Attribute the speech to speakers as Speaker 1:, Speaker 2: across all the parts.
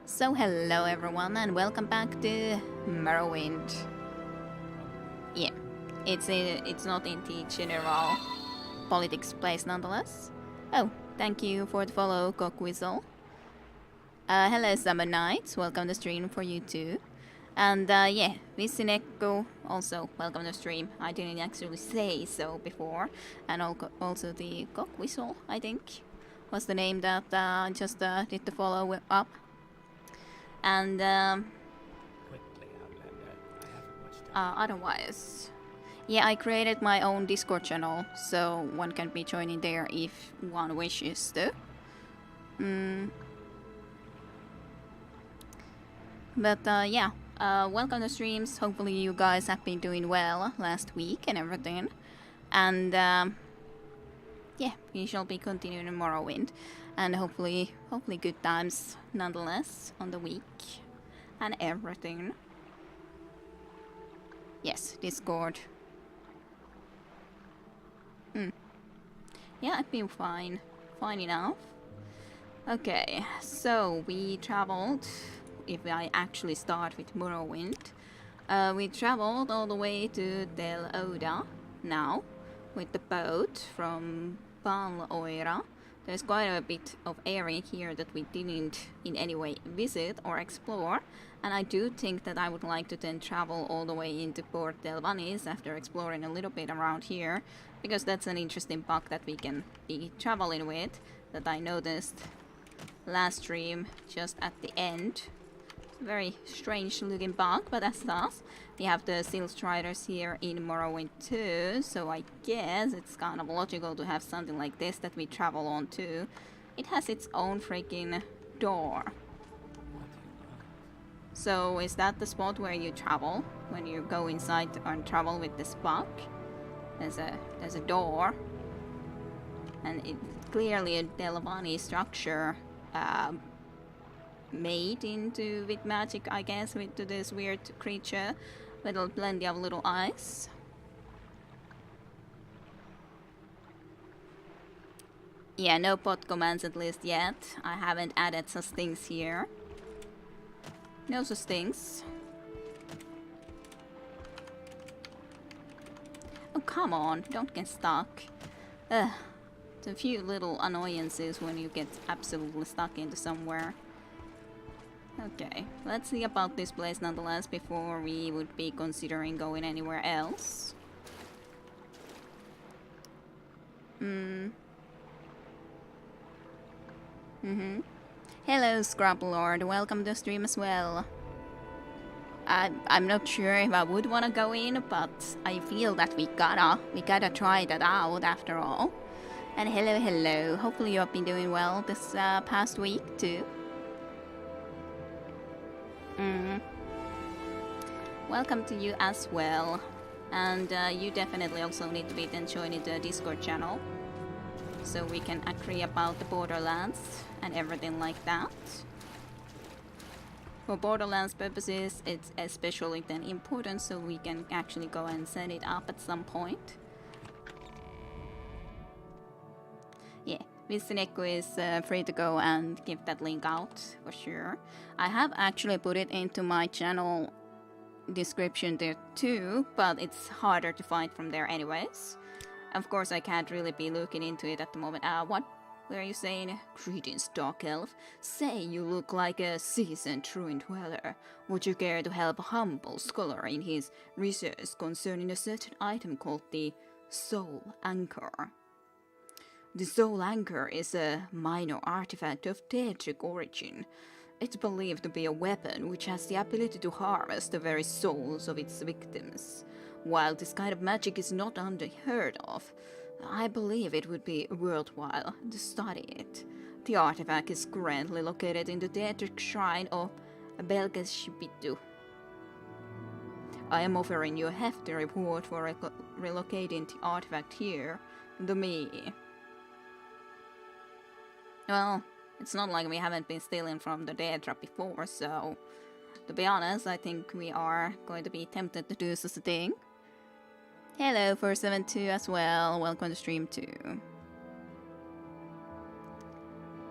Speaker 1: So hello everyone and welcome back to Morrowind. Yeah, it's not in the general politics place nonetheless. Oh, thank you for the follow, Cockwhistle. Hello Summer Knights, welcome to stream for you too. And yeah, Visineko also welcome to stream. I didn't actually say so before. And also the Cockwhistle, I think, was the name that just did the follow up. And otherwise, yeah, I created my own Discord channel, so one can be joining there if one wishes to. But yeah, welcome to streams. Hopefully you guys have been doing well last week and everything. And yeah, we shall be continuing in Morrowind. And hopefully good times nonetheless on the week and everything. Yes, Discord. Yeah, I've been fine enough. Okay, so we traveled, if I actually start with Morrowind, we traveled all the way to Tel Oda now with the boat from Paloira. There's quite a bit of area here that we didn't in any way visit or explore, and I do think that I would like to then travel all the way into Port Telvanni after exploring a little bit around here, because that's an interesting bug that we can be traveling with, that I noticed last stream just at the end. Very strange looking bug, but that's us. We have the Seal Striders here in Morrowind too, so I guess it's kind of logical to have something like this that we travel on too. It has its own freaking door. So is that the spot where you travel when you go inside and travel with this bug? There's a door, and it's clearly a Telvanni structure. Made into with magic, I guess, with this weird creature with plenty of little eyes. Yeah, no pod commands at least yet. I haven't added such things here. No such things. Oh, come on, don't get stuck. Ugh, it's a few little annoyances when you get absolutely stuck into somewhere. Okay, let's see about this place nonetheless before we would be considering going anywhere else. Hello, Scrub Lord. Welcome to the stream as well. I'm not sure if I would want to go in, but I feel that we gotta try that out after all. And hello. Hopefully you have been doing well this past week too. Welcome to you as well, and you definitely also need to be then joining the Discord channel, so we can agree about the Borderlands and everything like that. For Borderlands purposes, it's especially then important, so we can actually go and set it up at some point. Yeah. Visineko is free to go and give that link out for sure. I have actually put it into my channel description there too, but it's harder to find from there anyways. Of course, I can't really be looking into it at the moment. What were you saying? Greetings, Dark Elf. Say, you look like a seasoned ruin dweller. Would you care to help a humble scholar in his research concerning a certain item called the Soul Anchor? The Soul Anchor is a minor artifact of Daedric origin. It's believed to be a weapon which has the ability to harvest the very souls of its victims. While this kind of magic is not unheard of, I believe it would be worthwhile to study it. The artifact is currently located in the Daedric Shrine of Belgeshibitu. I am offering you a hefty reward for relocating the artifact here to me. Well, it's not like we haven't been stealing from the Daedra before, so to be honest, I think we are going to be tempted to do such a thing. Hello, 472 as well. Welcome to stream too.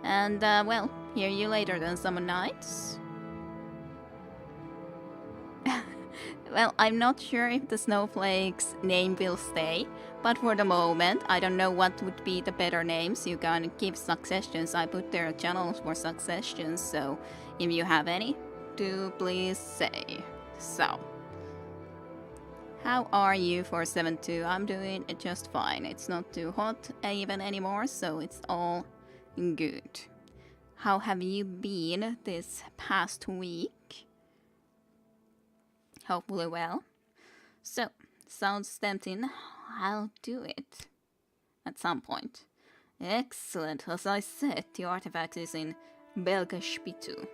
Speaker 1: And well, hear you later then, Summer Knights. Well, I'm not sure if the snowflake's name will stay, but for the moment, I don't know what would be the better names. You can give suggestions. I put their channels for suggestions, so if you have any, do please say. So, how are you for 7-2? I'm doing just fine. It's not too hot even anymore, so it's all good. How have you been this past week? Hopefully well. So, sounds tempting. I'll do it. At some point. Excellent. As I said, the artifact is in Belgaspitu,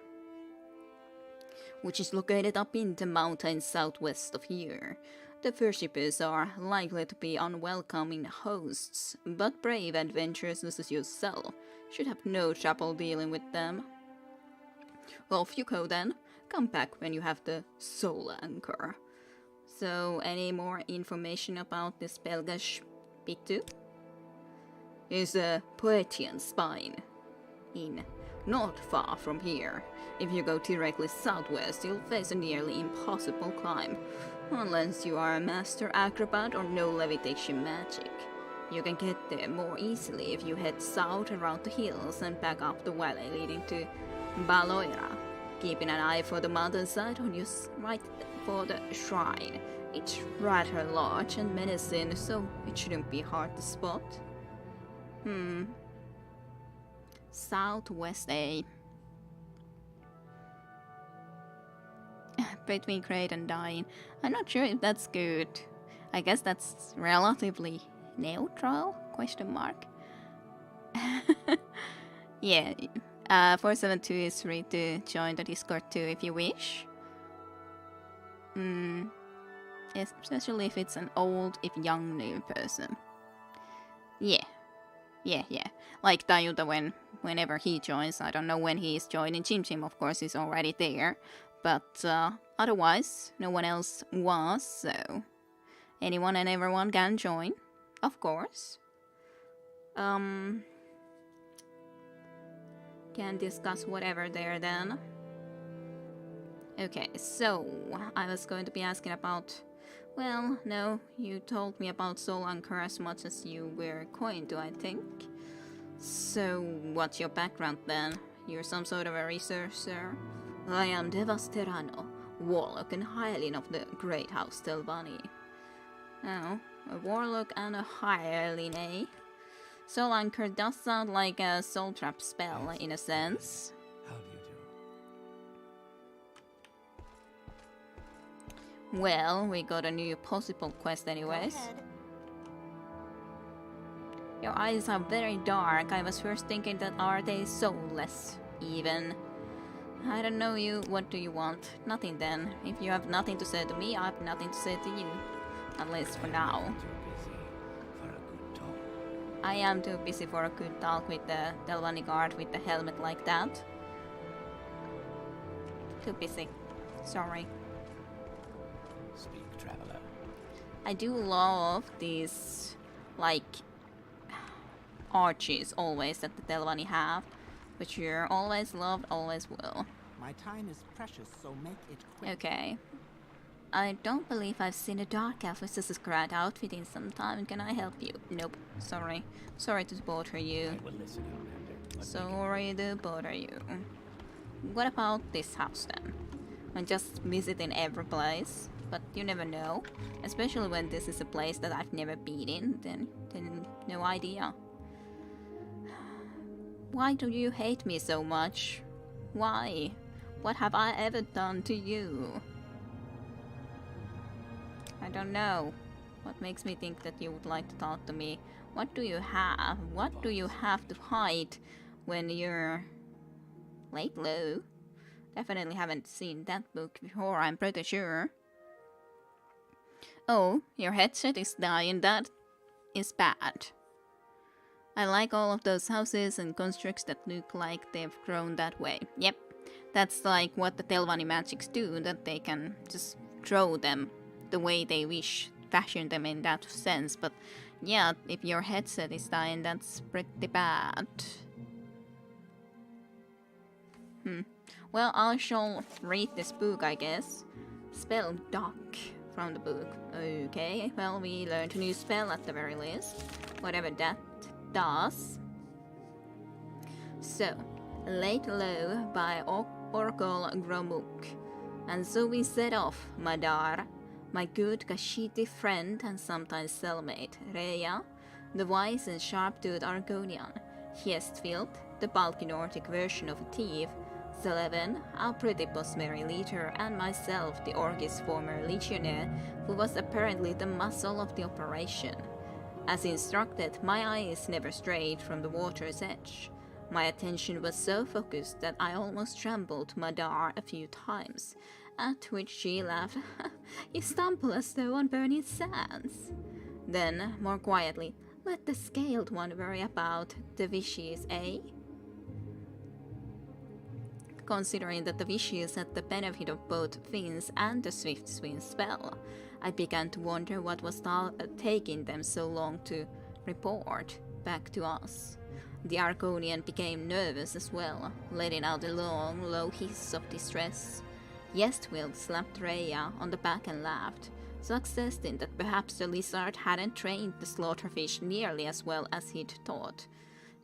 Speaker 1: which is located up in the mountains southwest of here. The worshippers are likely to be unwelcoming hosts, but brave adventurers such as yourself should have no trouble dealing with them. Off you go then. Come back when you have the soul anchor. So, any more information about this Belgaspitu? Is a Poetian spine in not far from here. If you go directly southwest, you'll face a nearly impossible climb, unless you are a master acrobat or know levitation magic. You can get there more easily if you head south around the hills and back up the valley leading to Baloira, keeping an eye for the mountainside on your right for the shrine. It's rather large and menacing, so it shouldn't be hard to spot. Southwest A. Between great and dying. I'm not sure if that's good. I guess that's relatively neutral? Question mark. Yeah. 472 is free to join the Discord too if you wish. Yes, especially if it's an old, if young new person. Yeah. Like Dayuta whenever he joins. I don't know when he is joining. Chim of course is already there. But otherwise, no one else was, so anyone and everyone can join, of course. Can discuss whatever there then. Okay, so I was going to be asking about... Well, no, you told me about Soul Anchor as much as you were going to, I think. So, what's your background then? You're some sort of a researcher? I am Devasterano, warlock and hireling of the great house Telvanni. Oh, a warlock and a hireling, eh? Soul Anchor does sound like a soul trap spell, in a sense.
Speaker 2: How do you do?
Speaker 1: Well, we got a new possible quest anyways. Your eyes are very dark. I was first thinking that are they soulless, even. I don't know you, what do you want? Nothing then. If you have nothing to say to me, I have nothing to say to you. At least for now. I am too busy for a good talk with the Telvanni guard with the helmet like that. Too busy. Sorry.
Speaker 2: Speak, traveler.
Speaker 1: I do love these, like, arches always that the Telvanni have. Which you're always loved, always will.
Speaker 3: My time is precious, so make it quick.
Speaker 1: Okay. I don't believe I've seen a dark elf with this great outfit in some time. Can I help you? Nope. Sorry. Sorry to bother you.
Speaker 2: I will listen, Outlander.
Speaker 1: Sorry to bother you. What about this house then? I'm just visiting every place, but you never know. Especially when this is a place that I've never been in, then no idea. Why do you hate me so much? Why? What have I ever done to you? I don't know. What makes me think that you would like to talk to me? What do you have? What do you have to hide when you're... Laid low? Definitely haven't seen that book before, I'm pretty sure. Oh, your headset is dying. That is bad. I like all of those houses and constructs that look like they've grown that way. Yep, that's like what the Telvanni magics do, that they can just grow them the way they wish, fashion them in that sense. But yeah, if your headset is dying, that's pretty bad. Well, I shall read this book, I guess. Spell Dock from the book. Okay, well, we learned a new spell at the very least. Whatever that does. So, laid low by Oracle Gromuk. And so we set off, Madar, my good Kashiti friend and sometimes cellmate, Rhea, the wise and sharp-toothed Argonian, Hiestfield, the bulky Nordic version of a thief, Seleven, our pretty Bosmeri leader, and myself, the Orgis former legionnaire, who was apparently the muscle of the operation. As instructed, my eyes never strayed from the water's edge. My attention was so focused that I almost trampled Madar a few times, at which she laughed. You stumble as though on burning sands. Then, more quietly, let the scaled one worry about the wishes, eh? Considering that the wishes had the benefit of both fins and the swift swim spell, I began to wonder what was taking them so long to report back to us. The Argonian became nervous as well, letting out a long, low hiss of distress. Yestwild slapped Rhea on the back and laughed, suggesting that perhaps the lizard hadn't trained the slaughterfish nearly as well as he'd thought.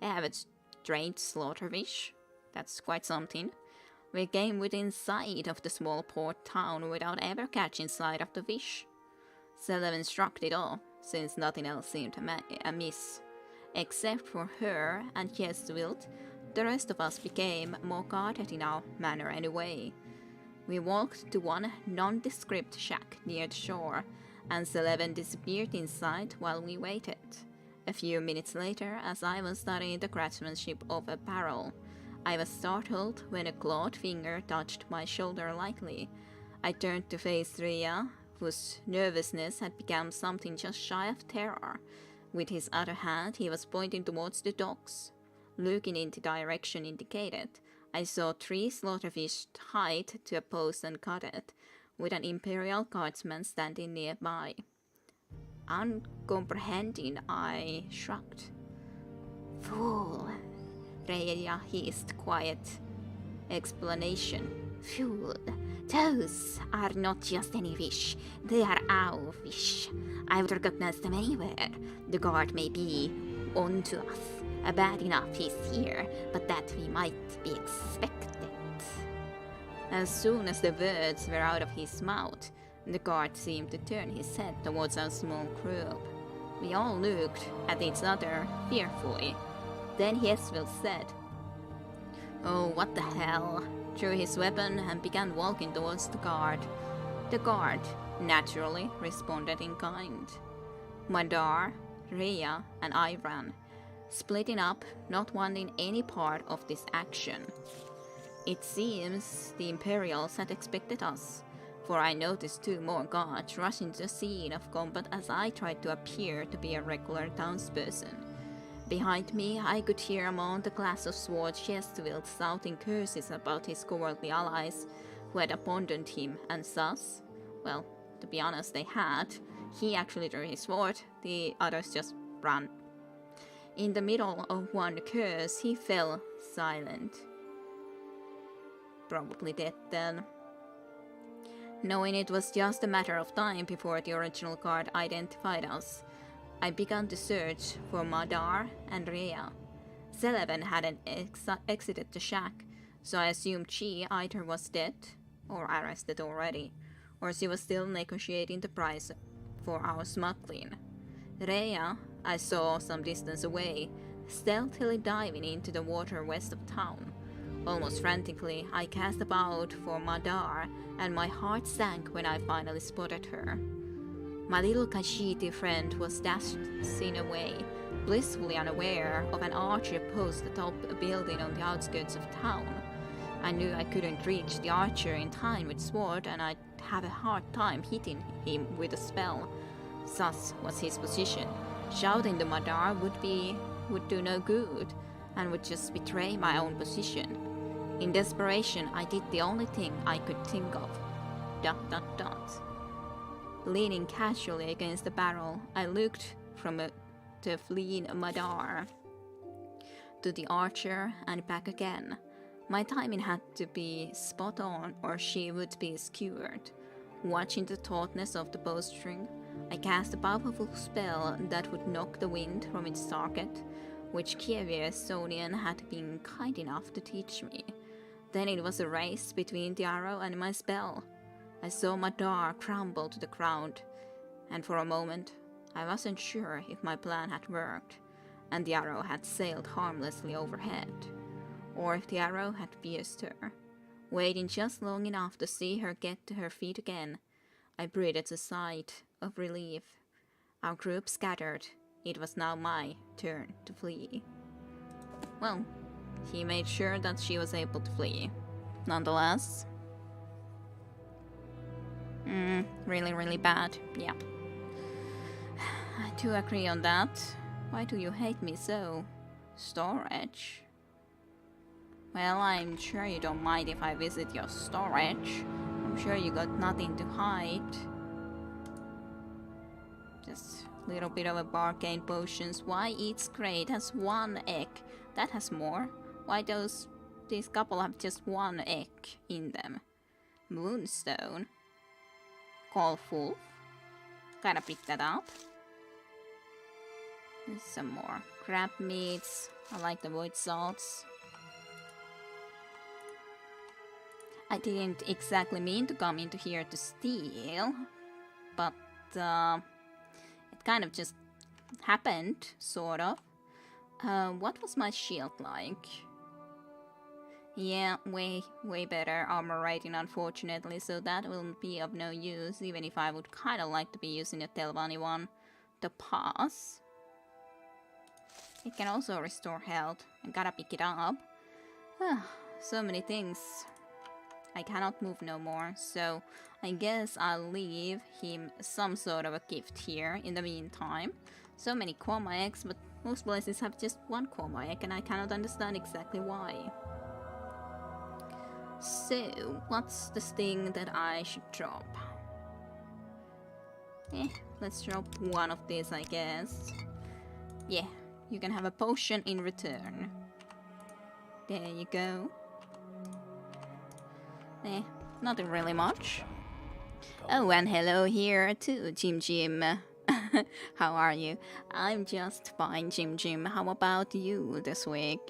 Speaker 1: I haven't trained slaughterfish. That's quite something. We came within sight of the small port town without ever catching sight of the fish. Seleven shrugged it off, since nothing else seemed amiss. Except for her and Yestwild, the rest of us became more guarded in our manner anyway. We walked to one nondescript shack near the shore, and Seleven disappeared inside while we waited. A few minutes later, as I was studying the craftsmanship of a barrel, I was startled when a clawed finger touched my shoulder lightly. I turned to face Rhea, whose nervousness had become something just shy of terror. With his other hand, he was pointing towards the docks. Looking in the direction indicated, I saw 3 slaughterfish tied to a post and gutted, with an Imperial guardsman standing nearby. Uncomprehending, I shrugged. Fool, Rhea hissed quiet explanation. Fool, those are not just any fish, they are our fish. I would recognize them anywhere. The guard may be on to us. Bad enough he's here, but that we might be expected. As soon as the words were out of his mouth, the guard seemed to turn his head towards our small group. We all looked at each other fearfully. Then Yesville said, "Oh, what the hell?" drew his weapon and began walking towards the guard. The guard, naturally, responded in kind. Madar, Rhea, and I ran, splitting up, not wanting any part of this action. It seems the Imperials had expected us, for I noticed 2 more guards rushing to the scene of combat as I tried to appear to be a regular townsperson. Behind me, I could hear among the class of swords Yestwild shouting curses about his cowardly allies who had abandoned him, and thus, well, to be honest, they had. He actually drew his sword, the others just ran. In the middle of one curse, he fell silent. Probably dead then. Knowing it was just a matter of time before the original guard identified us, I began to search for Madar and Rhea. Seleven hadn't exited the shack, so I assumed she either was dead or arrested already, or she was still negotiating the price for our smuggling. Rhea I saw some distance away, stealthily diving into the water west of town. Almost frantically, I cast about for Madar, and my heart sank when I finally spotted her. My little Kashiti friend was dashing away, blissfully unaware of an archer post atop a building on the outskirts of town. I knew I couldn't reach the archer in time with sword, and I'd have a hard time hitting him with a spell. Thus was his position. Shouting to Madar would do no good, and would just betray my own position. In desperation, I did the only thing I could think of. ... Leaning casually against the barrel, I looked from the fleeing Madar to the archer and back again. My timing had to be spot on, or she would be skewered. Watching the tautness of the bowstring, I cast a powerful spell that would knock the wind from its target, which Kievier Sonian had been kind enough to teach me. Then it was a race between the arrow and my spell. I saw my dart crumble to the ground, and for a moment I wasn't sure if my plan had worked, and the arrow had sailed harmlessly overhead, or if the arrow had pierced her. Waiting just long enough to see her get to her feet again, I breathed a sigh of relief. Our group scattered. It was now my turn to flee. Well, he made sure that she was able to flee. Nonetheless. Really, really bad. Yeah. I do agree on that. Why do you hate me so? Storage? Well, I'm sure you don't mind if I visit your storage. I'm sure you got nothing to hide. Just a little bit of a bargain potions. Why each crate has one egg? That has more. Why these couple have just one egg in them? Moonstone. Call full. Gotta pick that up. There's some more. Crab meats. I like the void salts. I didn't exactly mean to come into here to steal, but it kind of just happened, sort of. What was my shield like? Yeah, way better armor rating, unfortunately, so that will be of no use, even if I would kind of like to be using the Telvanni one. The pass. It can also restore health. I gotta pick it up. So many things. I cannot move no more, so I guess I'll leave him some sort of a gift here in the meantime. So many Koma eggs, but most places have just one Koma egg, and I cannot understand exactly why. So, what's the thing that I should drop? Let's drop one of these, I guess. Yeah, you can have a potion in return. There you go. Nothing really much. Oh, and hello here too, Jim. How are you? I'm just fine, Jim. How about you this week?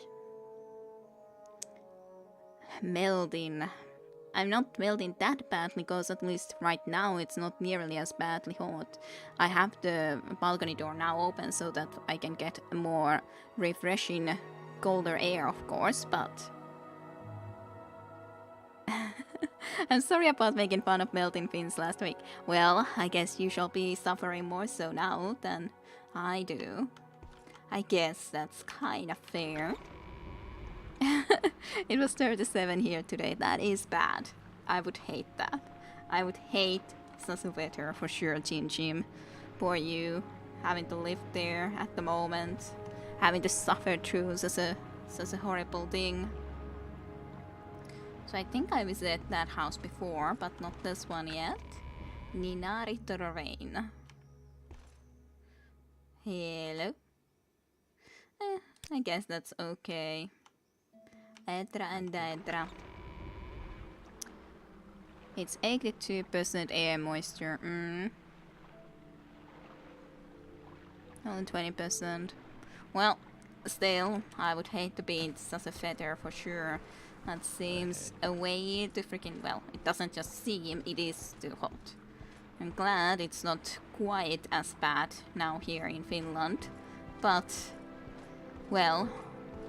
Speaker 1: Melding. I'm not melding that badly, because at least right now it's not nearly as badly hot. I have the balcony door now open so that I can get more refreshing, colder air, of course, but... I'm sorry about making fun of melting fins last week. Well, I guess you shall be suffering more so now than I do. I guess that's kind of fair. It was 37 here today. That is bad. I would hate that. I would hate such a weather for sure, Jim. Poor you, having to live there at the moment, having to suffer through such a horrible thing. So I think I visited that house before, but not this one yet. Ninari Terrain. Hello. I guess that's okay. Edra and Edra. It's 82% air moisture. Only 20%. Well, still, I would hate to be in such a feather for sure. That seems a way too freaking well. It doesn't just seem, it is too hot. I'm glad it's not quite as bad now here in Finland. But, well,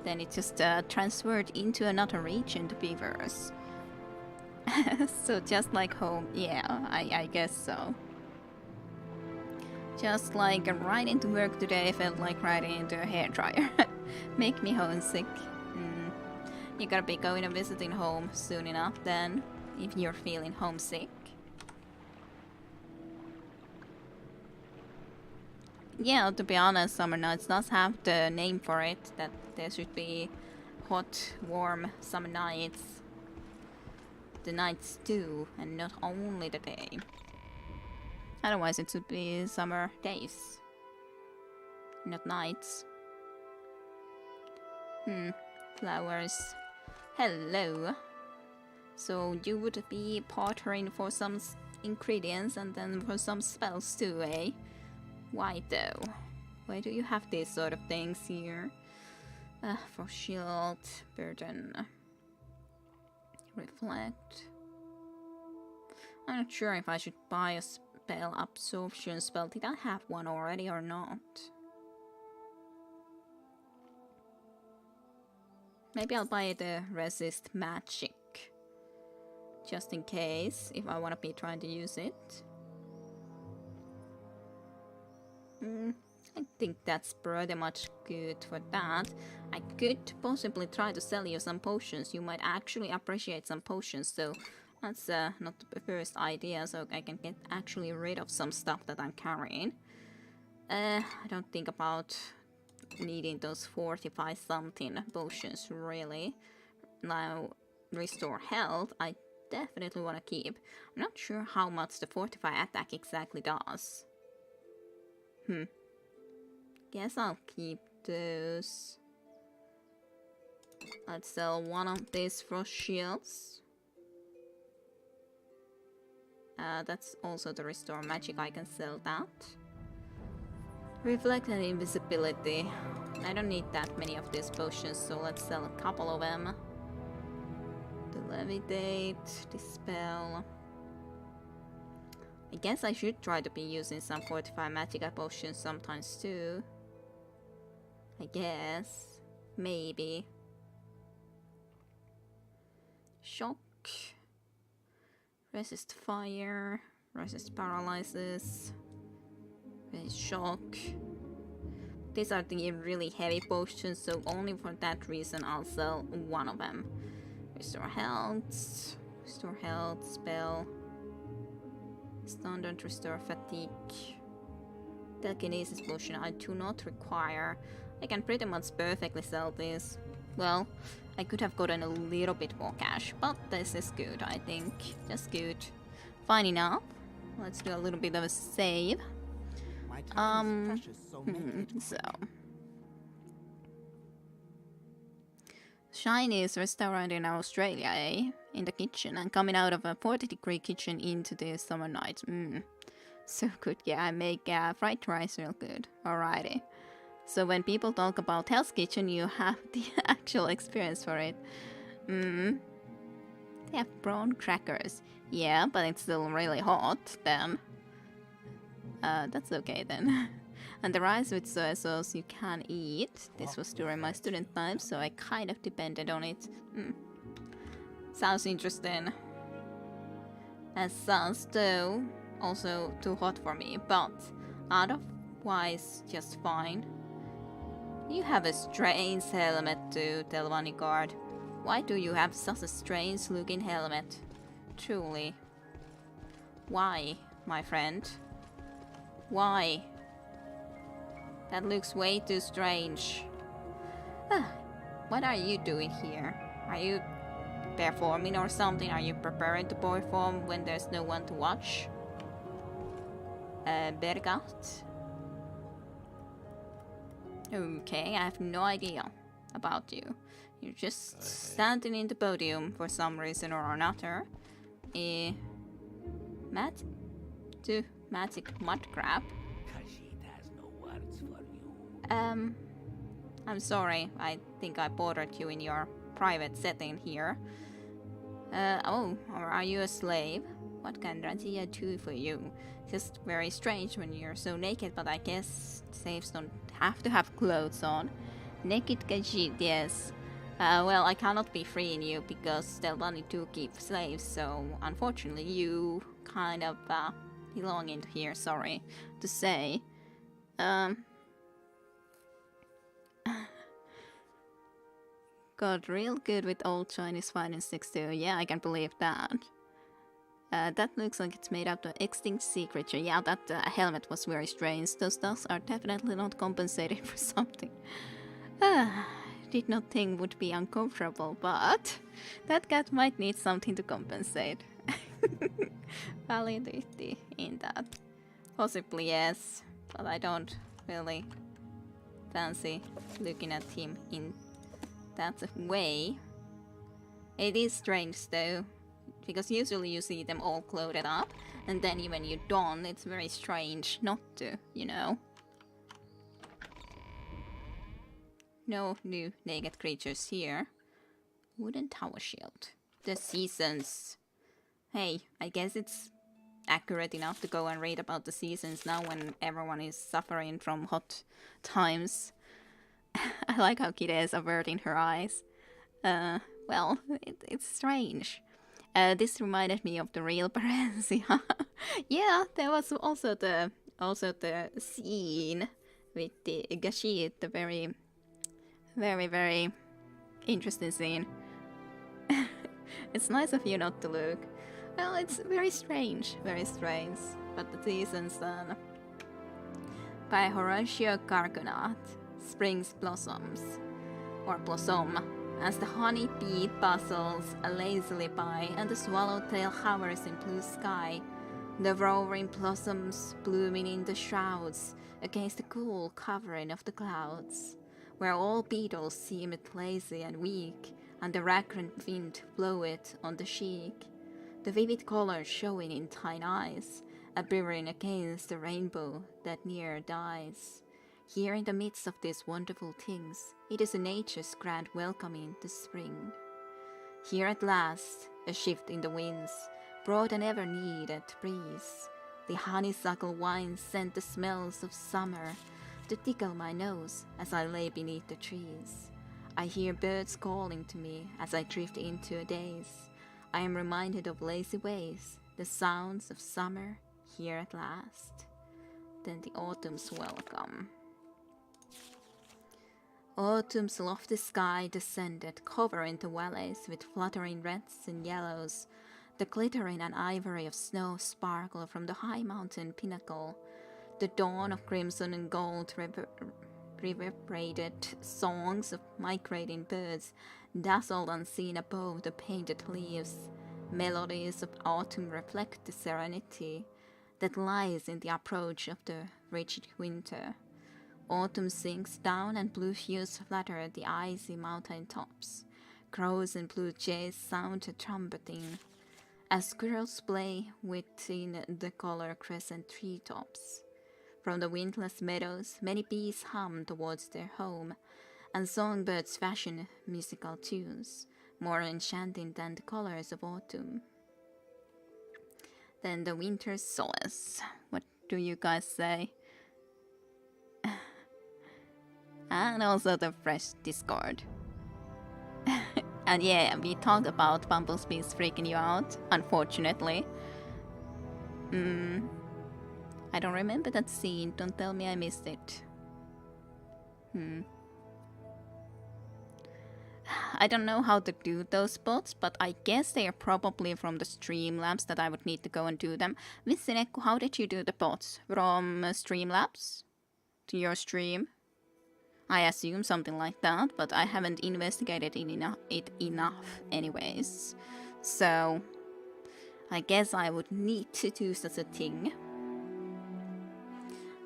Speaker 1: then it just transferred into another region to be worse. So just like home, yeah, I guess so. Just like riding into work today felt like riding into a hairdryer. Make me homesick. You gotta be going and visiting home soon enough then, if you're feeling homesick. Yeah, to be honest, Summer Nights does have the name for it, that there should be hot, warm summer nights. The nights too, and not only the day. Otherwise it should be summer days, not nights. Flowers. Hello. So you would be bartering for some ingredients and then for some spells too, eh? Why though? Why do you have these sort of things here? For shield, burden, reflect. I'm not sure if I should buy a spell absorption spell. Did I have one already or not? Maybe I'll buy the resist magic. Just in case, if I want to be trying to use it. I think that's pretty much good for that. I could possibly try to sell you some potions. You might actually appreciate some potions, so that's not the first idea, so I can get actually rid of some stuff that I'm carrying. I don't think about needing those 45 something potions really. Now, restore health, I definitely want to keep. I'm not sure how much the fortify attack exactly does. Guess I'll keep those. Let's sell one of these frost shields. That's also the restore magic, I can sell that. Reflect and invisibility. I don't need that many of these potions, so let's sell a couple of them. The levitate, dispel. I guess I should try to be using some fortify magic potions sometimes too. I guess. Maybe. Shock. Resist fire. Resist paralysis. Resist shock. These are the really heavy potions, so only for that reason I'll sell one of them. Restore health. Restore health spell. Standard restore fatigue. Telekinesis potion I do not require. I can pretty much perfectly sell this. Well, I could have gotten a little bit more cash, but this is good, I think. Just good. Fine enough. Let's do a little bit of a save.
Speaker 3: My time is precious, so make it
Speaker 1: So. Chinese restaurant in Australia, eh? In the kitchen, and coming out of a 40-degree kitchen into the summer night. So good, yeah, I make fried rice real good. Alrighty. So when people talk about Hell's Kitchen, you have the actual experience for it. They have prawn crackers. Yeah, but it's still really hot, then. That's okay then. And the rice with soy sauce you can eat. This was during my student time, so I kind of depended on it. Sounds interesting. As sounds though also too hot for me, but otherwise just fine. You have a strange helmet too, Telvanni guard. Why do you have such a strange looking helmet? Truly. Why, my friend? Why? That looks way too strange. What are you doing here? Are you performing or something? Are you preparing to perform when there's no one to watch? Bergat? Okay, I have no idea about you. You're just standing in the podium for some reason or another. Magic mud crab.
Speaker 2: Khajiit has no words for you.
Speaker 1: I'm sorry. I think I bothered you in your private setting here. Or are you a slave? What can Rajia do for you? Just very strange when you're so naked, but I guess slaves don't have to have clothes on. Naked Khajiit, yes. Well, I cannot be freeing you because Telvanni do keep slaves, so unfortunately you kind of belong in here, sorry to say. Got real good with old Chinese fighting sticks too. Yeah, I can believe that. That looks like it's made out of extinct sea creature. Yeah, that helmet was very strange. Those dust are definitely not compensated for something. Did not think would be uncomfortable, but that cat might need something to compensate. Validity in that. Possibly yes, but I don't really fancy looking at him in that way. It is strange though, because usually you see them all clothed up, And then when you don't, it's very strange not to, you know. No new naked creatures here. Wooden tower shield. The seasons. Hey, I guess it's accurate enough to go and read about the seasons now when everyone is suffering from hot times. I like how Kide is averting her eyes. Well, it's strange. This reminded me of the real Parensia. Yeah, there was also the scene with the Gashit, the very, very, very interesting scene. It's nice of you not to look. Well, it's very strange, but the seasons then. By Horatio Carconath, Spring's Blossoms, or Blossom, as the honeybee bustles lazily by and the swallowtail hovers in blue sky, the roaring blossoms blooming in the shrouds against the cool covering of the clouds, where all beetles seem lazy and weak, and the ragrant wind bloweth on the cheek, the vivid colors showing in thine eyes, appearing against the rainbow that near dies. Here in the midst of these wonderful things, it is nature's grand welcoming to spring. Here at last, a shift in the winds brought an ever-needed breeze. The honeysuckle vines sent the smells of summer to tickle my nose as I lay beneath the trees. I hear birds calling to me as I drift into a daze. I am reminded of lazy ways, the sounds of summer here at last. Then the autumn's welcome. Autumn's lofty sky descended, covering the valleys with fluttering reds and yellows. The glittering and ivory of snow sparkle from the high mountain pinnacle. The dawn of crimson and gold reverberated songs of migrating birds dazzled unseen above the painted leaves. Melodies of autumn reflect the serenity that lies in the approach of the rigid winter. Autumn sinks down and blue hues flutter the icy mountain tops. Crows and blue jays sound a trumpeting as squirrels play within the color crescent treetops. From the windless meadows, many bees hum towards their home, and songbirds fashion musical tunes, more enchanting than the colors of autumn. Then the winter's solace. What do you guys say? And also the fresh discord. And yeah, we talked about bumblebees freaking you out, unfortunately. I don't remember that scene, don't tell me I missed it. I don't know how to do those bots, but I guess they are probably from the Streamlabs that I would need to go and do them. Visinekko, how did you do the bots? From Streamlabs to your stream? I assume something like that, but I haven't investigated it enough anyways. So, I guess I would need to do such a thing.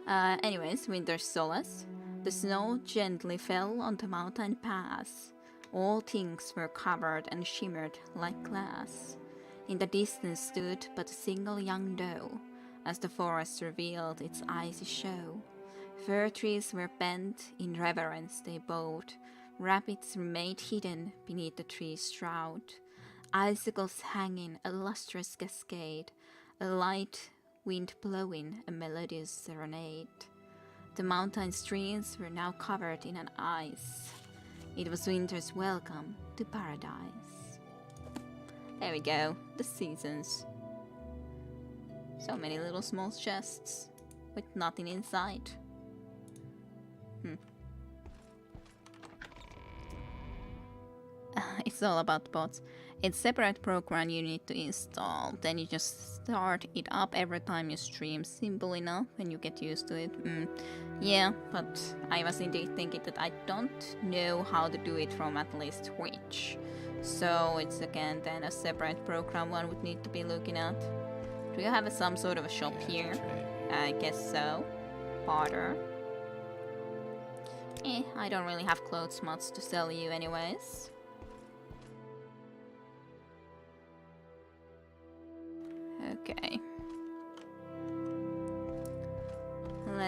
Speaker 1: Anyways, winter's solace. The snow gently fell on the mountain pass. All things were covered and shimmered like glass. In the distance stood but a single young doe, as the forest revealed its icy show. Fir trees were bent, in reverence they bowed. Rapids remained hidden beneath the tree's shroud. Icicles hanging, a lustrous cascade, a light wind blowing, a melodious serenade. The mountain streams were now covered in an ice. It was winter's welcome to paradise. There we go, the seasons. So many little small chests with nothing inside. It's all about bots. It's a separate program you need to install. Then you just start it up every time you stream. Simple enough and you get used to it. Yeah, but I was indeed thinking that I don't know how to do it from at least Twitch. So it's again then a separate program one would need to be looking at. Do you have some sort of a shop here? I guess so. Barter. I don't really have clothes mods to sell you anyways. Okay.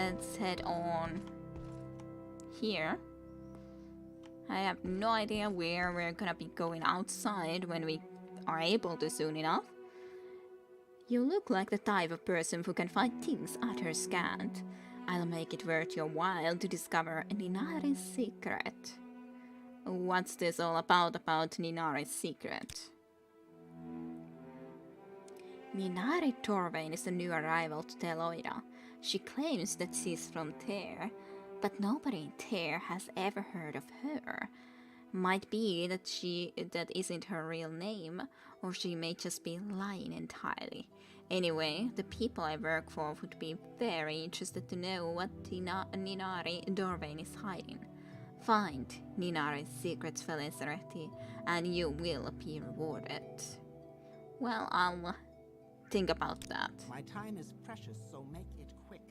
Speaker 1: let's head on here. I have no idea where we're gonna be going outside when we are able to soon enough. You look like the type of person who can find things others can't. I'll make it worth your while to discover Ninari's secret. What's this all about Ninari's secret? Ninari Torvain is a new arrival to Teloida. She claims that she's from Ter, but nobody in Ter has ever heard of her. Might be that isn't her real name, or she may just be lying entirely. Anyway, the people I work for would be very interested to know what Ninari Dorvain is hiding. Find Ninari's secrets, Felicity, and you will be rewarded. Well, I'll think about that.
Speaker 3: My time is precious, so make it quick.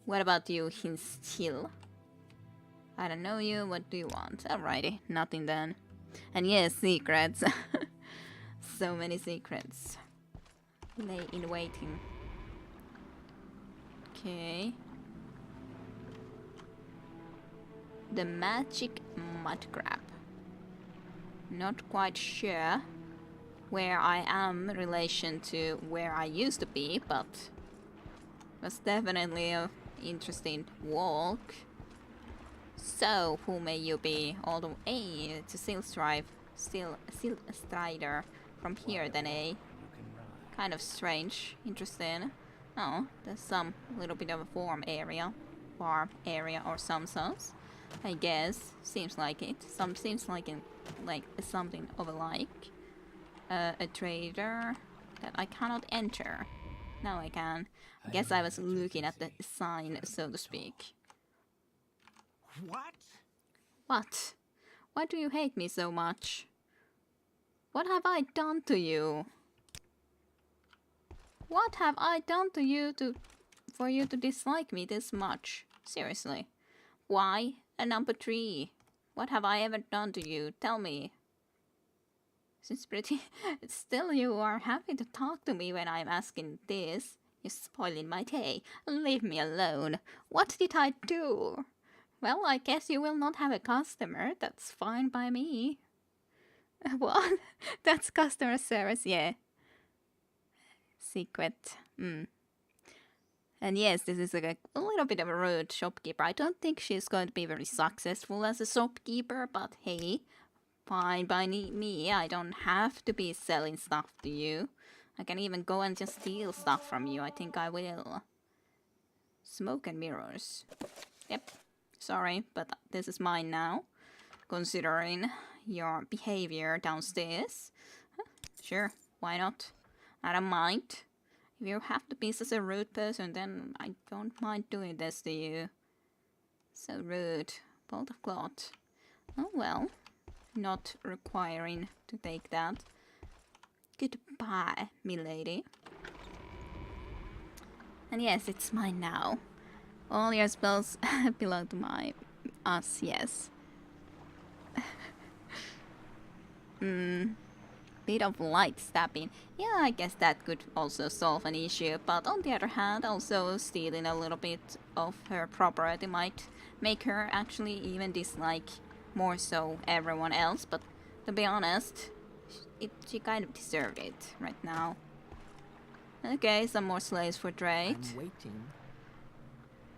Speaker 1: What about you, Hinstil? I don't know you, what do you want? Alrighty, nothing then. And yes, secrets. So many secrets. Lay in waiting. Okay. The magic mud crab. Not quite sure where I am in relation to where I used to be, but it was definitely an interesting walk. So, who may you be? All the way to Strider from here then, eh? Kind of strange. Interesting. Oh, there's some little bit of a farm area or some sorts. I guess. Seems like it. Seems like something of a like. A trader that I cannot enter. Now I can. I guess I was looking at the sign, so to speak.
Speaker 3: What?
Speaker 1: What? Why do you hate me so much? What have I done to you? What have I done to you for you to dislike me this much? Seriously. Why a number 3? What have I ever done to you? Tell me. Since still you are happy to talk to me when I'm asking this. You're spoiling my day. Leave me alone. What did I do? Well, I guess you will not have a customer. That's fine by me. What? That's customer service, yeah. Secret. And yes, this is like a little bit of a rude shopkeeper. I don't think she's going to be very successful as a shopkeeper, but hey, fine by me. I don't have to be selling stuff to you. I can even go and just steal stuff from you. I think I will. Smoke and mirrors. Yep. Sorry, but this is mine now. Considering your behavior downstairs. Sure, why not? I don't mind. If you have to be such a rude person, then I don't mind doing this to you. So rude. Bolt of cloth. Oh well. Not requiring to take that. Goodbye, milady. And yes, it's mine now. All your spells belong to us, yes. Bit of light stabbing. Yeah, I guess that could also solve an issue, but on the other hand, also stealing a little bit of her property might make her actually even dislike more so everyone else, but to be honest, she kind of deserved it right now. Okay, some more slaves for trade.
Speaker 3: I'm waiting.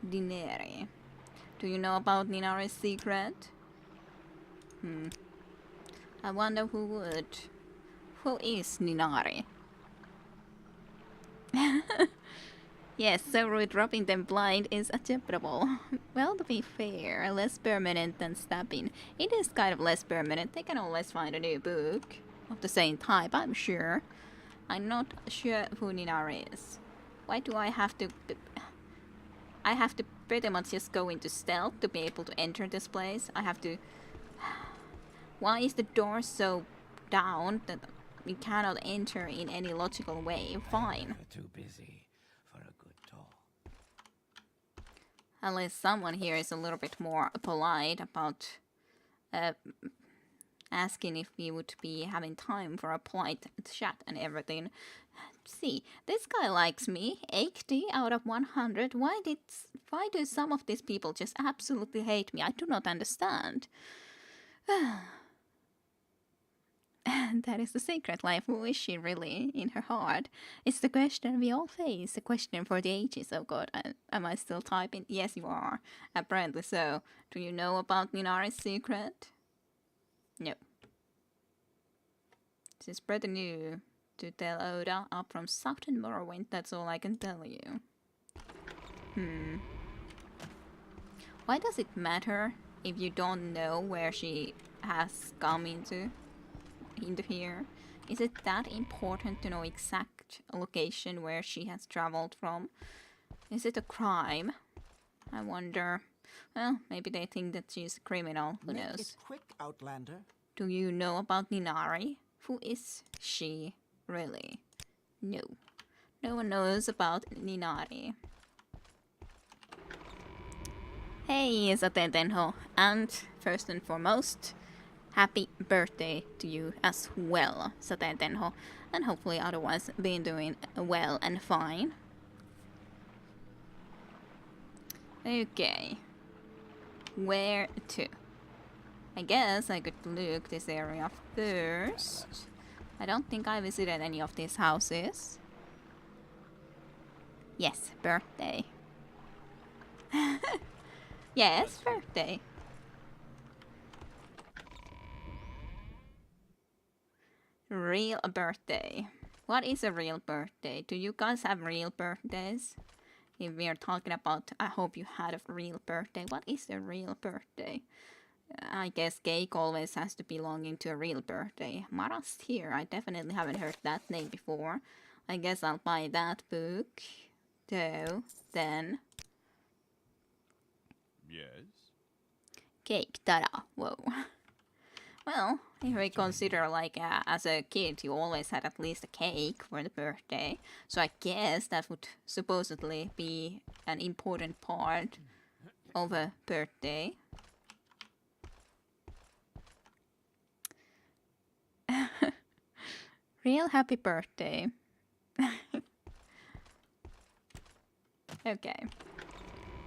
Speaker 1: Dineri. Do you know about Ninari's secret? I wonder who would. Who is Ninari? Yes, so rude, dropping them blind is acceptable. Well, to be fair, less permanent than stabbing. It is kind of less permanent. They can always find a new book of the same type, I'm sure. I'm not sure who Ninari is. Why do I have to... I have to pretty much just go into stealth to be able to enter this place. I have to... Why is the door so down that we cannot enter in any logical way? Fine.
Speaker 2: You're too busy for a good talk.
Speaker 1: Unless someone here is a little bit more polite about asking if we would be having time for a polite chat and everything. see, this guy likes me. 80 out of 100. Why do some of these people just absolutely hate me? I do not understand. That is the secret life. Who is she really in her heart? It's the question we all face. The question for the ages. Oh god, am I still typing? Yes, you are. Apparently so. Do you know about Ninari's secret? No. This is pretty new. To tell Oda up from Southern Morrowind, that's all I can tell you. Why does it matter if you don't know where she has come into here? Is it that important to know exact location where she has traveled from? Is it a crime? I wonder. Well, maybe they think that she's a criminal. Who knows?
Speaker 3: Make it quick, Outlander.
Speaker 1: Do you know about Ninari? Who is she, really? No. No one knows about Ninari. Hey, Satentenho. And first and foremost, happy birthday to you as well, Satentenho. And hopefully otherwise been doing well and fine. Okay. Where to? I guess I could look this area first. I don't think I visited any of these houses. Yes, birthday. Yes, birthday. Real birthday. What is a real birthday? Do you guys have real birthdays? If we are talking about, I hope you had a real birthday. What is a real birthday? I guess cake always has to belong into a real birthday. Mara's here. I definitely haven't heard that name before. I guess I'll buy that book. So, then...
Speaker 4: Yes?
Speaker 1: Cake. Ta-da. Whoa. Well, if we consider like as a kid you always had at least a cake for the birthday. So I guess that would supposedly be an important part of a birthday. Real happy birthday. Okay.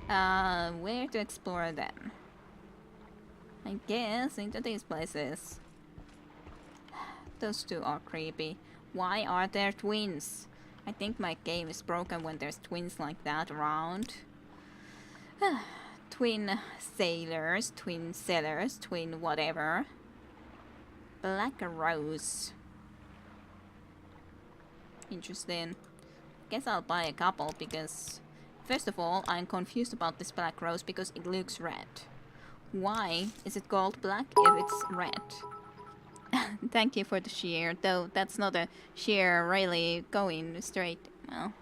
Speaker 1: Where to explore then? I guess into these places. Those two are creepy. Why are there twins? I think my game is broken when there's twins like that around. Twin sailors, twin sellers, twin whatever. Black rose. Interesting. Guess I'll buy a couple because, first of all, I'm confused about this black rose because it looks red. Why is it called black if it's red? Thank you for the share, though that's not a share really going straight. Well,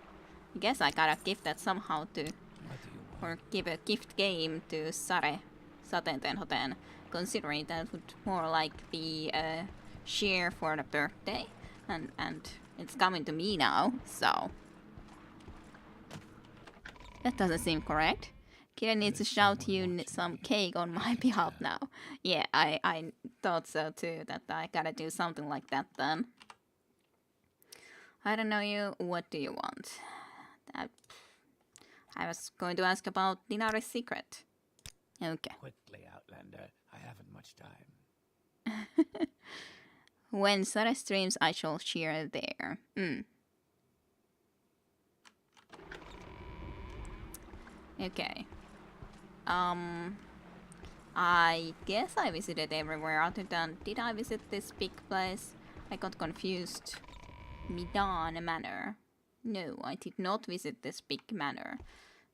Speaker 1: I guess I gotta give that somehow to, or give a gift game to Satentenhoten, considering that would more like be a share for the birthday, and it's coming to me now, so that doesn't seem correct. Kira needs to shout you some cake on my behalf now. Yeah, I thought so too, that I gotta do something like that then. I don't know you, what do you want? I was going to ask about Dinari's secret. Okay.
Speaker 2: Quickly, Outlander. I haven't much time.
Speaker 1: When Sara streams, I shall share there. Okay. I guess I visited everywhere other than... Did I visit this big place? I got confused. Midan Manor. No, I did not visit this big manor.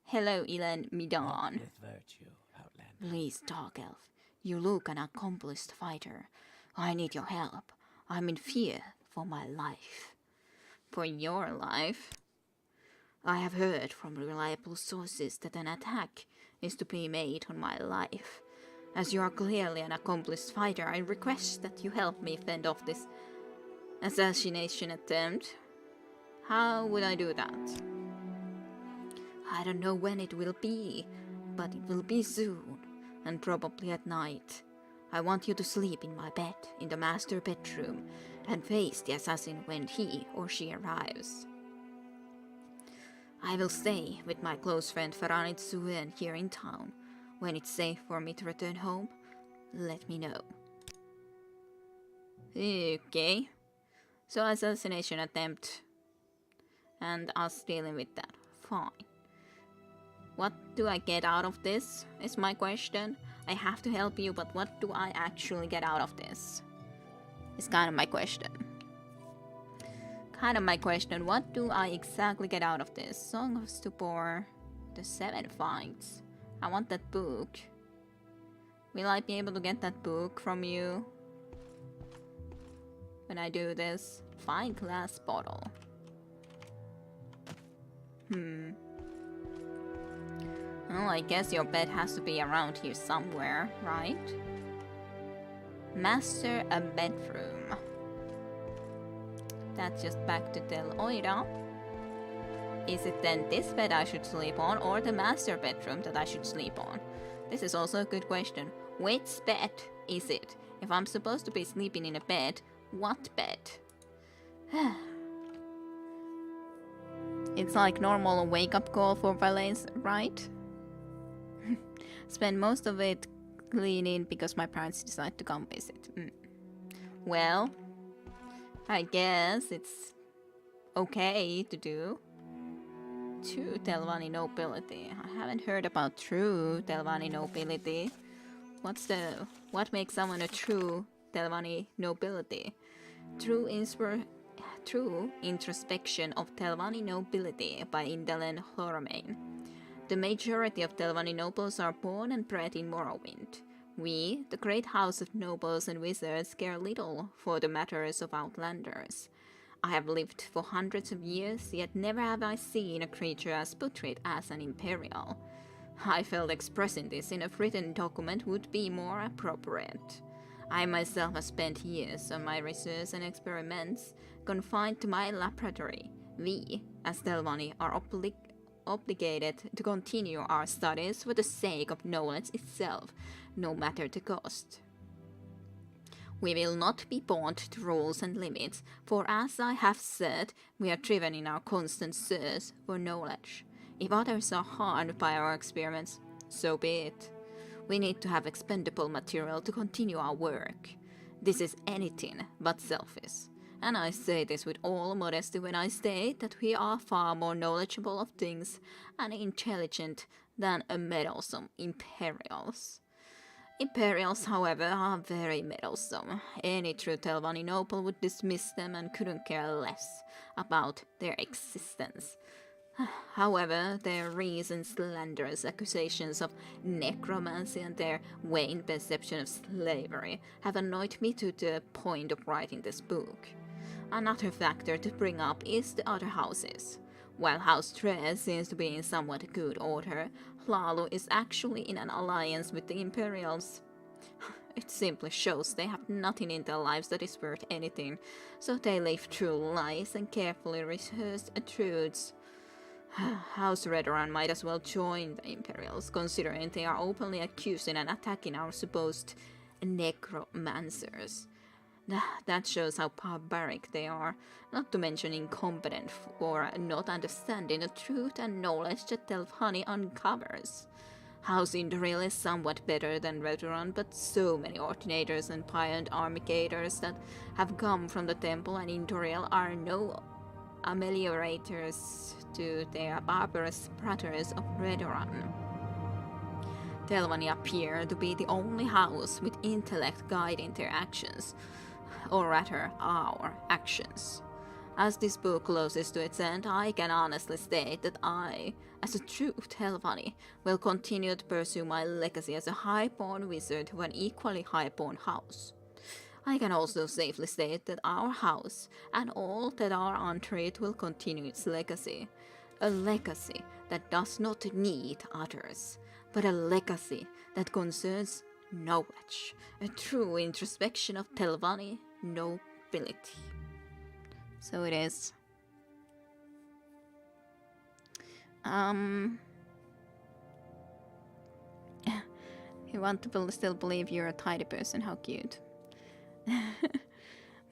Speaker 1: Hello, Ilan Midan.
Speaker 2: With virtue, Outlander.
Speaker 1: Please, Dark Elf. You look an accomplished fighter. I need your help. I'm in fear for my life. For your life? I have heard from reliable sources that an attack is to be made on my life. As you are clearly an accomplished fighter, I request that you help me fend off this assassination attempt. How would I do that? I don't know when it will be, but it will be soon, and probably at night. I want you to sleep in my bed, in the master bedroom, and face the assassin when he or she arrives. I will stay with my close friend Faranit Suen here in town. When it's safe for me to return home, let me know. Okay. So assassination attempt. And us dealing with that. Fine. What do I get out of this? Is my question. I have to help you, but what do I actually get out of this? It's kind of my question. What do I exactly get out of this? Song of Stupor. The 7 Fights. I want that book. Will I be able to get that book from you? When I do this? Fine glass bottle. Well, I guess your bed has to be around here somewhere, right? Master a bedroom. That's just back to Tel Oira. Is it then this bed I should sleep on, or the master bedroom that I should sleep on? This is also a good question. Which bed is it? If I'm supposed to be sleeping in a bed, what bed? It's like normal wake-up call for valets, right? Spend most of it cleaning because my parents decide to come visit. Well, I guess it's okay to do. True Telvanni nobility. I haven't heard about true Telvanni nobility. What makes someone a true Telvanni nobility? True introspection of Telvanni nobility by Indelen Horamain. The majority of Telvanni nobles are born and bred in Morrowind. We, the great house of nobles and wizards, care little for the matters of outlanders. I have lived for hundreds of years, yet never have I seen a creature as portrayed as an imperial. I felt expressing this in a written document would be more appropriate. I myself have spent years on my research and experiments confined to my laboratory. We, as Telvanni, are obligated to continue our studies for the sake of knowledge itself, no matter the cost. We will not be bound to rules and limits, for as I have said, we are driven in our constant search for knowledge. If others are harmed by our experiments, so be it. We need to have expendable material to continue our work. This is anything but selfish. And I say this with all modesty when I state that we are far more knowledgeable of things and intelligent than a meddlesome Imperials. Imperials, however, are very meddlesome. Any true Telvanni noble would dismiss them and couldn't care less about their existence. However, their recent slanderous accusations of necromancy and their vain perception of slavery have annoyed me to the point of writing this book. Another factor to bring up is the other houses. While House Tre seems to be in somewhat good order, Hlalu is actually in an alliance with the Imperials. It simply shows they have nothing in their lives that is worth anything, so they live true lies and carefully rehearsed truths. House Redoran might as well join the Imperials, considering they are openly accusing and attacking our supposed necromancers. That shows how barbaric they are, not to mention incompetent for not understanding the truth and knowledge that Telvanni uncovers. House Indoril is somewhat better than Redoran, but so many Ordinators and Pyant Armigators that have come from the temple and Indoril are no ameliorators to their barbarous brothers of Redoran. Telvanni appear to be the only house with intellect guiding their actions, or rather, our actions. As this book closes to its end, I can honestly state that I, as a true Telvanni, will continue to pursue my legacy as a high-born wizard to an equally high-born house. I can also safely state that our house, and all that are under it, will continue its legacy. A legacy that does not need others, but a legacy that concerns knowledge, a true introspection of Telvanni nobility. So it is. You want to still believe you're a tidy person, how cute.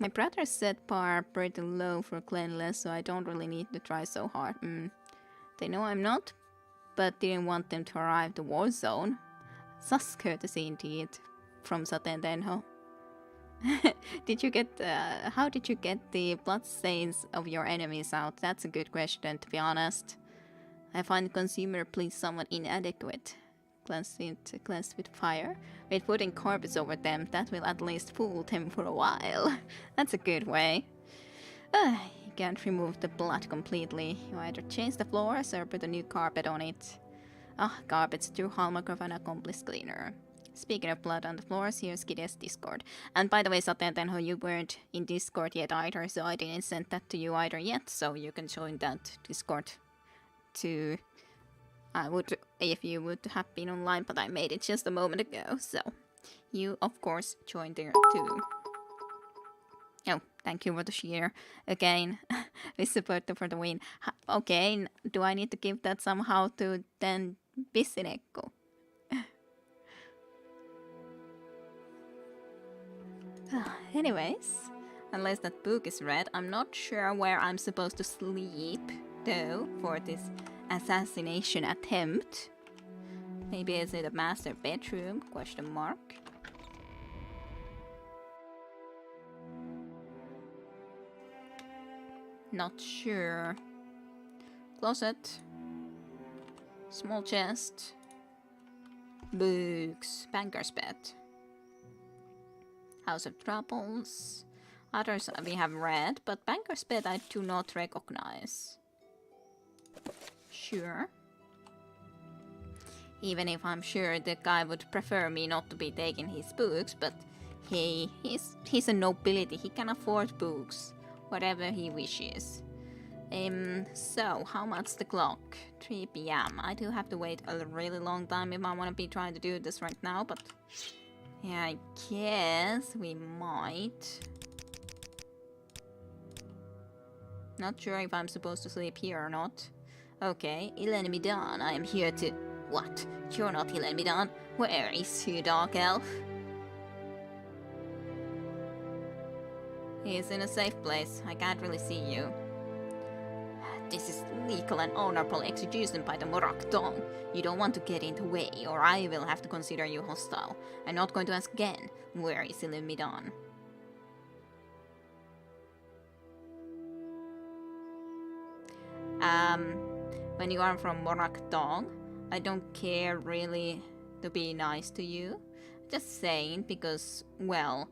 Speaker 1: My brother set bar pretty low for cleanliness, so I don't really need to try so hard. They know I'm not, but didn't want them to arrive the war zone. Sus courtesy indeed, from Satentenho. Did you get, how did you get the bloodstains of your enemies out? That's a good question, to be honest. I find consumer please somewhat inadequate. Cleansed with fire. With putting carpets over them, that will at least fool them for a while. That's a good way. You can't remove the blood completely. You either change the floors or put a new carpet on it. Carpet's true hallmark of an accomplished cleaner. Speaking of blood on the floors, here's Gideon's Discord. And by the way, Satentenho, you weren't in Discord yet either, so I didn't send that to you either yet, so you can join that Discord too. I would, if you would have been online, but I made it just a moment ago, so you, of course, join there too. Oh, thank you for the share. Again, we support for the win. Okay, do I need to give that somehow to then Visinekko? Anyways, unless that book is read, I'm not sure where I'm supposed to sleep, though, for this assassination attempt. Maybe is it a master bedroom? Question mark. Not sure. Closet. Small chest. Books. Banker's bed. House of Troubles. Others we have read, but Banker's bed I do not recognize. Sure. Even if I'm sure the guy would prefer me not to be taking his books, but he's a nobility. He can afford books, whatever he wishes. So how much the clock? 3 p.m. I do have to wait a really long time if I want to be trying to do this right now, but yeah, I guess we might. Not sure if I'm supposed to sleep here or not. Okay, Ilen Midan, I am here to... What? You're not Ilen Midan. Where is you, Dark Elf? He's in a safe place. I can't really see you. This is legal and honorable execution by the Morak Dong. You don't want to get in the way, or I will have to consider you hostile. I'm not going to ask again. Where is Ilen Midan? When you are from Morak Dong, I don't care really to be nice to you. Just saying, because, well,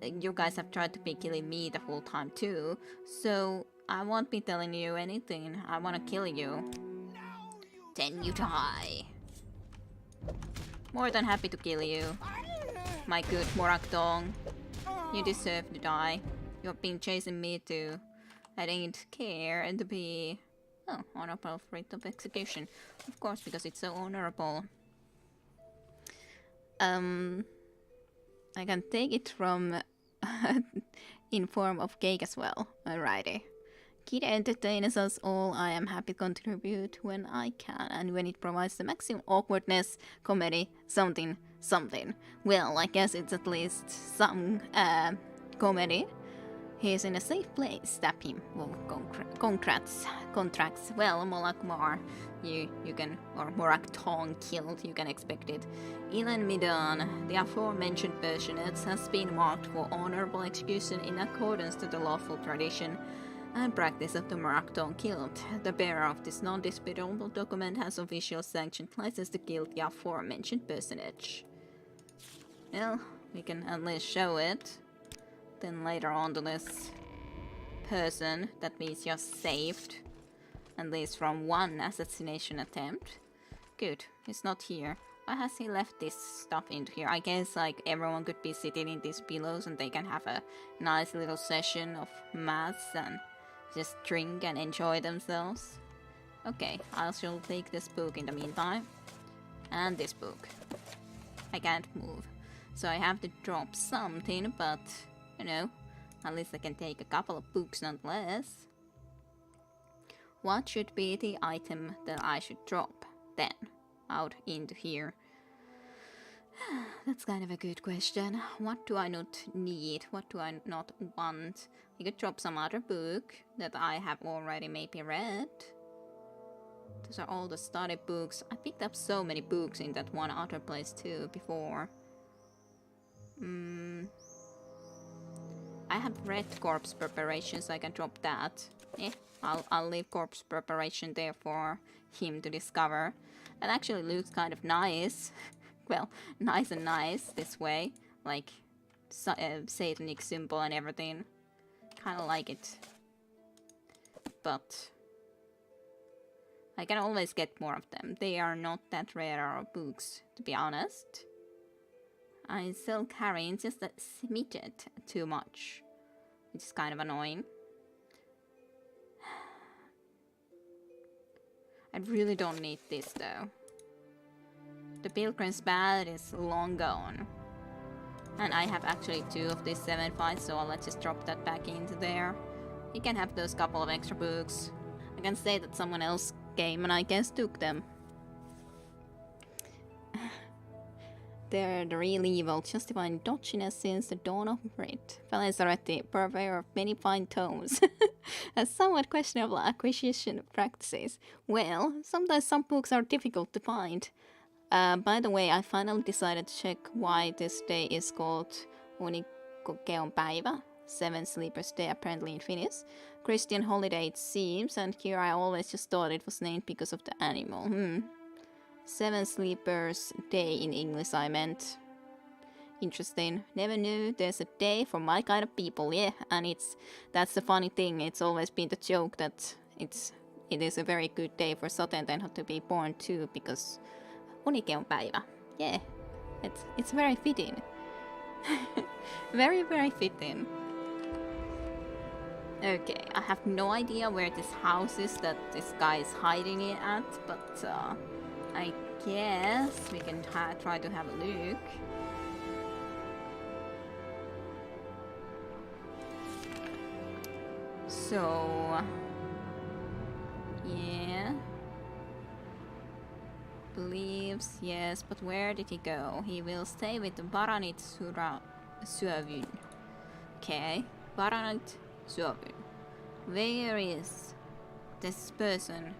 Speaker 1: you guys have tried to be killing me the whole time too, so I won't be telling you anything. I want to kill you. Then you die. More than happy to kill you. My good Morak Dong. You deserve to die. You've been chasing me too. I didn't care to be... Oh, honorable rate of execution. Of course, because it's so honorable. I can take it from in form of cake as well. Alrighty. Kid entertains us all. I am happy to contribute when I can, and when it provides the maximum awkwardness, comedy, something. Well, I guess it's at least some comedy. He's in a safe place. Stab him. Well, contracts. Well, Molakmar, you can, or Morak Tong killed. You can expect it. Ilan Midan, the aforementioned personage, has been marked for honorable execution in accordance to the lawful tradition and practice of the Morak Tong killed. The bearer of this non-disputable document has official sanctioned license to kill the aforementioned personage. Well, we can at least show it. Then later on to this person, that means you're saved. At least from one assassination attempt. Good, he's not here. Why has he left this stuff into here? I guess like everyone could be sitting in these pillows and they can have a nice little session of maths and just drink and enjoy themselves. Okay, I shall take this book in the meantime. And this book. I can't move. So I have to drop something, but... You know, at least I can take a couple of books nonetheless. What should be the item that I should drop then? Out into here. That's kind of a good question. What do I not need? What do I not want? I could drop some other book that I have already maybe read. Those are all the study books. I picked up so many books in that one other place too before. I have read corpse preparation, so I can drop that. I'll leave corpse preparation there for him to discover. That actually looks kind of nice. Well, nice and nice this way. Like, satanic symbol and everything. Kinda like it. But I can always get more of them. They are not that rare books, to be honest. I still carry just a smidget too much, which is kind of annoying. I really don't need this though. The Pilgrim's Ballad is long gone. And I have actually 2 of these 7 fights, so let's just drop that back into there. You can have those couple of extra books. I can say that someone else came and I guess took them. They're the real evil, justifying dodginess since the dawn of Brit. Felizarete, purveyor of many fine tomes, has somewhat questionable acquisition practices. Well, sometimes some books are difficult to find. By the way, I finally decided to check why this day is called Unikokeon päivä, 7 Sleepers Day apparently in Finnish. Christian holiday it seems, and here I always just thought it was named because of the animal. 7 Sleepers Day in English I meant. Interesting. Never knew there's a day for my kind of people, yeah. And that's the funny thing. It's always been the joke that it is a very good day for Sotentenho to be born too, because Unikeon päivä. Yeah. It's very fitting. Very, very fitting. Okay, I have no idea where this house is that this guy is hiding it at, but I guess we can try to have a look. So, yeah. Believes, yes, but where did he go? He will stay with Baranit Syövyn. Okay, Baranit Syövyn. Where is this person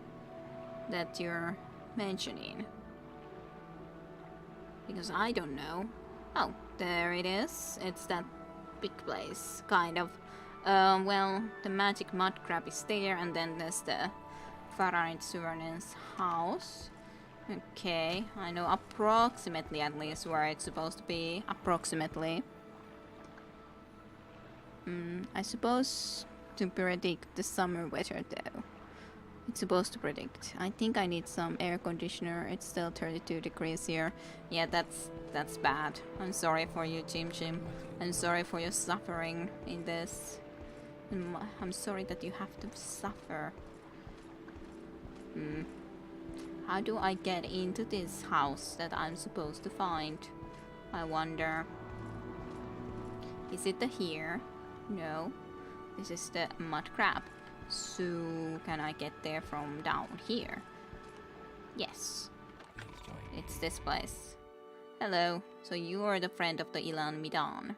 Speaker 1: that you're mentioning? Because I don't know. Oh, there it is. It's that big place, kind of. Well, the magic mud crab is there, and then there's the Baranit Syövyn's house. Okay, I know approximately at least where it's supposed to be. Approximately. I suppose to predict the summer weather though. It's supposed to predict. I think I need some air conditioner. It's still 32 degrees here. Yeah, that's bad. I'm sorry for you, Jim Jim. I'm sorry for your suffering in this. I'm sorry that you have to suffer. How do I get into this house that I'm supposed to find? I wonder. Is it the here? No. This is the mud crab. So, can I get there from down here? Yes. It's this place. Hello. So you are the friend of the Ilan Midan.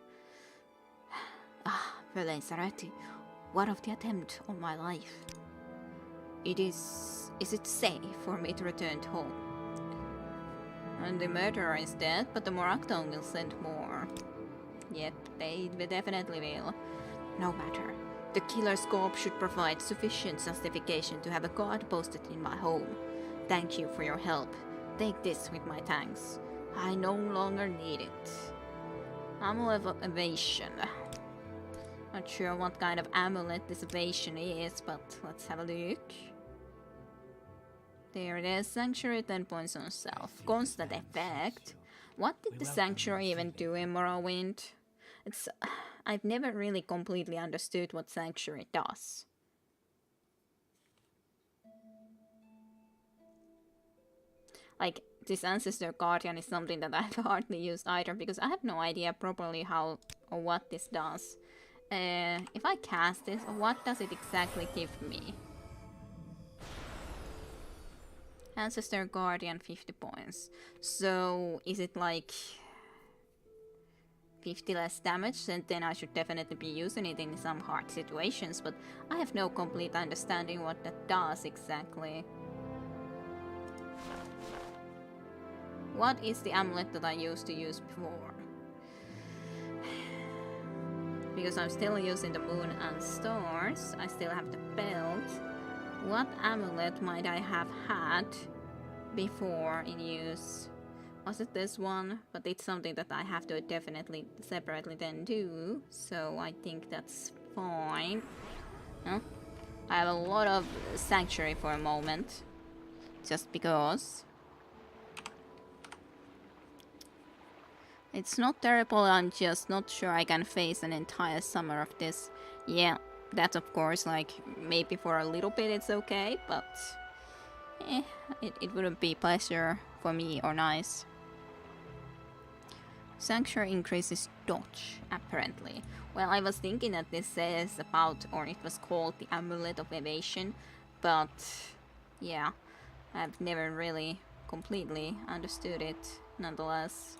Speaker 1: Felizarete, what of the attempt on my life? Is it safe for me to return home? And the murderer is dead, but the Morakton will send more. Yep, they definitely will. No matter. The killer's corpse should provide sufficient justification to have a guard posted in my home. Thank you for your help. Take this with my thanks. I no longer need it. Amulet of Evasion. Not sure what kind of amulet this evasion is, but let's have a look. There it is. Sanctuary 10 points on self. Constant effect. What did the Sanctuary even do in Morrowind? I've never really completely understood what Sanctuary does. Like, this Ancestor Guardian is something that I've hardly used either, because I have no idea properly how or what this does. If I cast this, what does it exactly give me? Ancestor Guardian 50 points. So, is it like 50 less damage? And then I should definitely be using it in some hard situations, but I have no complete understanding what that does exactly. What is the amulet that I used to use before? Because I'm still using the moon and stars. I still have the belt. What amulet might I have had before in use? Was it this one? But it's something that I have to definitely separately then do. So I think that's fine. Huh? I have a lot of sanctuary for a moment. Just because. It's not terrible, I'm just not sure I can face an entire summer of this. Yeah, that of course, like, maybe for a little bit it's okay, but... it wouldn't be pleasure for me or nice. Sanctuary increases dodge, apparently. Well, I was thinking that this says about, or it was called the Amulet of Evasion, but... yeah, I've never really completely understood it, nonetheless.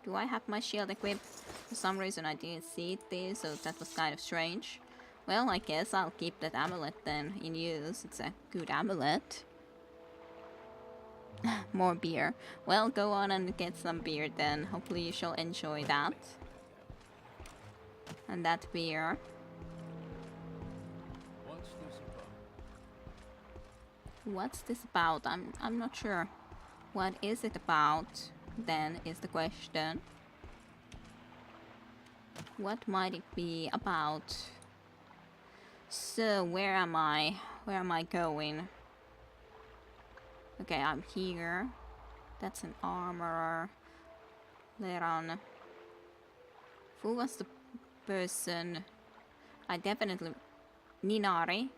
Speaker 1: Do I have my shield equipped? For some reason I didn't see it there, so that was kind of strange. Well, I guess I'll keep that amulet then in use. It's a good amulet. More beer. Well, go on and get some beer then. Hopefully you shall enjoy that. And that beer. What's this about? I'm not sure. What is it about? Then is the question. What might it be about? So where am I? Where am I going? Okay, I'm here. That's an armorer. Leron. Who was the person? I definitely... Ninari?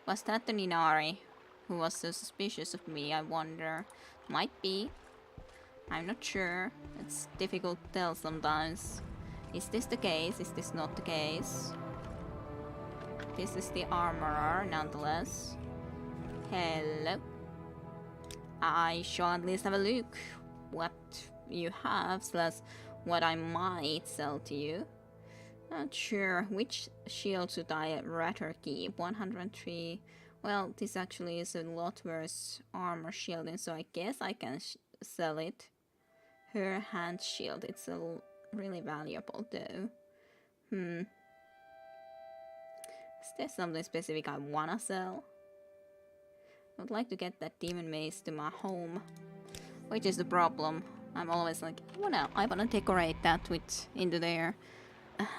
Speaker 1: Was that the Ninari who was so suspicious of me, I wonder? Might be. I'm not sure. It's difficult to tell sometimes. Is this the case? Is this not the case? This is the armorer, nonetheless. Hello. I shall at least have a look what you have, slash what I might sell to you. Not sure. Which shield should I rather keep? 103. Well, this actually is a lot worse armor shielding, so I guess I can sell it. Her hand shield. It's really valuable, though. Is there something specific I wanna sell? I would like to get that demon mace to my home, which is the problem. I'm always like, I wanna decorate that with into there.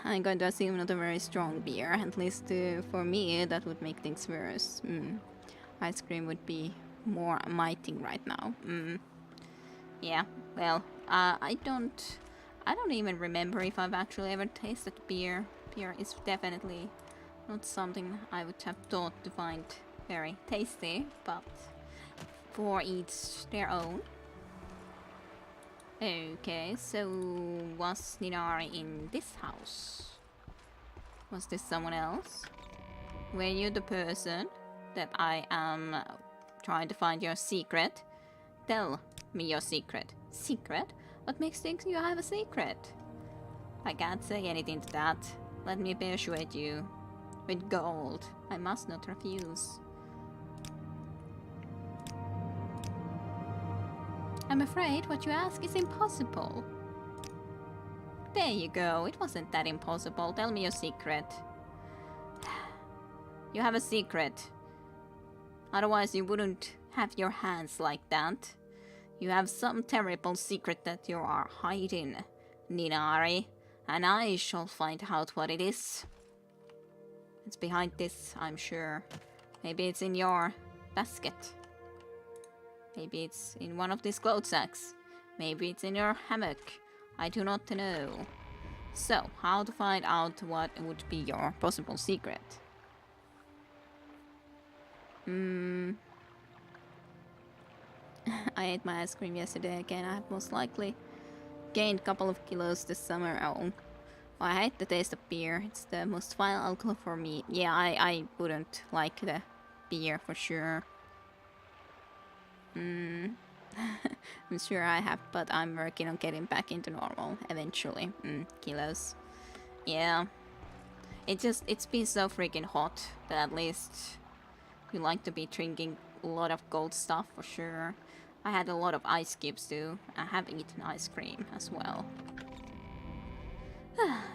Speaker 1: I'm going to assume not a very strong beer, at least for me. That would make things worse. Ice cream would be more my thing right now. Yeah. Well, I don't even remember if I've actually ever tasted beer. Beer is definitely not something I would have thought to find very tasty, but for each their own. Okay, so was Ninari in this house? Was this someone else? Were you the person that I am trying to find your secret? Tell me your secret. Secret? What makes you think you have a secret? I can't say anything to that. Let me persuade you. With gold. I must not refuse. I'm afraid what you ask is impossible. There you go. It wasn't that impossible. Tell me your secret. You have a secret. Otherwise you wouldn't have your hands like that. You have some terrible secret that you are hiding, Ninari. And I shall find out what it is. It's behind this, I'm sure. Maybe it's in your basket. Maybe it's in one of these clothes sacks. Maybe it's in your hammock. I do not know. So, how to find out what would be your possible secret? I ate my ice cream yesterday again. I have most likely gained a couple of kilos this summer. Oh, I hate the taste of beer. It's the most vile alcohol for me. Yeah, I wouldn't like the beer for sure. I'm sure I have, but I'm working on getting back into normal eventually. Kilos. Yeah. It's been so freaking hot that at least you like to be drinking a lot of cold stuff for sure. I had a lot of ice cubes too. I have eaten ice cream as well.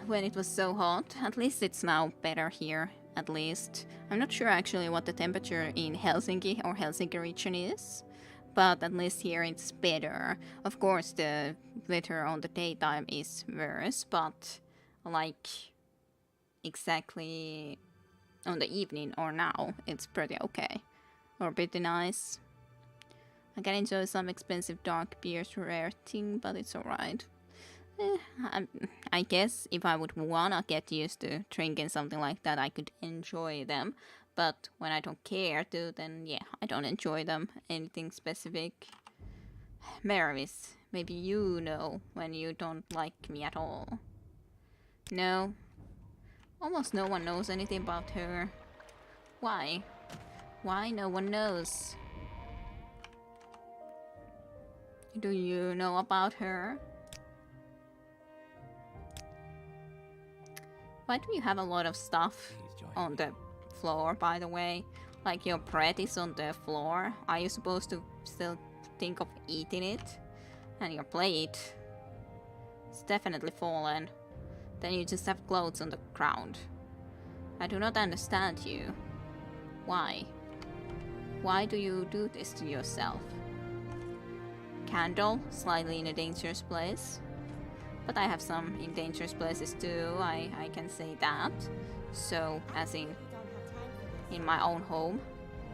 Speaker 1: When it was so hot, at least it's now better here, at least. I'm not sure actually what the temperature in Helsinki or Helsinki region is, but at least here it's better. Of course, the weather on the daytime is worse, but like exactly on the evening or now, it's pretty okay. Or pretty nice. I can enjoy some expensive dark beers rare thing, but it's alright. I guess if I would wanna get used to drinking something like that, I could enjoy them. But when I don't care to, then yeah, I don't enjoy them. Anything specific? Maris, maybe you know when you don't like me at all. No? Almost no one knows anything about her. Why? Why no one knows? Do you know about her? Why do you have a lot of stuff on the floor, by the way? Like your bread is on the floor. Are you supposed to still think of eating it? And your plate is definitely fallen. Then you just have clothes on the ground. I do not understand you. Why? Why do you do this to yourself? Candle, slightly in a dangerous place. But I have some in dangerous places too, I can say that. So, as in my own home,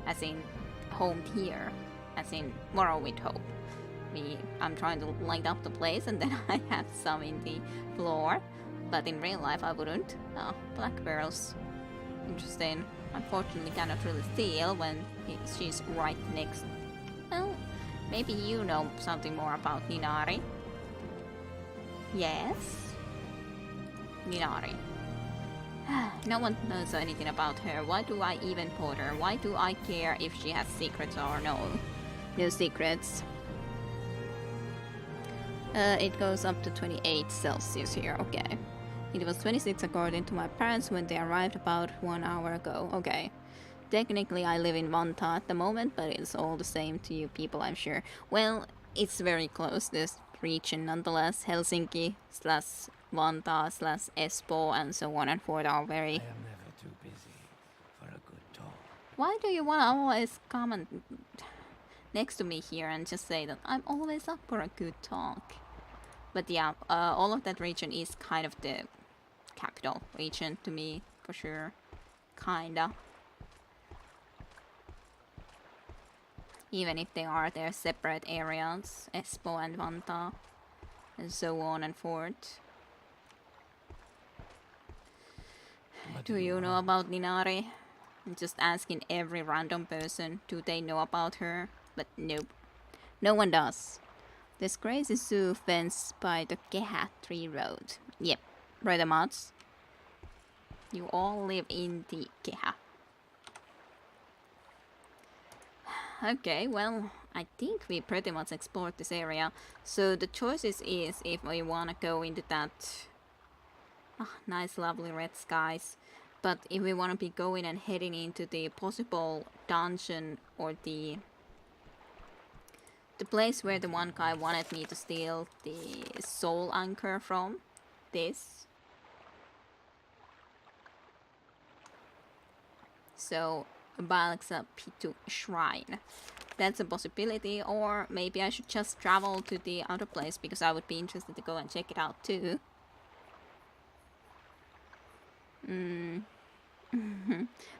Speaker 1: as in home here, as in Morrowind home. I'm trying to light up the place and then I have some in the floor. But in real life I wouldn't. Oh, black barrels. Interesting. Unfortunately cannot really steal when she's right next. Well, maybe you know something more about Ninari. Yes? Ninari. No one knows anything about her. Why do I even bother? Why do I care if she has secrets or no? No secrets. It goes up to 28 Celsius here, okay. It was 26 according to my parents when they arrived about 1 hour ago, okay. Technically I live in Vantaa at the moment, but it's all the same to you people, I'm sure. Well, it's very close, this region nonetheless. Helsinki slash Vantaa slash Espoo and so on and forth are very...
Speaker 2: I am never too busy for a good talk.
Speaker 1: Why do you want to always come and next to me here and just say that I'm always up for a good talk? But yeah, all of that region is kind of the capital region to me, for sure. Kinda. Even if they are their separate areas, Espoo and Vantaa, and so on and forth. Do you know about Ninari? I'm just asking every random person, do they know about her? But nope, no one does. This crazy zoo fenced by the Kehä Tree Road. Yep, pretty much. You all live in the Kehä. Okay, well, I think we pretty much explored this area. So the choices is if we wanna go into that nice lovely red skies. But if we wanna be going and heading into the possible dungeon or the place where the one guy wanted me to steal the soul anchor from, this. So, Balaksa Pitu Shrine. That's a possibility, or maybe I should just travel to the other place because I would be interested to go and check it out too.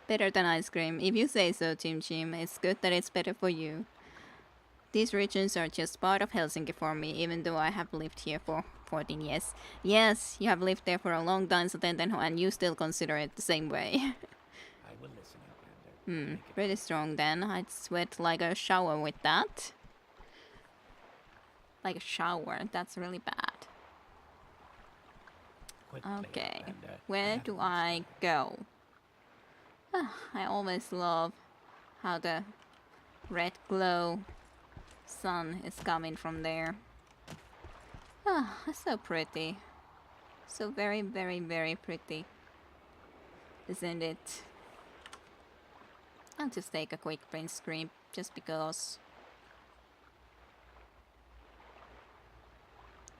Speaker 1: Better than ice cream. If you say so, Chim Chim, it's good that it's better for you. These regions are just part of Helsinki for me, even though I have lived here for 14 years. Yes, you have lived there for a long time, so and you still consider it the same way.
Speaker 2: I will listen,
Speaker 1: Pretty strong then. I'd sweat like a shower with that. Like a shower, that's really bad. Okay, where do I go? I always love how the red glow sun is coming from there. So pretty. So very, very, very pretty. Isn't it? I'll just take a quick print screen just because.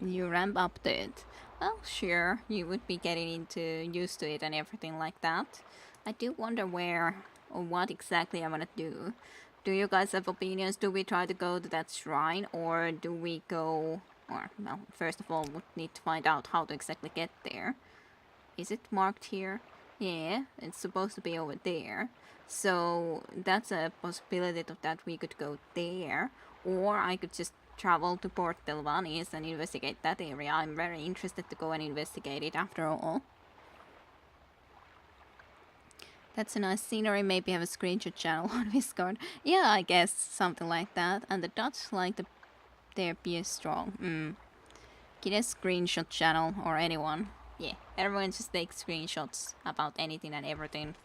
Speaker 1: You ramp up to it. Well, sure, you would be getting used to it and everything like that. I do wonder where or what exactly I want to do. Do you guys have opinions? Do we try to go to that shrine, or do we go... Or, well, first of all, we need to find out how to exactly get there. Is it marked here? Yeah, it's supposed to be over there. So that's a possibility that we could go there, or I could just travel to Port Telvanni and investigate that area. I'm very interested to go and investigate it after all. That's a nice scenery. Maybe have a screenshot channel on Discord. Yeah, I guess something like that. And the Dutch like their beer strong. Get a screenshot channel or anyone. Yeah, everyone just takes screenshots about anything and everything.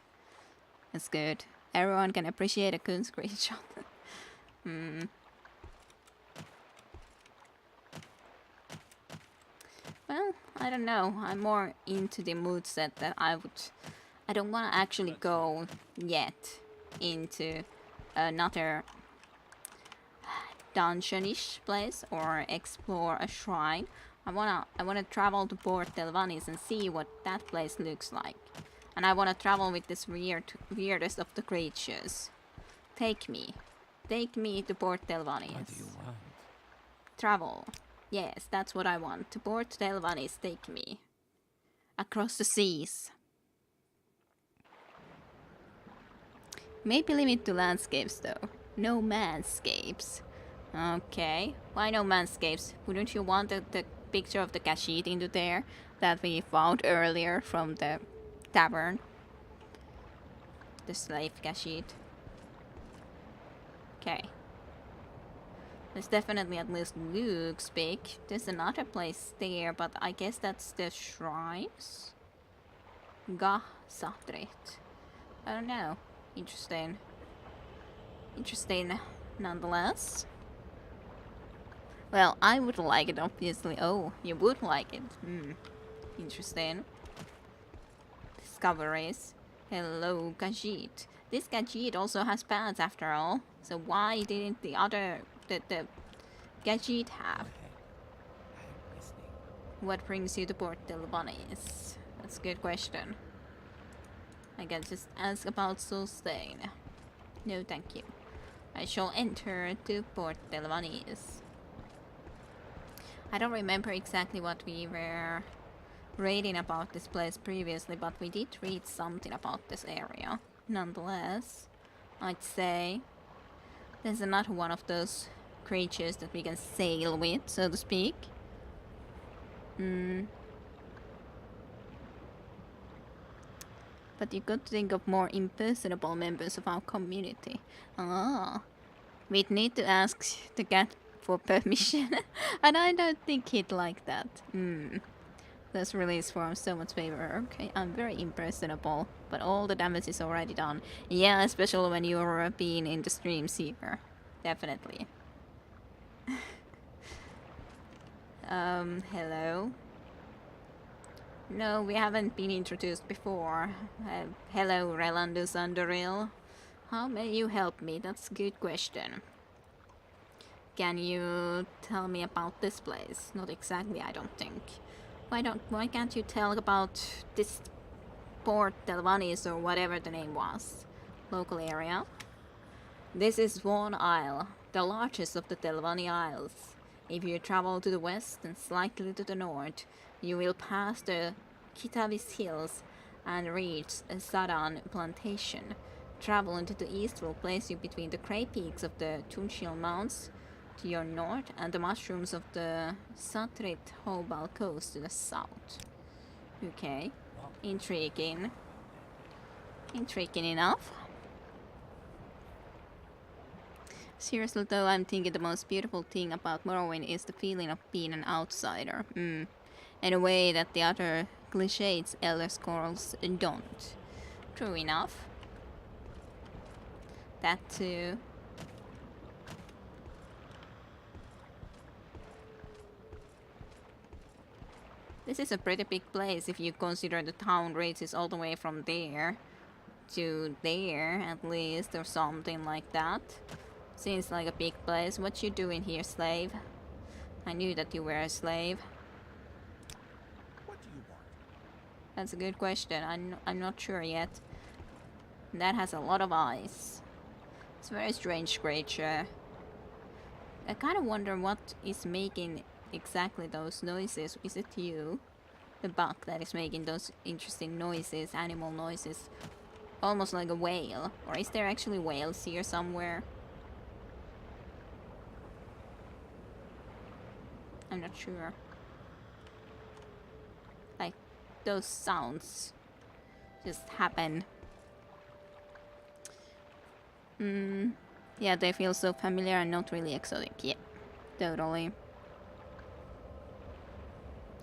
Speaker 1: That's good. Everyone can appreciate a good screenshot. Well, I don't know. I'm more into the mood set that I don't want to actually go yet into another dungeonish place or explore a shrine. I wanna travel to Port Telvanni and see what that place looks like. And I wanna travel with this weirdest of the creatures. Take me to Port Telvanni.
Speaker 2: What do you want?
Speaker 1: Travel. Yes, that's what I want. To Port Telvanni, take me. Across the seas. Maybe limit to landscapes though. No manscapes. Okay. Why no manscapes? Wouldn't you want the picture of the Khajiit into there that we found earlier from the tavern? The slave Khajiit. Okay. This definitely at least looks big. There's another place there, but I guess that's the shrines? Gah Satrit. I don't know. Interesting. Interesting nonetheless. Well, I would like it, obviously. Oh, you would like it. Interesting. Discoveries. Hello, Khajiit. This Khajiit also has pants after all. So why didn't the Khajiit have?
Speaker 2: I'm listening.
Speaker 1: What brings you to Port Telvanni? That's a good question. I can just ask about Solstheim. No, thank you. I shall enter to Port Telvanni. I don't remember exactly what we were reading about this place previously, but we did read something about this area. Nonetheless, I'd say there's another one of those creatures that we can sail with, so to speak. But you got to think of more impersonable members of our community. We'd need to ask the cat for permission, and I don't think he'd like that. Those release forms so much favor. Okay, I'm very impersonable, but all the damage is already done. Yeah, especially when you're being in the streams here. Definitely. Hello? No, we haven't been introduced before. Hello, Relandus Underhill. How may you help me? That's a good question. Can you tell me about this place? Not exactly, I don't think. Why can't you tell about this Port Telvanni or whatever the name was? Local area? This is Swan Isle, the largest of the Telvanni Isles. If you travel to the west and slightly to the north, you will pass the Kitavis Hills and reach a Sadan plantation. Travel into the east will place you between the grey peaks of the Tunchil Mounts to your north and the mushrooms of the Satrit Hobal coast to the south. Okay, intriguing. Intriguing enough. Seriously though, I'm thinking the most beautiful thing about Morrowind is the feeling of being an outsider. In a way that the other clichés Elder Scrolls don't. True enough. That too. This is a pretty big place if you consider the town reaches all the way from there to there at least, or something like that. Seems like a big place. What you doing here, slave? I knew that you were a slave.
Speaker 3: What do you want?
Speaker 1: That's a good question. I'm not sure yet. That has a lot of eyes. It's a very strange creature. I kind of wonder what is making exactly those noises. Is it you? The bug that is making those interesting noises, animal noises. Almost like a whale. Or is there actually whales here somewhere? I'm not sure. Like, those sounds just happen. Yeah, they feel so familiar and not really exotic. Yeah, totally.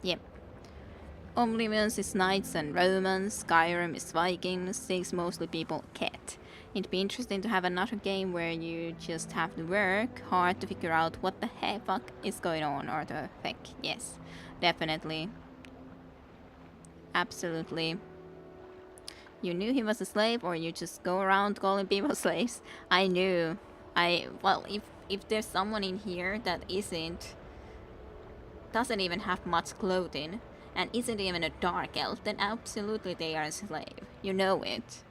Speaker 1: Yep. Oblivious is knights and Romans, Skyrim is Vikings, 6 mostly people cat. It'd be interesting to have another game where you just have to work hard to figure out what the fuck is going on, or the heck. Yes, definitely. Absolutely. You knew he was a slave, or you just go around calling people slaves? I knew. Well, if there's someone in here that doesn't even have much clothing, and isn't even a dark elf, then absolutely they are a slave. You know it.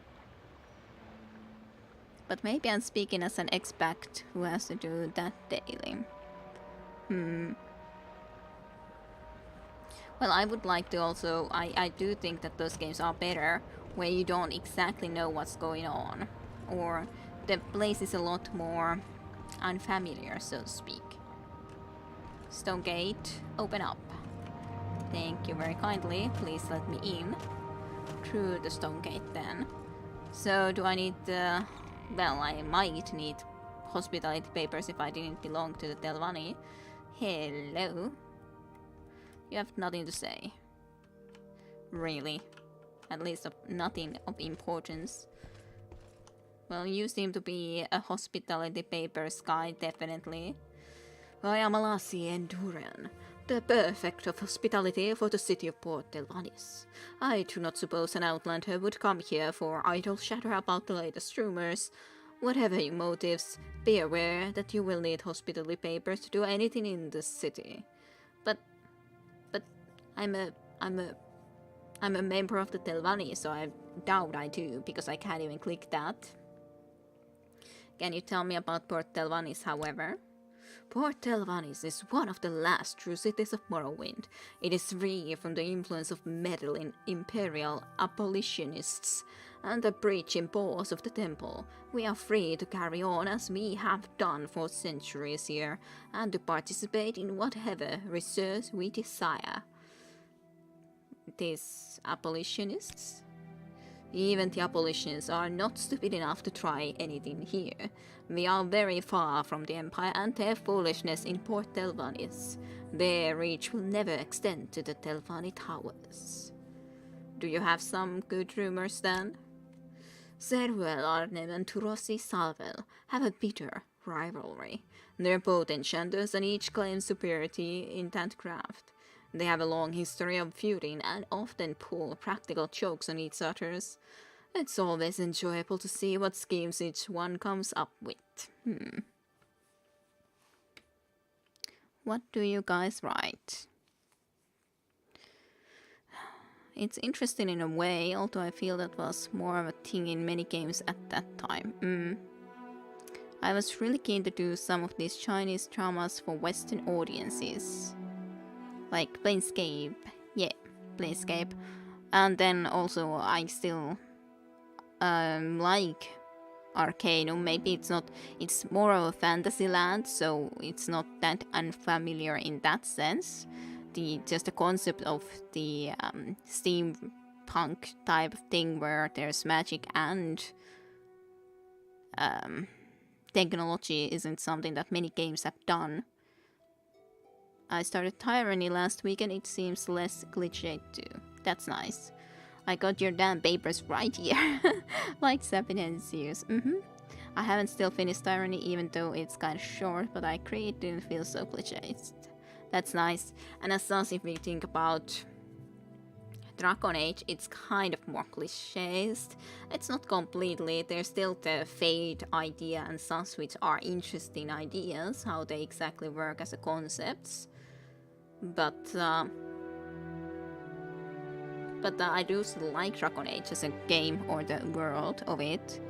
Speaker 1: But maybe I'm speaking as an expat who has to do that daily. Well, I would like to also... I do think that those games are better where you don't exactly know what's going on. Or the place is a lot more unfamiliar, so to speak. Stone gate, open up. Thank you very kindly. Please let me in. Through the stone gate then. So, do I need the... Well, I might need hospitality papers if I didn't belong to the Telvanni. Hello. You have nothing to say. Really. At least nothing of importance. Well, you seem to be a hospitality papers guy, definitely. I am Alassi Enduran, the perfect of hospitality for the city of Port Telvannis. I do not suppose an outlander would come here for idle chatter about the latest rumors. Whatever your motives, be aware that you will need hospitality papers to do anything in the city. But I'm a member of the Telvanni, so I doubt I do, because I can't even click that. Can you tell me about Port Telvannis, however? Port Telvannis is one of the last true cities of Morrowind. It is free from the influence of meddling imperial abolitionists and the preaching boss of the temple. We are free to carry on as we have done for centuries here, and to participate in whatever research we desire. These abolitionists? Even the abolitionists are not stupid enough to try anything here. We are very far from the Empire and their foolishness in Port Telvannis. Their reach will never extend to the Telvanni Towers. Do you have some good rumors then? Serwell Arnem and Turosi Salvel have a bitter rivalry. They're both enchanters and each claims superiority in that craft. They have a long history of feuding and often pull practical jokes on each other's. It's always enjoyable to see what schemes each one comes up with. What do you guys write? It's interesting in a way, although I feel that was more of a thing in many games at that time. I was really keen to do some of these Chinese dramas for Western audiences. Like Planescape, yeah, Planescape. And then also I still like Arcanum. Maybe it's more of a fantasy land, so it's not that unfamiliar in that sense. Just the concept of the steampunk type of thing where there's magic and technology isn't something that many games have done. I started Tyranny last week and it seems less cliched too. That's nice. I got your damn papers right here. Like 7 years. I haven't still finished Tyranny even though it's kind of short, but I create didn't feel so cliched. That's nice. And as such, if we think about Dragon Age, it's kind of more cliches. It's not completely. There's still the fate idea and such, which are interesting ideas, how they exactly work as a concepts. But I do still like Dragon Age as a game or the world of it.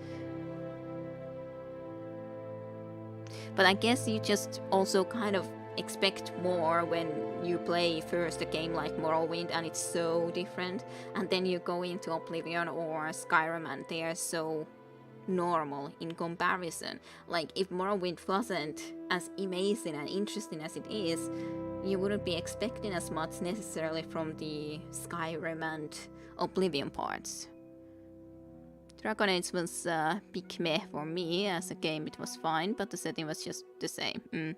Speaker 1: But I guess you just also kind of expect more when you play first a game like Morrowind and it's so different, and then you go into Oblivion or Skyrim and they are so normal in comparison. Like, if Morrowind wasn't as amazing and interesting as it is, you wouldn't be expecting as much necessarily from the Skyrim and Oblivion parts. Dragon Age was a big meh for me. As a game it was fine, but the setting was just the same.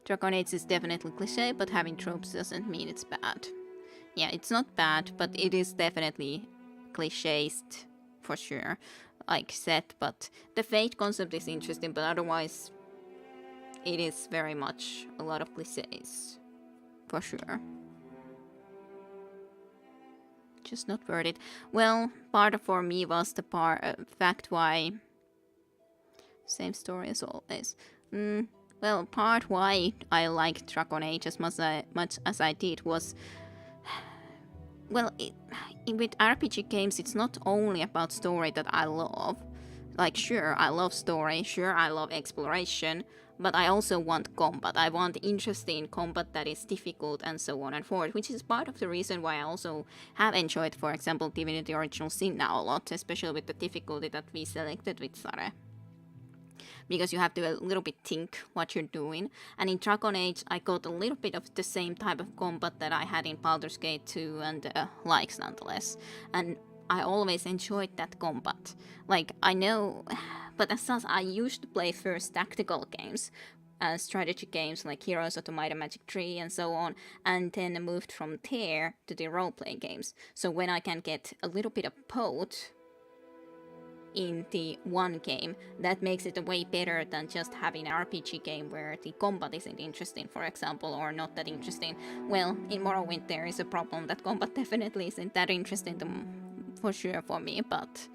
Speaker 1: Dragon Age is definitely cliché, but having tropes doesn't mean it's bad. Yeah, it's not bad, but it is definitely clichés for sure, like set, but the fate concept is interesting, but otherwise it is very much a lot of clichés, for sure. Just not worth it. Well, part of for me was the fact why... Same story as always. Well, part why I liked Dragon Age as much as I did was... Well, with RPG games, it's not only about story that I love. Like, sure, I love story, sure, I love exploration, but I also want combat. I want interesting combat that is difficult and so on and forth, which is part of the reason why I also have enjoyed, for example, Divinity Original Sin now a lot, especially with the difficulty that we selected with Sare. Because you have to a little bit think what you're doing. And in Dragon Age, I got a little bit of the same type of combat that I had in Baldur's Gate 2 and likes nonetheless. And I always enjoyed that combat. Like, I know, but as such, I used to play first tactical games, strategy games like Heroes of the Might and Magic 3 and so on, and then moved from there to the role-playing games. So when I can get a little bit of both in the one game, that makes it way better than just having an RPG game where the combat isn't interesting, for example, or not that interesting. Well, in Morrowind there is a problem that combat definitely isn't that interesting for sure for me, but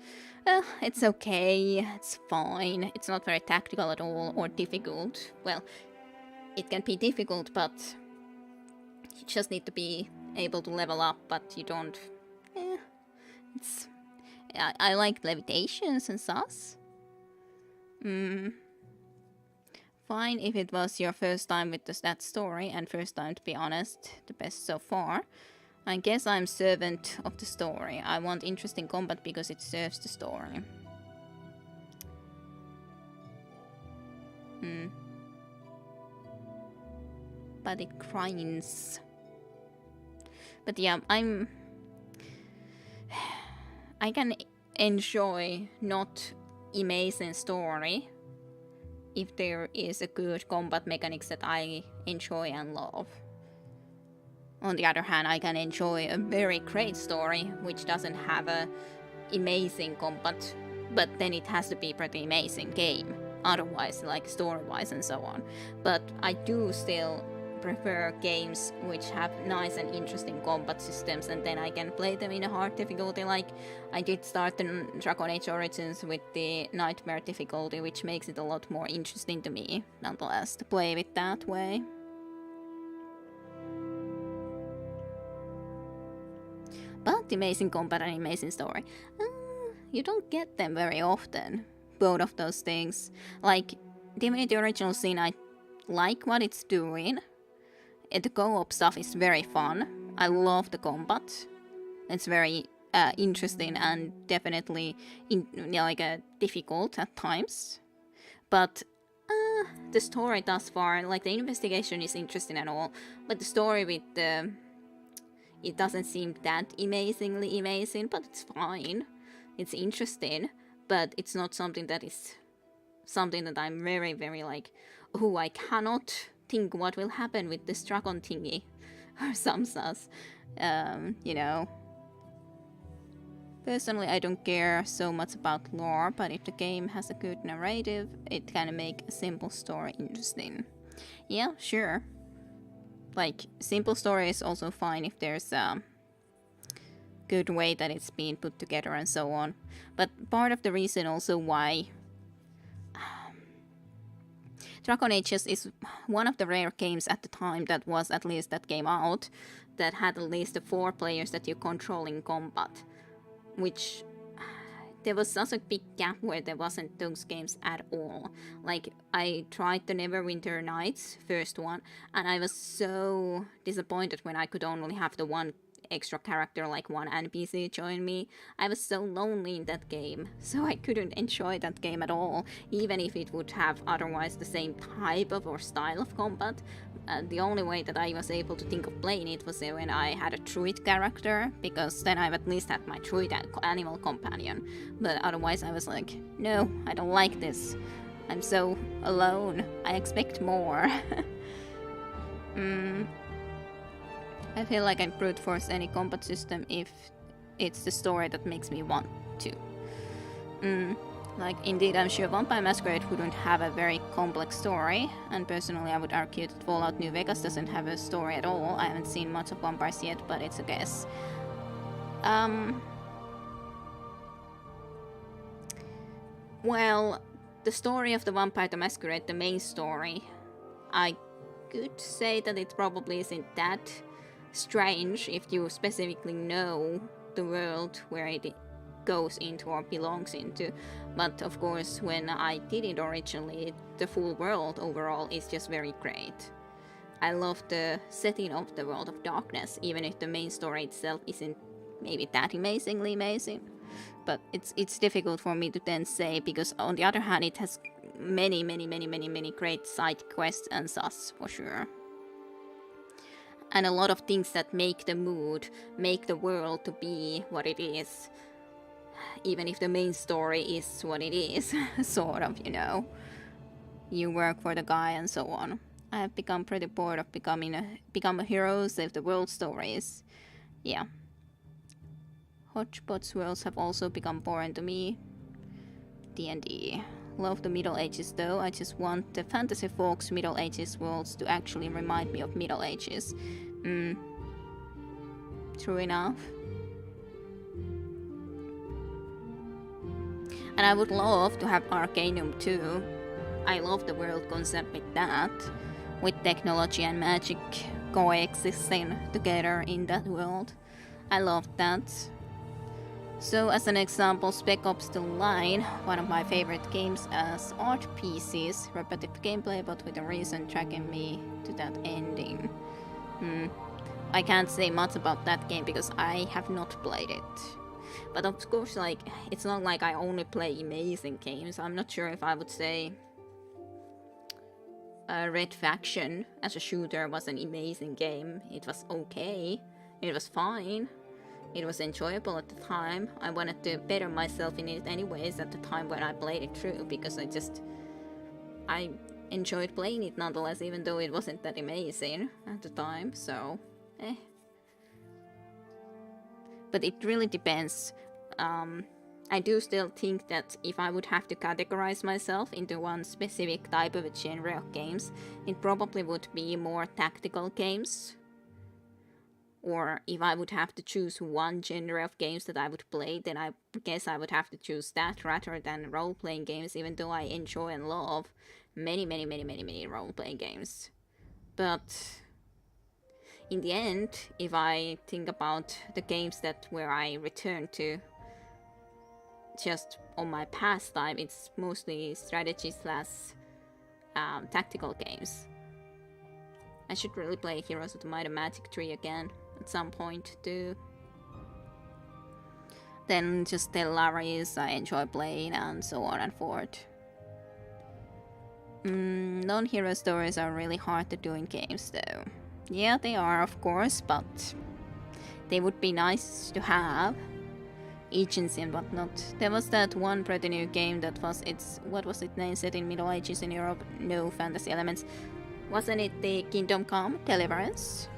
Speaker 1: it's okay, it's fine. It's not very tactical at all or difficult. Well, it can be difficult, but you just need to be able to level up, but you don't... it's... I like levitations and sus. Fine if it was your first time with that story, and first time, to be honest, the best so far. I guess I'm servant of the story. I want interesting combat because it serves the story. But it grinds. But yeah, I can enjoy not amazing story if there is a good combat mechanics that I enjoy and love. On the other hand, I can enjoy a very great story which doesn't have a amazing combat, but then it has to be pretty amazing game. Otherwise, like story-wise and so on. But I do still prefer games which have nice and interesting combat systems, and then I can play them in a hard difficulty. Like, I did start the Dragon Age Origins with the Nightmare difficulty, which makes it a lot more interesting to me, nonetheless, to play it that way. But amazing combat and amazing story, you don't get them very often, both of those things. Like, Divinity Original Sin, I like what it's doing. The co-op stuff is very fun. I love the combat. It's very interesting and definitely difficult at times. But the story thus far, like the investigation is interesting and all, but the story with it doesn't seem that amazingly amazing, but it's fine. It's interesting, but it's not something that I'm very, very like, oh, I cannot think what will happen with this dragon thingy or some sus, Personally, I don't care so much about lore, but if the game has a good narrative, it can make a simple story interesting. Yeah, sure. Like, simple story is also fine if there's a good way that it's being put together and so on. But part of the reason also why Dragon Ages is one of the rare games at the time that was at least that came out that had at least the 4 players that you control in combat, which there was such a big gap where there wasn't those games at all. Like, I tried the Neverwinter Nights, first one, and I was so disappointed when I could only have the one extra character, like one NPC join me. I was so lonely in that game, so I couldn't enjoy that game at all, even if it would have otherwise the same type of or style of combat. The only way that I was able to think of playing it was when I had a druid character, because then I at least had my druid animal companion. But otherwise I was like, no, I don't like this. I'm so alone. I expect more. I feel like I'd brute force any combat system if it's the story that makes me want to. Like, indeed, I'm sure Vampire Masquerade wouldn't have a very complex story, and personally I would argue that Fallout New Vegas doesn't have a story at all. I haven't seen much of vampires yet, but it's a guess. Well, the story of the Vampire the Masquerade, the main story, I could say that it probably isn't that strange if you specifically know the world where it goes into or belongs into. But of course, when I did it originally, the full world overall is just very great. I love the setting of the World of Darkness, even if the main story itself isn't maybe that amazingly amazing. But it's difficult for me to then say, because on the other hand, it has many great side quests and such, for sure. And a lot of things that make the mood, make the world to be what it is, even if the main story is what it is, sort of, you know. You work for the guy and so on. I have become pretty bored of become a hero, save the world stories. Yeah. Hodgepodge worlds have also become boring to me. D&D. Love the Middle Ages though. I just want the Fantasy Folks Middle Ages worlds to actually remind me of Middle Ages. True enough. And I would love to have Arcanum too. I love the world concept with that. With technology and magic coexisting together in that world. I love that. So as an example, Spec Ops The Line, one of my favorite games as art pieces, repetitive gameplay but with a reason tracking me to that ending. I can't say much about that game because I have not played it. But of course, like, it's not like I only play amazing games. I'm not sure if I would say Red Faction as a shooter was an amazing game. It was okay. It was fine. It was enjoyable at the time. I wanted to better myself in it anyways at the time when I played it through, because I enjoyed playing it nonetheless, even though it wasn't that amazing at the time, so But it really depends. I do still think that if I would have to categorize myself into one specific type of a genre of games, it probably would be more tactical games. Or if I would have to choose one genre of games that I would play, then I guess I would have to choose that rather than role-playing games, even though I enjoy and love many role-playing games. But in the end, if I think about the games where I return to just on my pastime, it's mostly strategy / tactical games. I should really play Heroes of the Might and Magic 3 again at some point too. Then just Stellaris I enjoy playing, and so on and forth. Non-hero stories are really hard to do in games though. Yeah, they are of course, but they would be nice to have. Agency and whatnot. There was that one pretty new game that was what was its name, set in Middle Ages in Europe, no fantasy elements. Wasn't it the Kingdom Come Deliverance?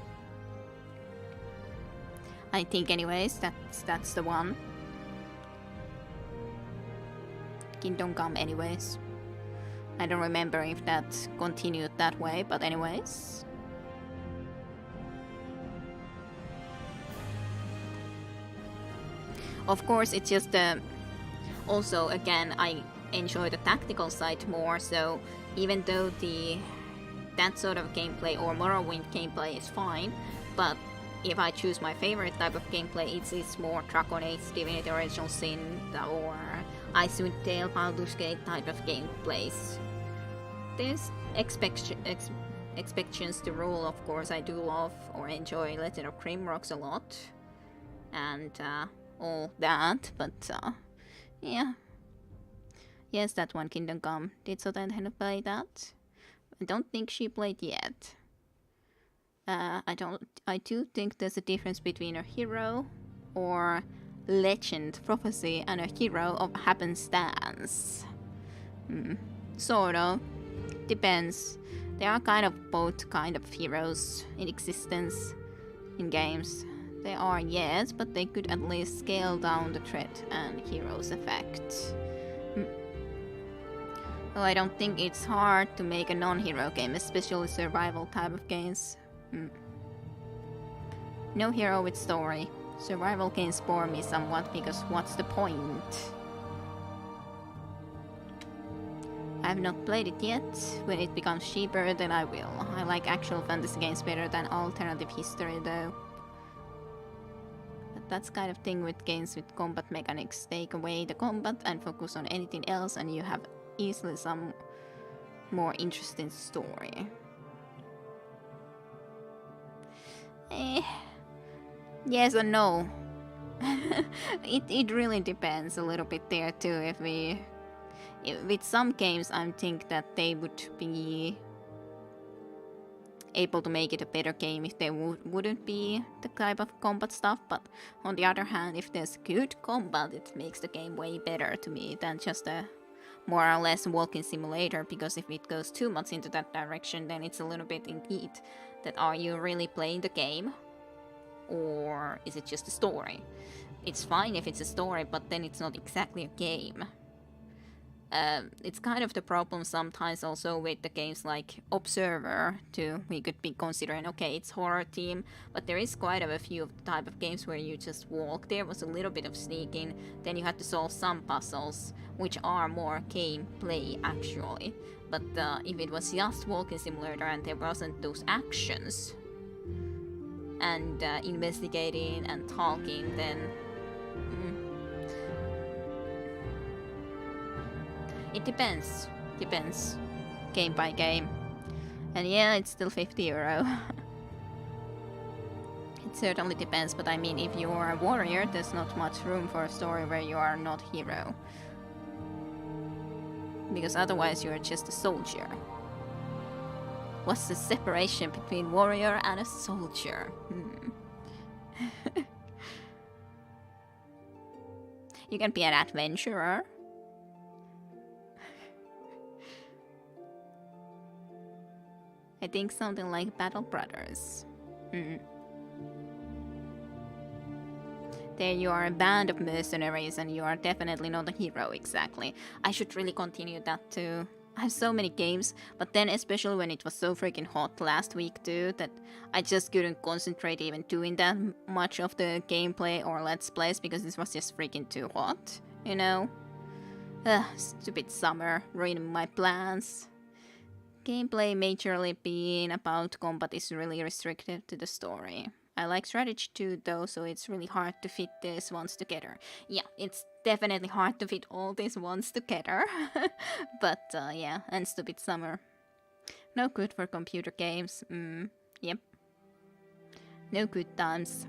Speaker 1: I think anyways, that's the one. Kingdom Come anyways. I don't remember if that continued that way, but anyways. Of course, it's just also again, I enjoy the tactical side more. So even though that sort of gameplay or Morrowind gameplay is fine, but if I choose my favorite type of gameplay, it's more Dragon Age, Divinity Original Sin, or Icewind Dale, Baldur's Gate type of gameplays. There's expectations to rule, of course. I do love or enjoy Legend of Grimrocks a lot, and all that, but yeah. Yes, that one, Kingdom Come. Did Sotan play that? I don't think she played yet. I do think there's a difference between a hero or legend, prophecy, and a hero of happenstance. Sort of. Depends. There are kind of both kind of heroes in existence in games. They are, yes, but they could at least scale down the threat and hero's effect. Well, I don't think it's hard to make a non-hero game, especially survival type of games. No hero with story. Survival games bore me somewhat because what's the point? I have not played it yet. When it becomes cheaper, then I will. I like actual fantasy games better than alternative history though. But that's kind of thing with games with combat mechanics. Take away the combat and focus on anything else and you have easily some more interesting story. Yes and no. It really depends a little bit there too. With some games I think that they would be able to make it a better game if there wouldn't be the type of combat stuff, but on the other hand, if there's good combat, it makes the game way better to me than just a more or less walking simulator, because if it goes too much into that direction, then it's a little bit indeed that are you really playing the game or is it just a story? It's fine if it's a story, but then it's not exactly a game. It's kind of the problem sometimes also with the games like Observer too. We could be considering, okay, it's horror theme, but there is quite a few of the type of games where you just walk. There was a little bit of sneaking, then you had to solve some puzzles, which are more gameplay actually. But if it was just walking simulator and there wasn't those actions and investigating and talking, then it depends. Depends. Game by game. And yeah, it's still €50. It certainly depends, but I mean, if you are a warrior, there's not much room for a story where you are not hero. Because otherwise you are just a soldier. What's the separation between warrior and a soldier? You can be an adventurer. I think something like Battle Brothers. There you are a band of mercenaries and you are definitely not a hero exactly. I should really continue that too. I have so many games, but then especially when it was so freaking hot last week too, that I just couldn't concentrate even doing that much of the gameplay or let's plays because this was just freaking too hot, you know? Stupid summer, ruining my plans. Gameplay majorly being about combat is really restricted to the story. I like strategy too though, so it's really hard to fit these ones together. Yeah, it's definitely hard to fit all these ones together. But yeah, and stupid summer. No good for computer games. Yep. No good times.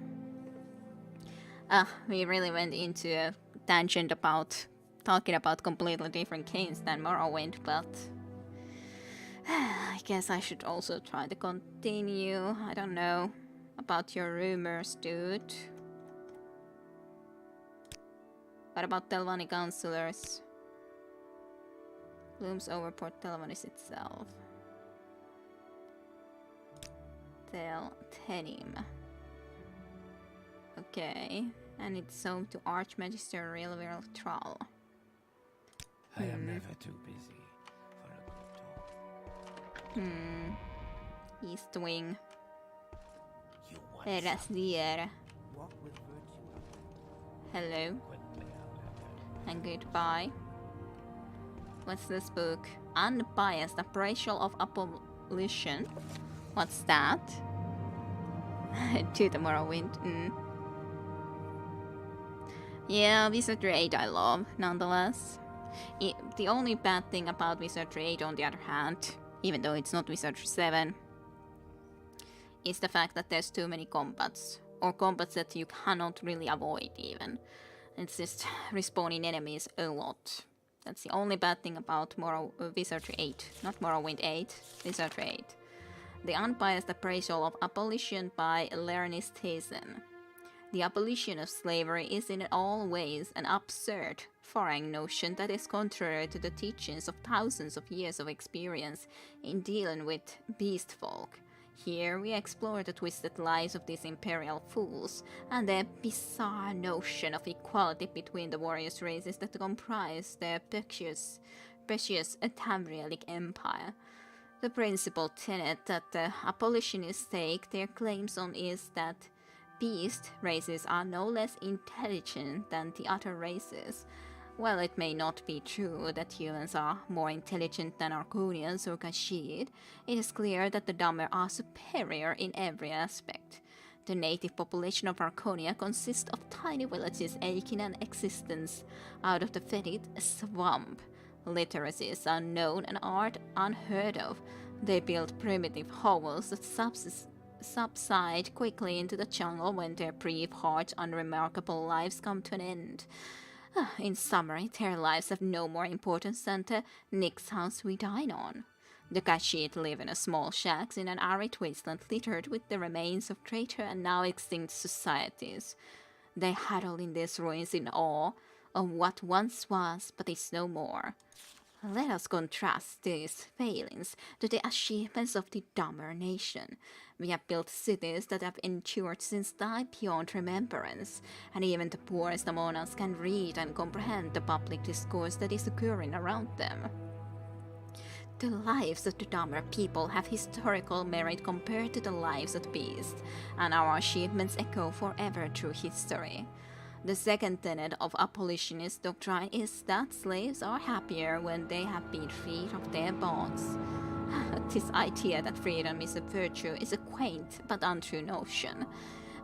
Speaker 1: We really went into a tangent about talking about completely different games than Morrowind, but I guess I should also try to continue. I don't know about your rumors, dude. What about Telvanni counselors? Looms over Port Telvannis itself. Tenim. Okay, and it's home to Archmagister Rilvil Thrall.
Speaker 2: I am never too busy for a good talk.
Speaker 1: East Wing.
Speaker 3: You want
Speaker 1: Erasdier.
Speaker 3: walk with virtue.
Speaker 1: Hello.
Speaker 2: Quickly, however.
Speaker 1: And goodbye. What's this book? Unbiased Appraisal of Abolition. What's that? To the Morrowind. Yeah, Wizardry 8 I love, nonetheless. The only bad thing about Wizardry 8, on the other hand, even though it's not Wizardry 7, is the fact that there's too many combats. Or combats that you cannot really avoid, even. It's just respawning enemies a lot. That's the only bad thing about Wizardry 8. Not Morrowind 8, Wizardry 8. The Unbiased Appraisal of Abolition by Lernis Thyssen. The abolition of slavery is in all ways an absurd, foreign notion that is contrary to the teachings of thousands of years of experience in dealing with beast folk. Here we explore the twisted lies of these imperial fools and their bizarre notion of equality between the various races that comprise their precious Tamrielic empire. The principal tenet that the abolitionists stake their claims on is that beast races are no less intelligent than the other races. While it may not be true that humans are more intelligent than Arconians or Khajiit, it is clear that the Dummer are superior in every aspect. The native population of Arconia consists of tiny villages aching an existence out of the fetid swamp. Literacy is unknown and art unheard of. They build primitive hovels that subside quickly into the jungle when their brief, hard, unremarkable lives come to an end. In summary, their lives have no more importance than the Nick's house we dine on. The Khajiit live in a small shacks in an arid wasteland littered with the remains of traitor and now extinct societies. They huddle in these ruins in awe of what once was but is no more. Let us contrast these failings to the achievements of the Dummer nation. We have built cities that have endured since time beyond remembrance, and even the poorest among us can read and comprehend the public discourse that is occurring around them. The lives of the Dummer people have historical merit compared to the lives of the beasts, and our achievements echo forever through history. The second tenet of abolitionist doctrine is that slaves are happier when they have been freed of their bonds. This idea that freedom is a virtue is a quaint but untrue notion.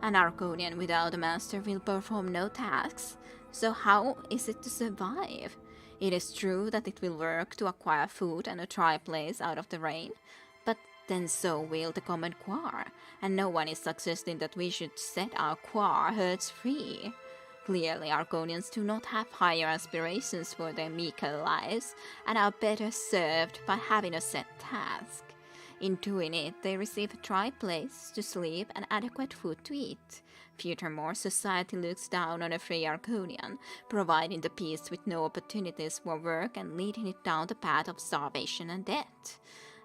Speaker 1: An Arconian without a master will perform no tasks, so how is it to survive? It is true that it will work to acquire food and a dry place out of the rain, but then so will the common quar, and no one is suggesting that we should set our quar herds free. Clearly, Arconians do not have higher aspirations for their meager lives and are better served by having a set task. In doing it, they receive a dry place to sleep and adequate food to eat. Furthermore, society looks down on a free Arconian, providing the beast with no opportunities for work and leading it down the path of starvation and death.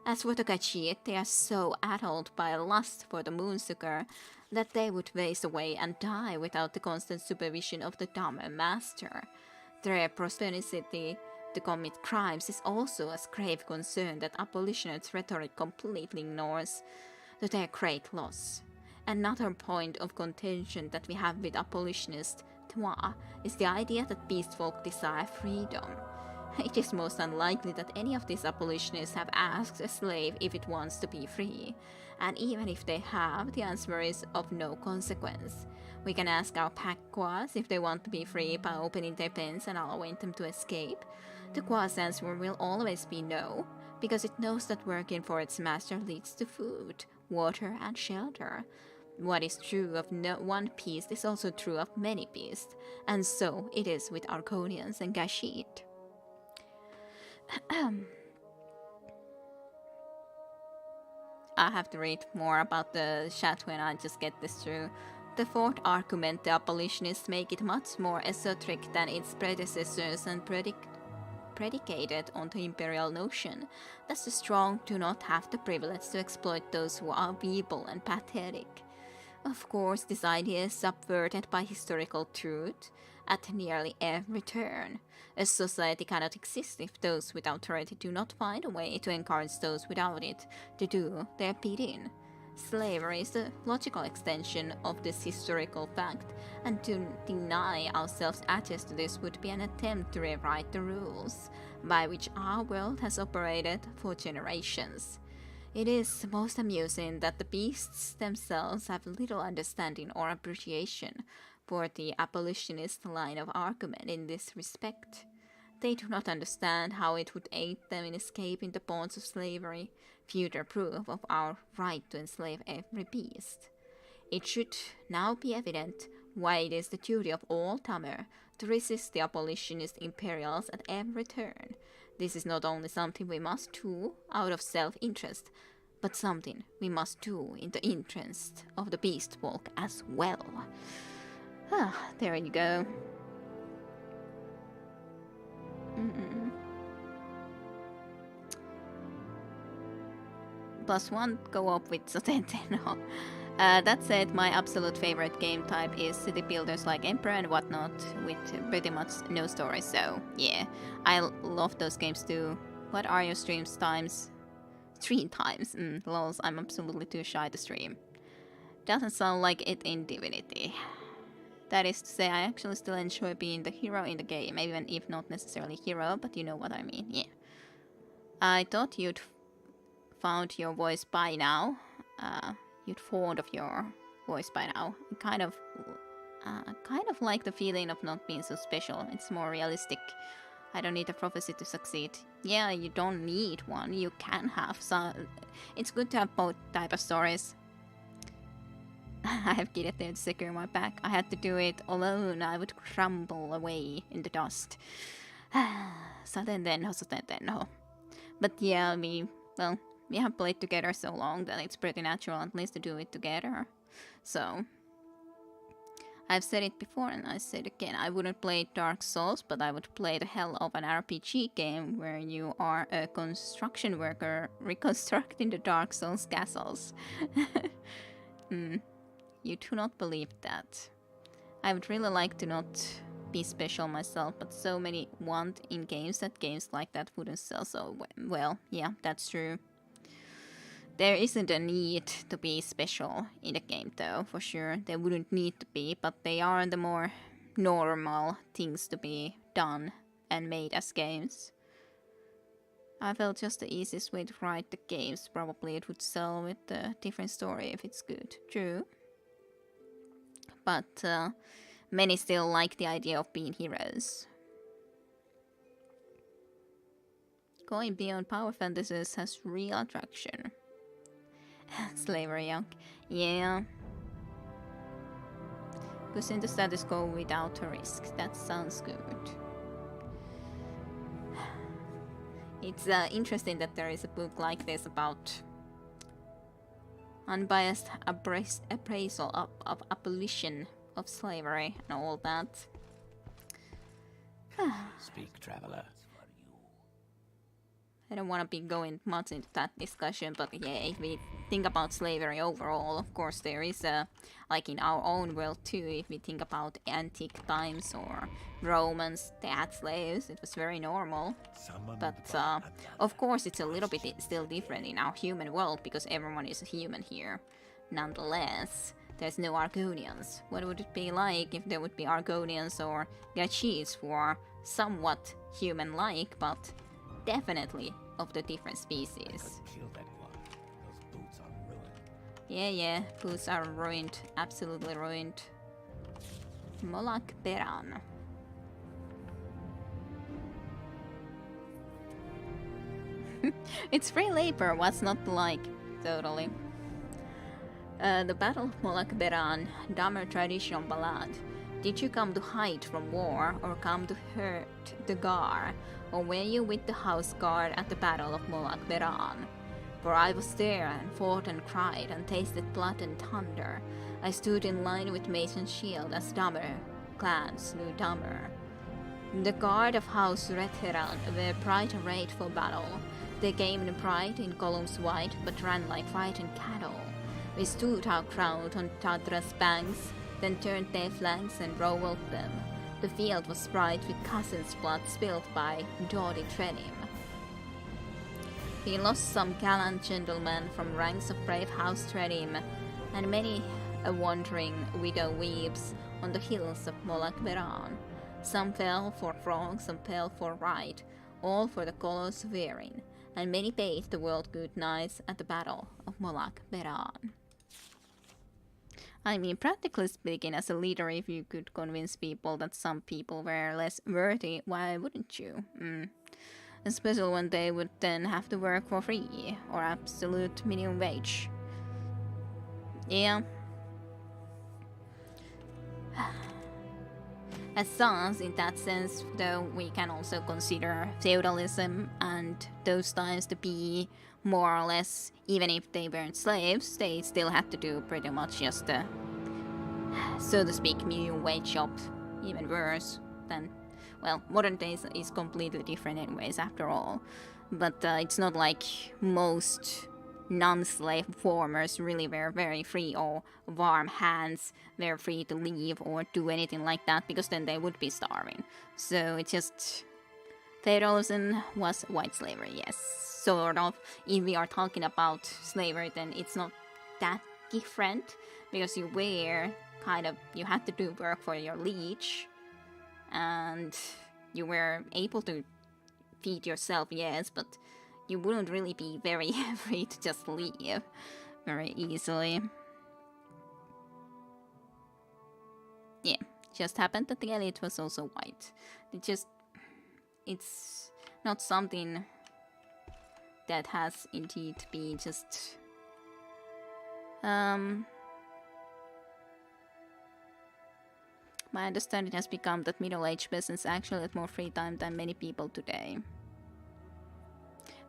Speaker 1: As for the Khajiit, they are so addled by a lust for the moonsucker that they would waste away and die without the constant supervision of the Dummer master. Their propensity to commit crimes is also a grave concern that abolitionist rhetoric completely ignores, to their great loss. Another point of contention that we have with abolitionists, is the idea that beast folk desire freedom. It is most unlikely that any of these abolitionists have asked a slave if it wants to be free, and even if they have, the answer is of no consequence. We can ask our pack quas if they want to be free by opening their pens and allowing them to escape. The quas answer will always be no, because it knows that working for its master leads to food, water, and shelter. What is true of one beast is also true of many beasts, and so it is with Arconians and Khajiit. I have to read more about the chat when I just get this through. The fourth argument, the abolitionists make it much more esoteric than its predecessors and predicated on the imperial notion that the strong do not have the privilege to exploit those who are feeble and pathetic. Of course, this idea is subverted by historical truth at nearly every turn. A society cannot exist if those with authority do not find a way to encourage those without it to do their bidding. Slavery is the logical extension of this historical fact, and to deny ourselves access to this would be an attempt to rewrite the rules by which our world has operated for generations. It is most amusing that the beasts themselves have little understanding or appreciation for the abolitionist line of argument in this respect. They do not understand how it would aid them in escaping the bonds of slavery, future proof of our right to enslave every beast. It should now be evident why it is the duty of all Tamer to resist the abolitionist imperials at every turn. This is not only something we must do out of self-interest, but something we must do in the interest of the beast folk as well. There you go. +1 go up with Sotenteno. That said, my absolute favorite game type is city builders like Emperor and whatnot, with pretty much no story, so yeah. I love those games too. What are your stream times? Lols, I'm absolutely too shy to stream. Doesn't sound like it in Divinity. That is to say, I actually still enjoy being the hero in the game, even if not necessarily hero, but you know what I mean, yeah. I thought you'd found your voice by now. You'd fond of your voice by now. Kind of like the feeling of not being so special. It's more realistic. I don't need a prophecy to succeed. Yeah, you don't need one. You can have some. It's good to have both type of stories. I have Kiddet there to secure my back. I had to do it alone. I would crumble away in the dust. Satentenho. But yeah, we have played together so long that it's pretty natural at least to do it together. So, I've said it before and I say it again. I wouldn't play Dark Souls, but I would play the hell of an RPG game where you are a construction worker reconstructing the Dark Souls castles. You do not believe that. I would really like to not be special myself, but so many want in games that games like that wouldn't sell so well. Yeah, that's true. There isn't a need to be special in the game though, for sure. There wouldn't need to be, but they are the more normal things to be done and made as games. I felt just the easiest way to write the games. Probably it would sell with a different story if it's good. True. But many still like the idea of being heroes. Going beyond power fantasies has real attraction. Slavery young. Yeah. Pushing the status quo without a risk. That sounds good. It's interesting that there is a book like this about unbiased appraisal of abolition of slavery and all that.
Speaker 2: Speak, traveler.
Speaker 1: I don't want to be going much into that discussion, but yeah, if we think about slavery overall, of course there is like in our own world too, if we think about antique times or Romans, they had slaves, it was very normal. But of course it's a little bit still different in our human world, because everyone is a human here. Nonetheless, there's no Argonians. What would it be like if there would be Argonians or Gachis who are somewhat human-like, but definitely of the different species.
Speaker 2: Kill that one. Those boots are ruined.
Speaker 1: Yeah, boots are ruined. Absolutely ruined. Molak Beran. It's free labor, what's not to like? Totally. The Battle of Molak Beran, Damer traditional ballad. Did you come to hide from war, or come to hurt the Gar, or were you with the house guard at the Battle of Molak Beran? For I was there, and fought and cried, and tasted blood and thunder. I stood in line with mace and shield as Damer clan slew Damer. The guard of House Retheran were bright arrayed for battle. They came in pride in columns white, but ran like frightened cattle. We stood our crowd on Tadra's banks, then turned their flanks and rolled them. The field was bright with cousins' blood spilled by doughty Trenim. He lost some gallant gentlemen from ranks of brave house Tredim, and many a wandering widow weeps on the hills of Molac Beran. Some fell for wrong, some fell for right, all for the colours of Erin, and many bade the world good nights at the battle of Molac Beran. I mean, practically speaking, as a leader, if you could convince people that some people were less worthy, why wouldn't you? Especially when they would then have to work for free, or absolute minimum wage. Yeah. As such, in that sense, though, we can also consider feudalism and those times to be more or less, even if they weren't slaves, they still had to do pretty much just a, so to speak, minimum wage job. Even worse than, well, modern days is completely different anyways, after all. But it's not like most non-slave farmers really were very free, or warm hands were free to leave or do anything like that, because then they would be starving. So it's just, feudalism was white slavery, yes, sort of. If we are talking about slavery, then it's not that different, because you were kind of, you had to do work for your liege, and you were able to feed yourself, yes, but you wouldn't really be very free to just leave very easily. Yeah, just happened that the elite was also white. It's not something that has indeed been just my understanding has become that middle-aged peasants actually had more free time than many people today.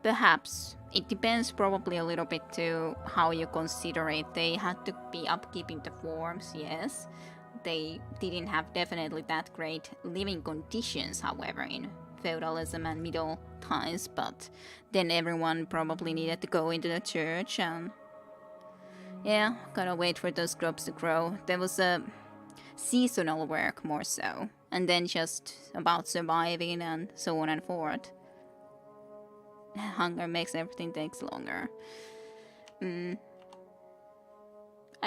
Speaker 1: Perhaps. It depends probably a little bit to how you consider it. They had to be upkeeping the farms, yes. They didn't have definitely that great living conditions, however, in feudalism and middle times, but then everyone probably needed to go into the church and, yeah, gotta wait for those crops to grow. There was a seasonal work more so, and then just about surviving and so on and forth. Hunger makes everything takes longer. I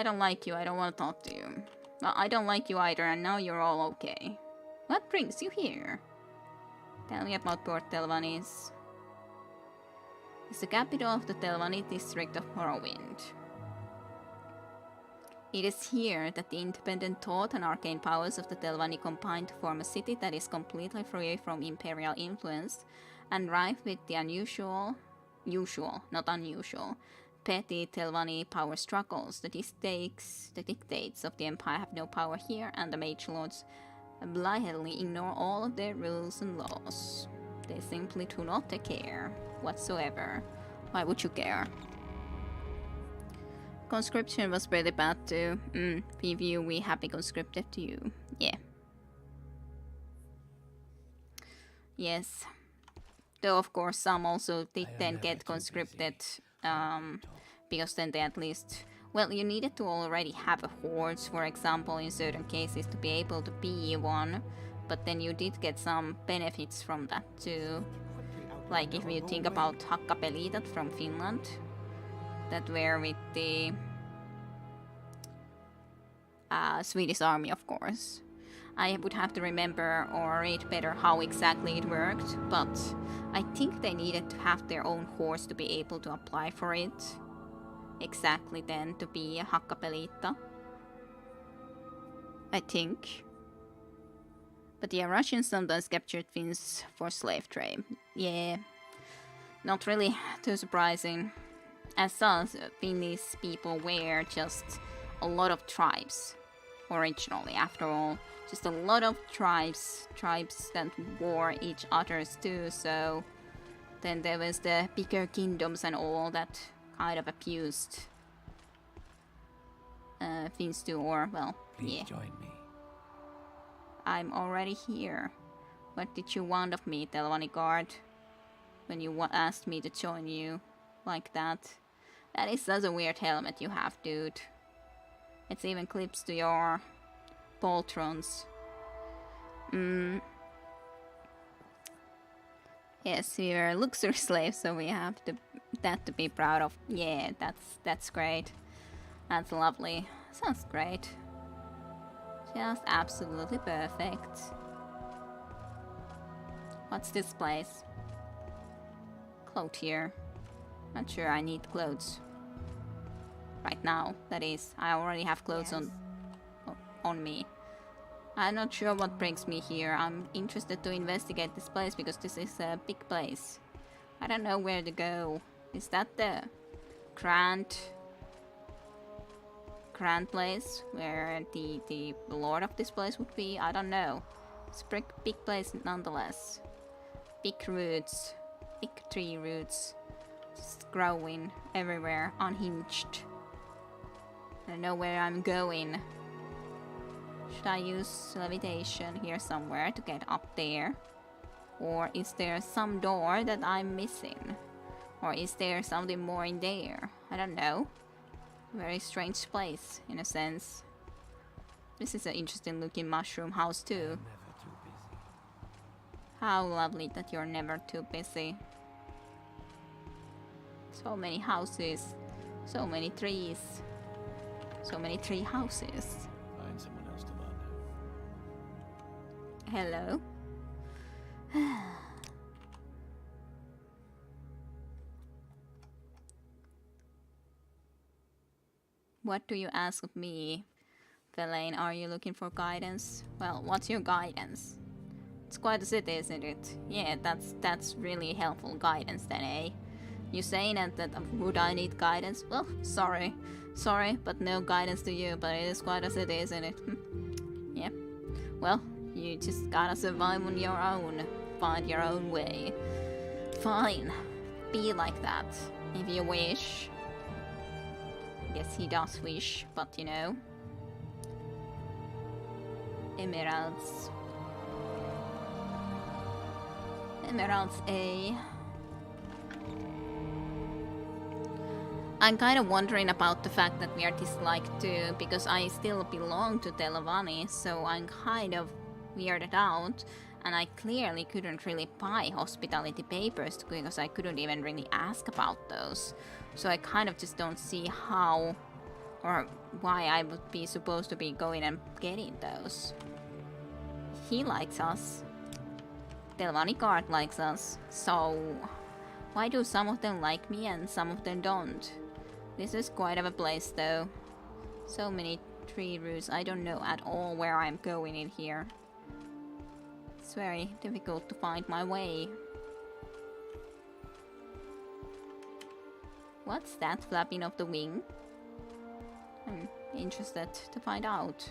Speaker 1: don't like you, I don't want to talk to you. Well, I don't like you either, and now you're all okay. What brings you here? Tell me about Port Telvanni. It's the capital of the Telvanni district of Morrowind. It is here that the independent thought and arcane powers of the Telvanni combine to form a city that is completely free from imperial influence and rife with the not unusual, petty Telvanni power struggles. The dictates of the Empire have no power here, and the Mage Lords blithely ignore all of their rules and laws. They simply do not care whatsoever. Why would you care? Conscription was pretty bad too. Review, we happy conscripted to you. Yeah. Yes. Though of course some also did then get conscripted, because then they at least, well, you needed to already have a horse, for example, in certain cases to be able to be one, but then you did get some benefits from that too. Like if you think about Hakkapeliitat from Finland, that were with the Swedish army, of course. I would have to remember or read better how exactly it worked, but I think they needed to have their own horse to be able to apply for it. Exactly then, to be a Hakkapeliitta. I think. But yeah, Russians sometimes captured Finns for slave trade. Yeah, not really too surprising. As such, Finnish people were just a lot of tribes originally, after all. Just a lot of tribes that war each other's too, so then there was the bigger kingdoms and all that kind of abused Finns too, or, well,
Speaker 2: Please
Speaker 1: yeah.
Speaker 2: join me.
Speaker 1: I'm already here. What did you want of me, Telvanni guard? When you asked me to join you like that. That is such a weird helmet you have, dude. It's even clips to your poltrons. Yes, we were luxury slaves, so we have that to be proud of. Yeah, that's great. That's lovely. Sounds great. Just absolutely perfect. What's this place? Clothier. Not sure I need clothes. Right now, that is. I already have clothes on me. I'm not sure what brings me here. I'm interested to investigate this place because this is a big place. I don't know where to go. Is that the grand place where the lord of this place would be? I don't know. It's a big place nonetheless. Big roots, big tree roots, just growing everywhere, unhinged. I don't know where I'm going. Should I use levitation here somewhere to get up there? Or is there some door that I'm missing? Or is there something more in there? I don't know. Very strange place, in a sense. This is an interesting looking mushroom house too.
Speaker 2: Never too busy.
Speaker 1: How lovely that you're never too busy. So many houses, so many trees, so many tree houses.
Speaker 2: Find someone else to bother.
Speaker 1: Hello? What do you ask of me, Verlaine? Are you looking for guidance? Well, what's your guidance? It's quite a city, isn't it? Yeah, that's really helpful guidance then, eh? You saying that would I need guidance? Well, sorry, but no guidance to you, but it is quite a city, isn't it? Yeah. Well, you just gotta survive on your own. Find your own way. Fine. Be like that, if you wish. Yes, he does wish, but you know. Emeralds. Emeralds, eh? I'm kind of wondering about the fact that we are disliked too, because I still belong to Telvanni, so I'm kind of weirded out, and I clearly couldn't really buy hospitality papers because I couldn't even really ask about those. So I kind of just don't see how or why I would be supposed to be going and getting those. He likes us. Telvanni guard likes us, so why do some of them like me and some of them don't? This is quite of a place though. So many tree roots, I don't know at all where I'm going in here. It's very difficult to find my way. What's that flapping of the wing? I'm interested to find out.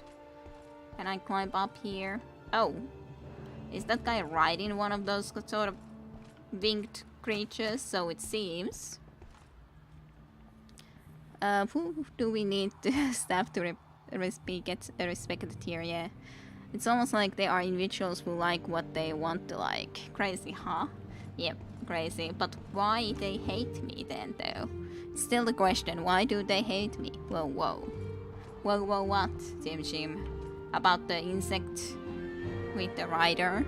Speaker 1: Can I climb up here? Oh, is that guy riding one of those sort of winged creatures? So it seems. Who do we need to staff to get respected here? Yeah, it's almost like they are individuals who like what they want to like. Crazy, huh? Yep, crazy. But why they hate me then, though? Still the question, why do they hate me? Whoa, whoa. Whoa, whoa, what, Jim Jim? About the insect with the rider?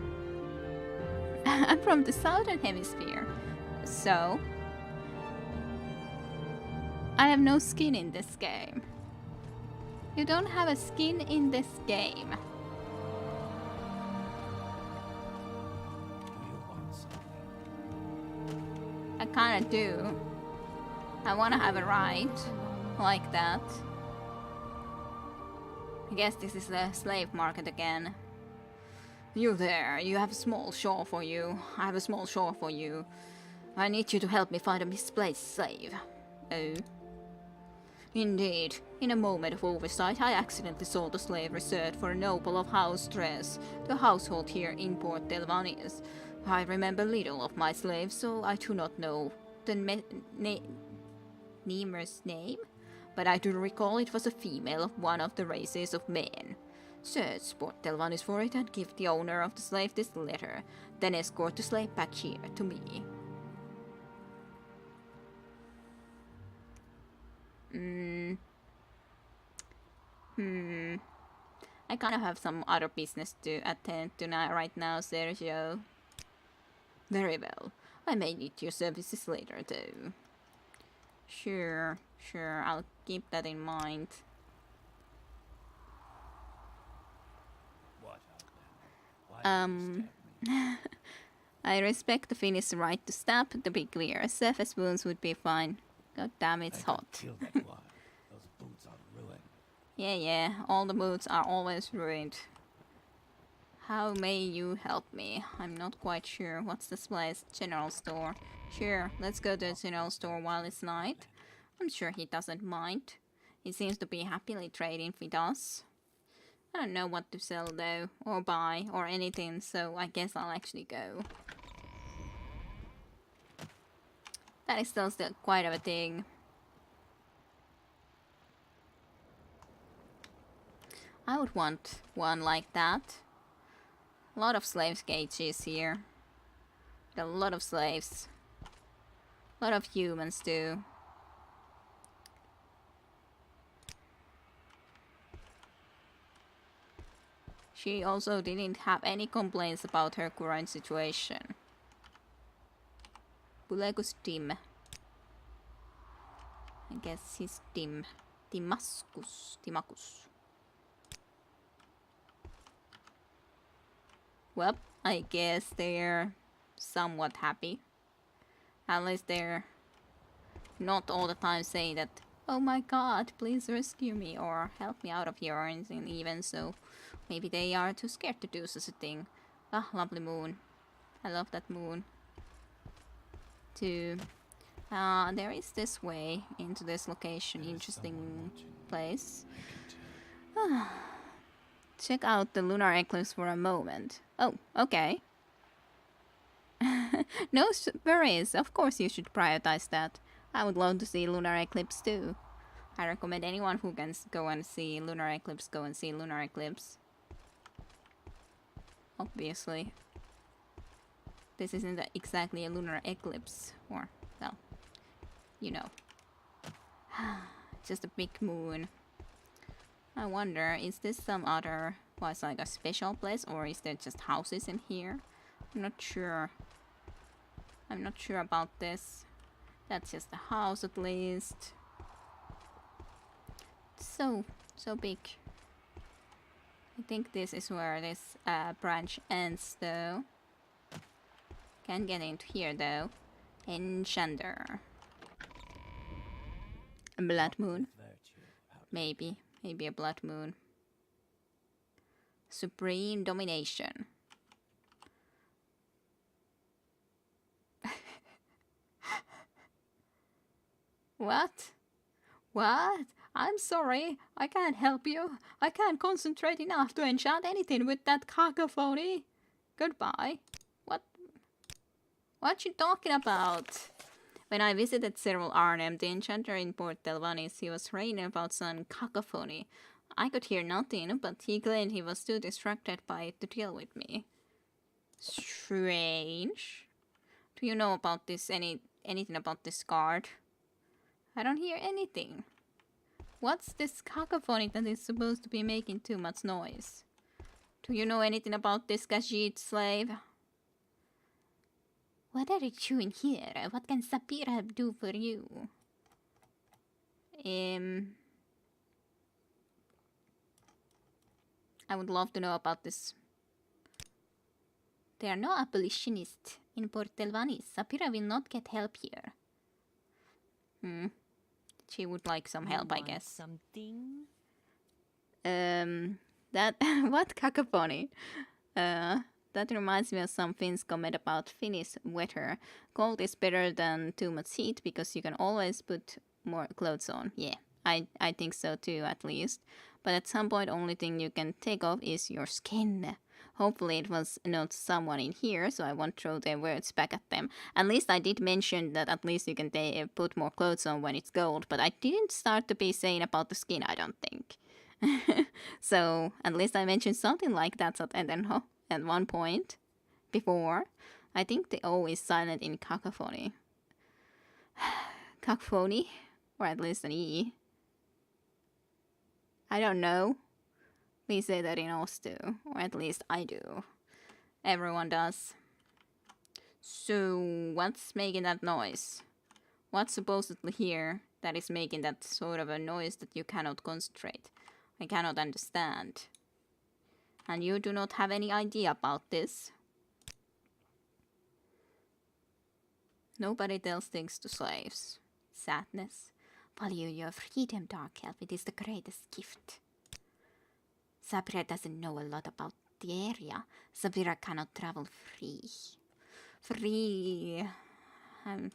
Speaker 1: I'm from the southern hemisphere, so I have no skin in this game. You don't have a skin in this game.
Speaker 2: Do you want something?
Speaker 1: I kinda do. I wanna have a ride like that. I guess this is the slave market again. You there, you have a small shore for you. I have a small shore for you. I need you to help me find a misplaced slave. Oh. Indeed, in a moment of oversight, I accidentally sold a slave reserved for a noble of House Dress, the household here in Port Telvannius. I remember little of my slave, so I do not know the Nemer's name, but I do recall it was a female of one of the races of men. Search Port Telvannius for it and give the owner of the slave this letter, then escort the slave back here to me. I kind of have some other business to attend to right now, Sergio. Very well. I may need your services later, though. Sure, I'll keep that in mind.
Speaker 2: What out then? Why did you stab me?
Speaker 1: I respect the Finnish right to stab, to be clear. Surface wounds would be fine. God damn, it's
Speaker 2: I could
Speaker 1: hot.
Speaker 2: kill that one. Those boots are ruined.
Speaker 1: Yeah, all the boots are always ruined. How may you help me? I'm not quite sure. What's this place? General store. Sure, let's go to the general store while it's night. I'm sure he doesn't mind. He seems to be happily trading with us. I don't know what to sell though, or buy, or anything, so I guess I'll actually go. That is still quite of a thing. I would want one like that. A lot of slave cages here. A lot of slaves. A lot of humans too. She also didn't have any complaints about her current situation. Tuleeko Tim? I guess he's Tim. Timacus. Well, I guess they're somewhat happy. At least they're not all the time saying that, oh my god, please rescue me or help me out of here or anything even, so maybe they are too scared to do such a thing. Ah, lovely moon. I love that moon. Too. There is this way into this location. Interesting place. Check out the lunar eclipse for a moment. Oh, okay. No worries. Of course you should prioritize that. I would love to see lunar eclipse too. I recommend anyone who can go and see lunar eclipse go and see lunar eclipse. Obviously. This isn't exactly a lunar eclipse. Or, well, you know. Just a big moon. I wonder, is this some other, was like a special place, or is there just houses in here? I'm not sure. I'm not sure about this. That's just a house at least. So big. I think this is where this branch ends though. Can't get into here though. Enchanter. A blood moon? Maybe a blood moon. Supreme domination. What? I'm sorry, I can't help you. I can't concentrate enough to enchant anything with that cacophony. Goodbye. What you talking about? When I visited Cyril Arnhem, the enchanter in Port Telvanni, he was raving about some cacophony. I could hear nothing, but he claimed he was too distracted by it to deal with me. Strange. Do you know about this, anything about this card? I don't hear anything. What's this cacophony that is supposed to be making too much noise? Do you know anything about this Khajiit slave? What are you doing here? What can Sapira do for you? I would love to know about this. There are no abolitionists in Port Telvanni. Sapira will not get help here. She would like some help, I guess.
Speaker 4: Something?
Speaker 1: That what cacophony? That reminds me of some Finns comment about Finnish weather. Cold is better than too much heat because you can always put more clothes on. Yeah, I think so too, at least. But at some point, only thing you can take off is your skin. Hopefully it was not someone in here, so I won't throw their words back at them. At least I did mention that at least you can put more clothes on when it's cold, but I didn't start to be saying about the skin, I don't think. So at least I mentioned something like that at one point before. I think the O is silent in cacophony. Cacophony? Or at least an E. I don't know. We say that in Oz too, or at least I do. Everyone does. So, what's making that noise? What's supposedly here that is making that sort of a noise that you cannot concentrate? I cannot understand. And you do not have any idea about this? Nobody tells things to slaves. Sadness. Value your freedom, Dark Elf. It is the greatest gift. Sabira doesn't know a lot about the area. Sabira cannot travel free. Free. When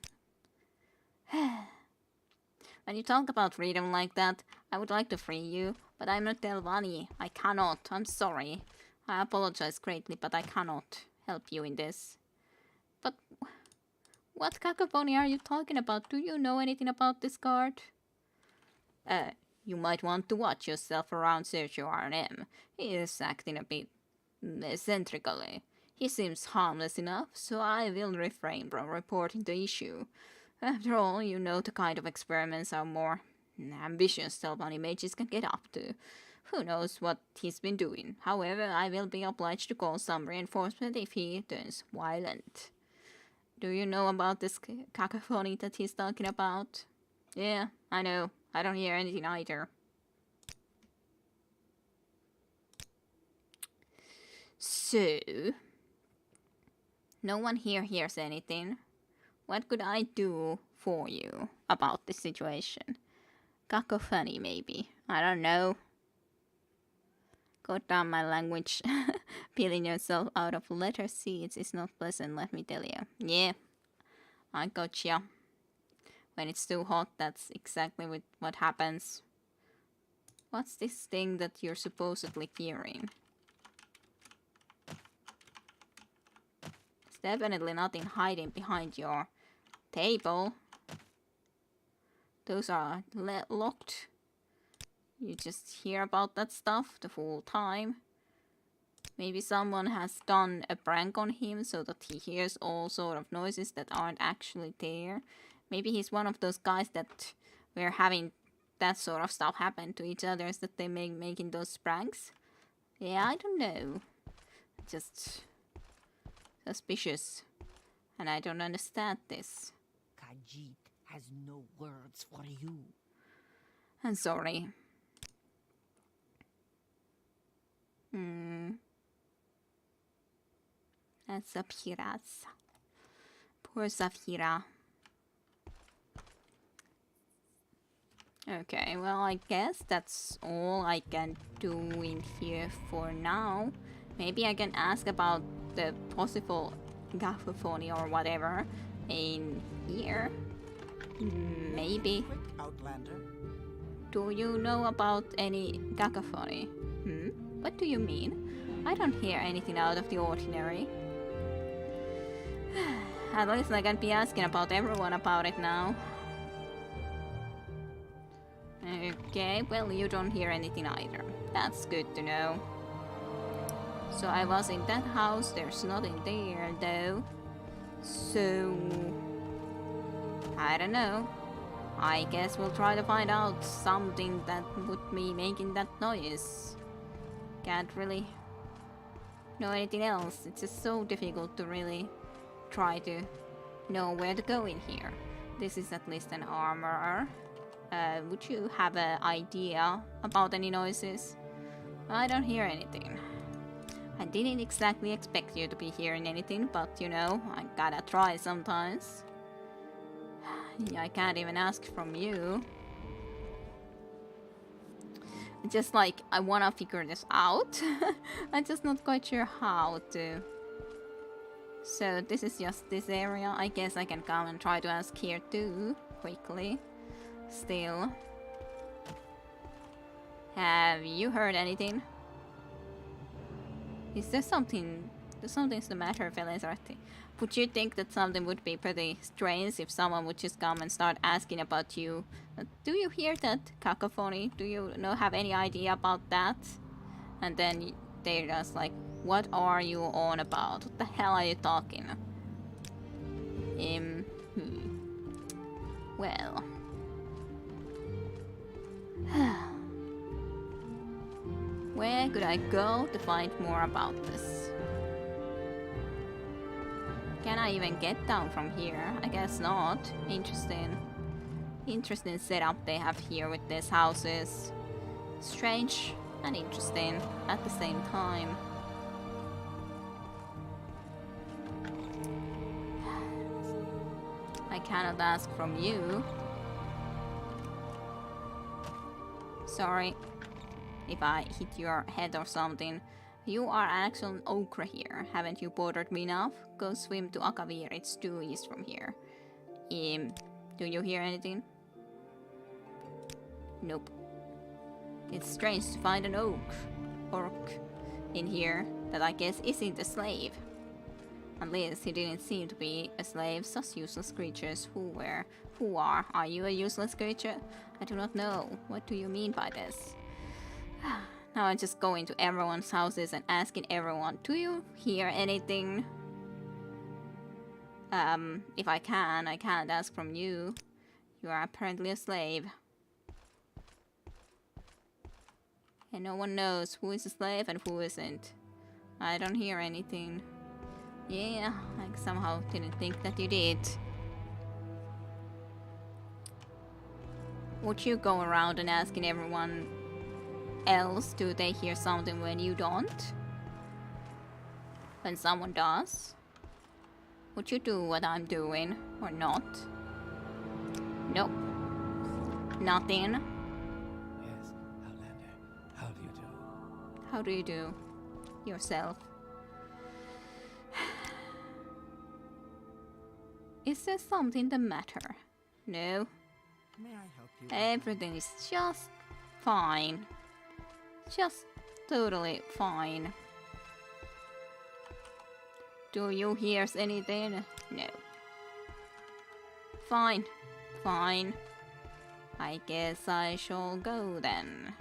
Speaker 1: you talk about freedom like that, I would like to free you, but I'm not Telvanni. I cannot. I'm sorry. I apologize greatly, but I cannot help you in this. But what cacophony are you talking about? Do you know anything about this guard? You might want to watch yourself around Sergio R&M. He is acting a bit eccentrically. He seems harmless enough, so I will refrain from reporting the issue. After all, you know the kind of experiments are more ambitious Telvanni mages can get up to. Who knows what he's been doing. However, I will be obliged to call some reinforcement if he turns violent. Do you know about this cacophony that he's talking about? Yeah, I know. I don't hear anything either. So, no one here hears anything. What could I do for you about this situation? Cacophony, maybe. I don't know. Cut down my language. Peeling yourself out of letter seeds is not pleasant, let me tell you. Yeah, I gotcha. When it's too hot, that's exactly what happens. What's this thing that you're supposedly hearing? There's definitely nothing hiding behind your table. Those are locked. You just hear about that stuff the whole time. Maybe someone has done a prank on him so that he hears all sort of noises that aren't actually there. Maybe he's one of those guys that were having that sort of stuff happen to each other that they making those pranks. Yeah, I don't know. Just suspicious. And I don't understand this.
Speaker 3: Khajiit has no words for you.
Speaker 1: I'm sorry. That's Saphira's. Poor Saphira. Okay, well, I guess that's all I can do in here for now. Maybe I can ask about the possible cacophony or whatever in here. Maybe.
Speaker 3: Quick, Outlander.
Speaker 1: Do you know about any cacophony? What do you mean? I don't hear anything out of the ordinary. At least I can be asking about everyone about it now. Okay, well, you don't hear anything either. That's good to know. So I was in that house, there's nothing there though. So, I don't know. I guess we'll try to find out something that would be making that noise. Can't really know anything else. It's just so difficult to really try to know where to go in here. This is at least an armorer. Would you have an idea about any noises? I don't hear anything. I didn't exactly expect you to be hearing anything, but you know, I gotta try sometimes. I can't even ask from you. Just like, I wanna figure this out. I'm just not quite sure how to. So this is just this area. I guess I can come and try to ask here too, quickly. Still. Have you heard anything? Is there something... Something's the matter, Felizarty. Would you think that something would be pretty strange if someone would just come and start asking about you? Do you hear that cacophony? Do you have any idea about that? And then they're just like, what are you on about? What the hell are you talking? Well... Where could I go to find more about this? Can I even get down from here? I guess not. Interesting. Interesting setup they have here with these houses. Strange and interesting at the same time. I cannot ask from you. Sorry if I hit your head or something. You are an actual ochre here. Haven't you bothered me enough? Go swim to Akavir, it's due east from here. Do you hear anything? Nope. It's strange to find an orc in here that I guess isn't a slave. At least he didn't seem to be a slave. Such useless creatures. Who are? Are you a useless creature? I do not know. What do you mean by this? Now I'm just going to everyone's houses and asking everyone, do you hear anything? If I can't ask from you. You are apparently a slave. And no one knows who is a slave and who isn't. I don't hear anything. Yeah, I somehow didn't think that you did. Would you go around and asking everyone else, do they hear something when you don't? When someone does? Would you do what I'm doing or not? Nope. Nothing.
Speaker 2: Yes, Outlander. How do you do?
Speaker 1: How do you do? Yourself. Is there something the matter? No.
Speaker 3: May I help you?
Speaker 1: Everything is just fine. Just totally fine. Do you hear anything? No. Fine. Fine. I guess I shall go then.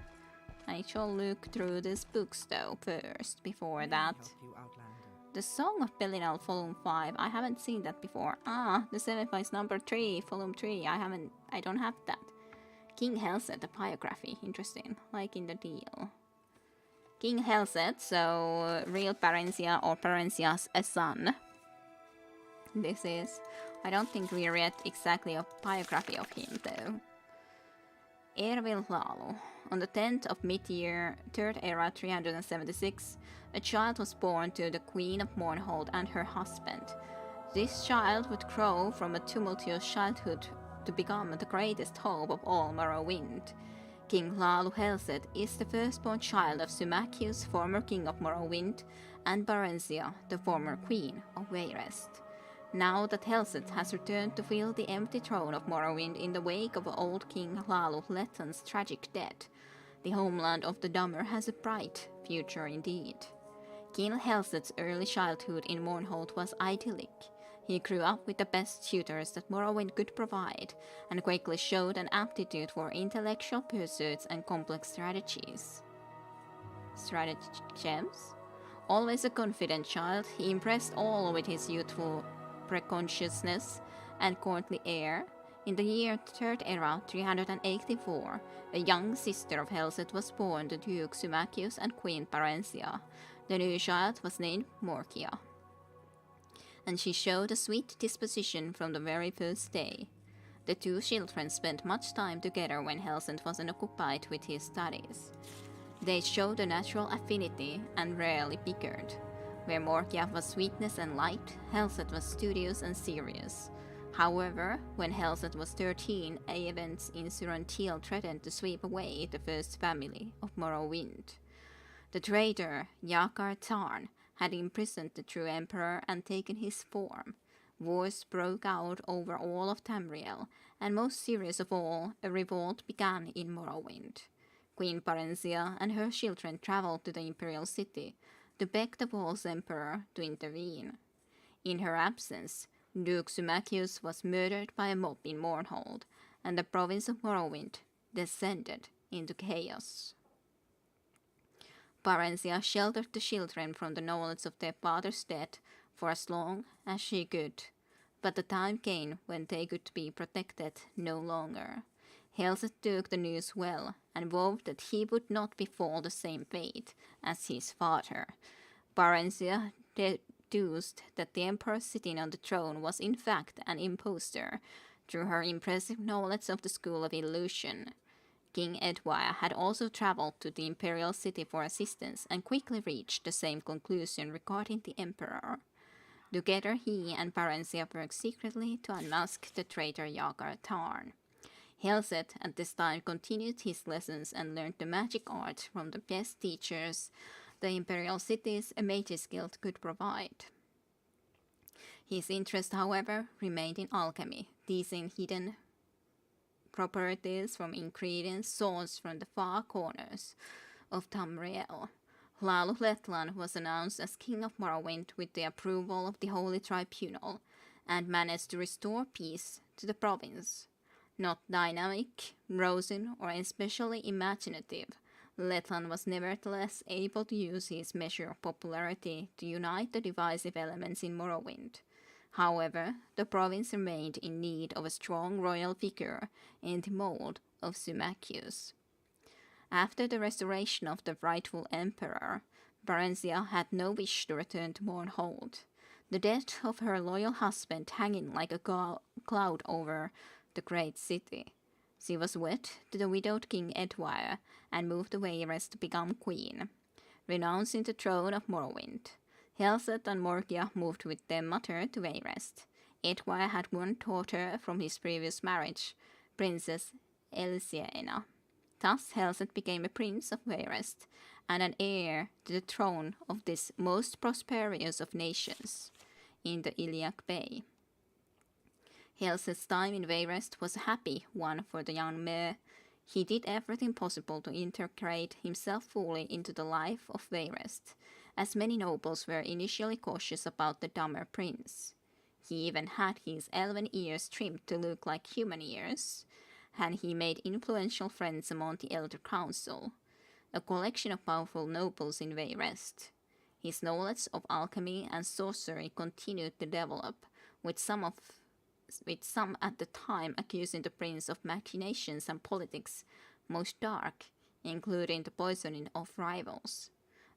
Speaker 1: I shall look through these books though first, before that.
Speaker 3: Help you, Outlander.
Speaker 1: The Song of Belinal, Volume 5. I haven't seen that before. Ah, the Seven Fights number 3, Volume 3. I don't have that. King Helset, the biography. Interesting. Like in the deal. King Helset, so real Parencia or Parencia's a son. This is. I don't think we read exactly a biography of him though. Ervil Lalu. On the 10th of mid-year, 3rd era 376, a child was born to the Queen of Mournhold and her husband. This child would grow from a tumultuous childhood to become the greatest hope of all Morrowind. King Lalu Helset is the firstborn child of Symmachus, former king of Morrowind, and Barencia, the former queen of Wayrest. Now that Helset has returned to fill the empty throne of Morrowind in the wake of old King Lalu Lethan's tragic death, the homeland of the Dummer has a bright future indeed. King Helset's early childhood in Mournhold was idyllic. He grew up with the best tutors that Morrowind could provide, and quickly showed an aptitude for intellectual pursuits and complex strategies. Stratagems? Always a confident child, he impressed all with his youthful precociousness and courtly air. In the year 3rd era 384, a young sister of Helset was born to Duke Symmachus and Queen Parencia. The new child was named Morkia, and she showed a sweet disposition from the very first day. The two children spent much time together when Helset wasn't occupied with his studies. They showed a natural affinity and rarely bickered. Where Morkia was sweetness and light, Helset was studious and serious. However, when Helset was 13, events in Surantiel threatened to sweep away the first family of Morrowind. The traitor, Yakar Tarn, had imprisoned the true emperor and taken his form. Wars broke out over all of Tamriel, and most serious of all, a revolt began in Morrowind. Queen Parencia and her children traveled to the imperial city to beg the false emperor to intervene. In her absence, Duke Symmachus was murdered by a mob in Mournhold, and the province of Morrowind descended into chaos. Parencia sheltered the children from the knowledge of their father's death for as long as she could, but the time came when they could be protected no longer. Helset took the news well, and vowed that he would not befall the same fate as his father. Parencia deduced that the emperor sitting on the throne was in fact an impostor through her impressive knowledge of the school of illusion. King Edward had also traveled to the imperial city for assistance and quickly reached the same conclusion regarding the emperor. Together he and Barensia worked secretly to unmask the traitor Jagar Tarn. Helset at this time continued his lessons and learned the magic art from the best teachers the imperial city's Mages Guild could provide. His interest, however, remained in alchemy, teasing hidden properties from ingredients sourced from the far corners of Tamriel. Hlaalu Letlan was announced as King of Morrowind with the approval of the Holy Tribunal and managed to restore peace to the province. Not dynamic, rosy, or especially imaginative, Letlan was nevertheless able to use his measure of popularity to unite the divisive elements in Morrowind. However, the province remained in need of a strong royal figure in the mold of Symmachus. After the restoration of the rightful emperor, Barensia had no wish to return to Mournhold, the death of her loyal husband hanging like a cloud over the great city. She was wed to the widowed King Edward and moved to Wayrest to become queen, renouncing the throne of Morrowind. Helset and Morgia moved with their mother to Wayrest. Edward had one daughter from his previous marriage, Princess Elsiena. Thus Helset became a prince of Wayrest and an heir to the throne of this most prosperous of nations in the Iliac Bay. Helset's time in Wayrest was a happy one for the young mayor. He did everything possible to integrate himself fully into the life of Wayrest, as many nobles were initially cautious about the dumber prince. He even had his elven ears trimmed to look like human ears, and he made influential friends among the Elder Council, a collection of powerful nobles in Wayrest. His knowledge of alchemy and sorcery continued to develop, with some at the time accusing the prince of machinations and politics most dark, including the poisoning of rivals.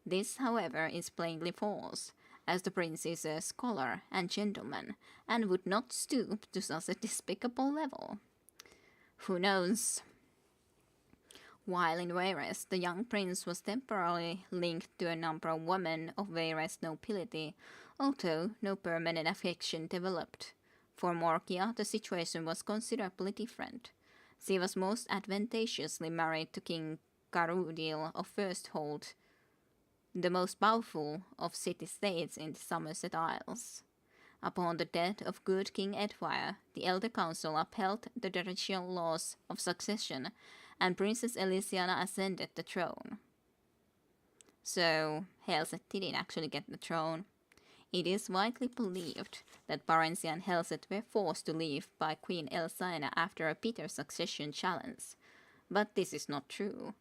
Speaker 1: This, however, is plainly false, as the prince is a scholar and gentleman, and would not stoop to such a despicable level. Who knows? While in Wayrest, the young prince was temporarily linked to a number of women of Wayrest nobility, although no permanent affection developed. For Morgia, the situation was considerably different. She was most advantageously married to King Garudil of Firsthold, the most powerful of city-states in the Somerset Isles. Upon the death of good King Edward, the Elder Council upheld the traditional laws of succession, and Princess Elysiana ascended the throne. So, Helset didn't actually get the throne. It is widely believed that Barensia and Helset were forced to leave by Queen Elsaena after a bitter succession challenge. But this is not true.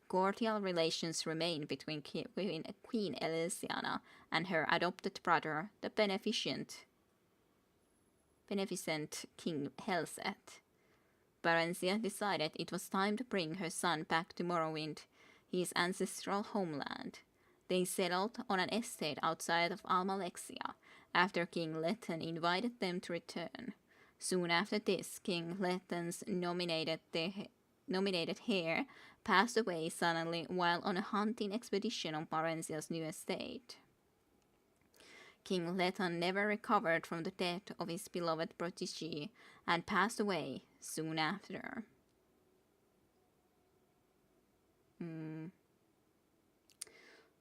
Speaker 1: Cordial relations remain between Queen Elysiana and her adopted brother, the beneficent King Helset. Barensia decided it was time to bring her son back to Morrowind, his ancestral homeland. They settled on an estate outside of Almalexia after King Lethan invited them to return. Soon after this, King Lethan's nominated heir passed away suddenly while on a hunting expedition on Barensia's new estate. King Lethan never recovered from the death of his beloved protégé and passed away soon after.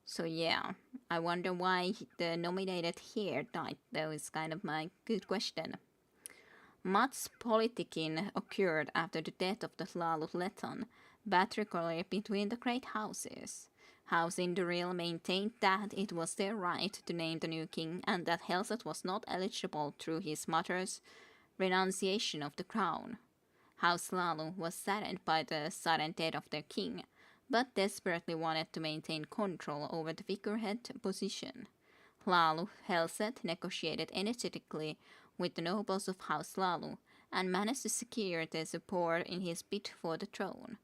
Speaker 1: So yeah, I wonder why the nominated heir died, though is kind of my good question. Much politicking occurred after the death of the Hlaalu Lethan, particularly between the great houses. House Induril maintained that it was their right to name the new king and that Helset was not eligible through his mother's renunciation of the crown. House Hlaalu was saddened by the sudden death of their king, but desperately wanted to maintain control over the figurehead position. Hlaalu Helset negotiated energetically with the nobles of House Hlaalu and managed to secure their support in his bid for the throne.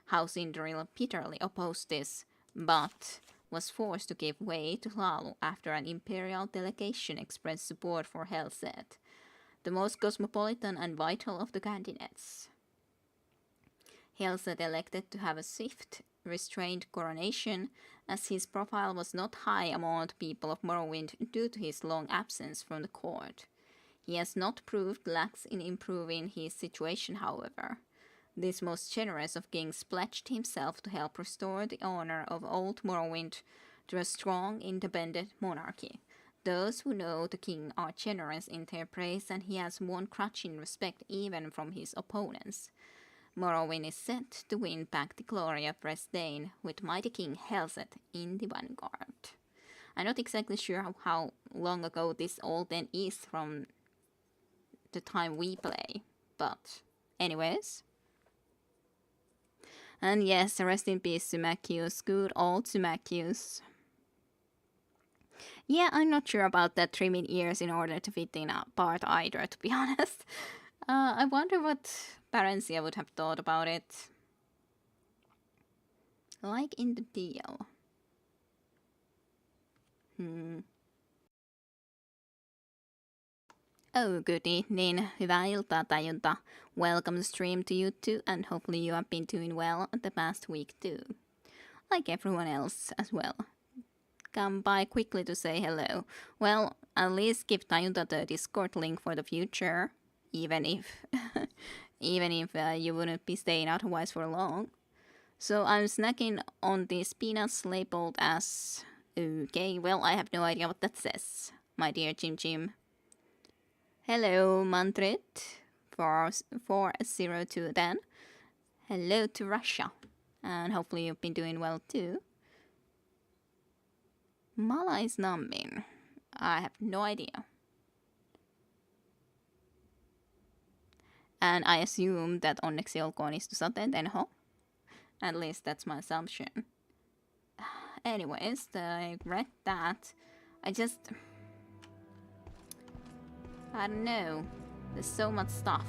Speaker 1: House Induril bitterly opposed this, but was forced to give way to Hlaalu after an imperial delegation expressed support for Helset, the most cosmopolitan and vital of the candidates. Helset elected to have a swift, restrained coronation, as his profile was not high among the people of Morrowind due to his long absence from the court. He has not proved lax in improving his situation, however. This most generous of kings pledged himself to help restore the honor of old Morrowind to a strong, independent monarchy. Those who know the king are generous in their praise, and he has won crushing respect even from his opponents. Morrowind is set to win back the glory of Resdain, with mighty King Helset in the vanguard. I'm not exactly sure how long ago this all then is from the time we play, but anyways. And yes, rest in peace Symmachus, good old Symmachus. Yeah, I'm not sure about that trimming ears in order to fit in a part either, to be honest. I wonder what Parencia would have thought about it. Like in the deal. Oh, good evening. Hyvää iltaa, Tajunta. Welcome to stream to you too, and hopefully you have been doing well the past week too. Like everyone else as well. Come by quickly to say hello. Well, at least give Tajunta the Discord link for the future. Even if you wouldn't be staying otherwise for long. So I'm snacking on these peanuts labeled as... Okay, well, I have no idea what that says, my dear Jim Jim. Hello, Mantrit, 402 then. Hello to Russia. And hopefully you've been doing well too. Mala is numbing. I have no idea. And I assume that onneksi olkoon istusateen tenho. At least that's my assumption. Anyways, I read that. I don't know. There's so much stuff.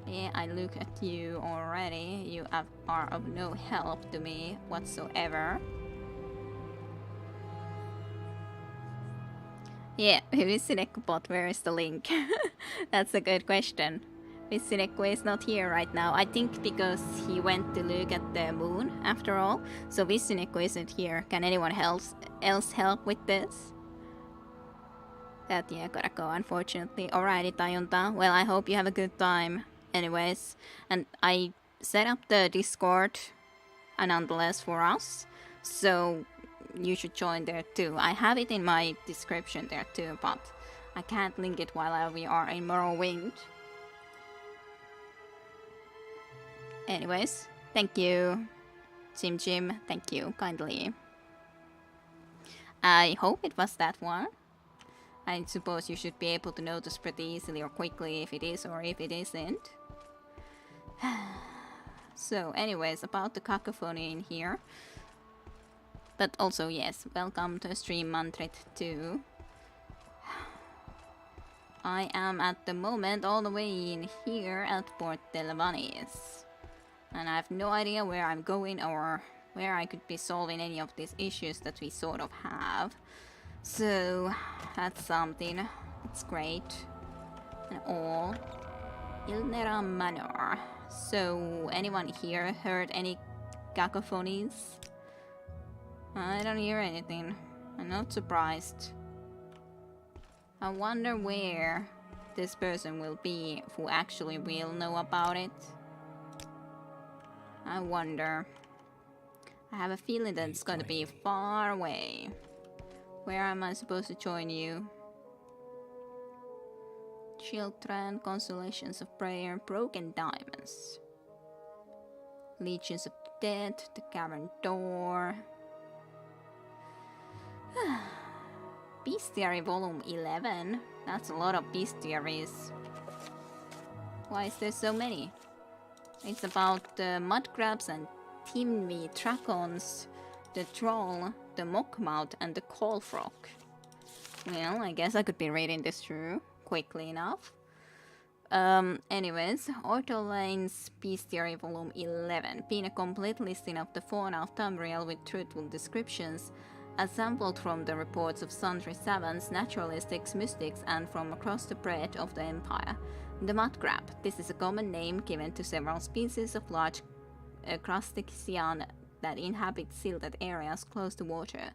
Speaker 1: Yeah, I look at you already. You are of no help to me whatsoever. Yeah, Visinekko, where is the link? That's a good question. Visinekko is not here right now. I think because he went to look at the moon after all. So Visinekko isn't here. Can anyone else help with this? That yeah, gotta go unfortunately. Alrighty, Tajunta. Well, I hope you have a good time. Anyways, and I set up the Discord nonetheless for us. So you should join there too. I have it in my description there too, but I can't link it while we are in Morrowind. Anyways, thank you, Jim. Thank you kindly. I hope it was that one. I suppose you should be able to notice pretty easily or quickly if it is or if it isn't. So, anyways, about the cacophony in here. But also, yes, welcome to stream Mantrit too. I am at the moment all the way in here at Port Telvanni. And I have no idea where I'm going or where I could be solving any of these issues that we sort of have. So, that's something. It's great. And all. Ilnera Manor. So, anyone here heard any cacophonies? I don't hear anything. I'm not surprised. I wonder where this person will be who actually will know about it. I wonder. I have a feeling that it's going to be far away. Where am I supposed to join you? Children, Consolations of Prayer, Broken Diamonds. Legions of the Dead, The Cavern Door. Bestiary Volume 11. That's a lot of bestiaries. Why is there so many? It's about the mud crabs and Timmy Dragons, the troll, the mockmouth, and the coal frog. Well, I guess I could be reading this through quickly enough. Anyways, Ortolane's Bestiary Volume 11, being a complete listing of the fauna of Tamriel with truthful descriptions, assembled from the reports of sundry savants, naturalists, mystics, and from across the breadth of the empire. The mud crab. This is a common name given to several species of large crustacean that inhabit silted areas close to water.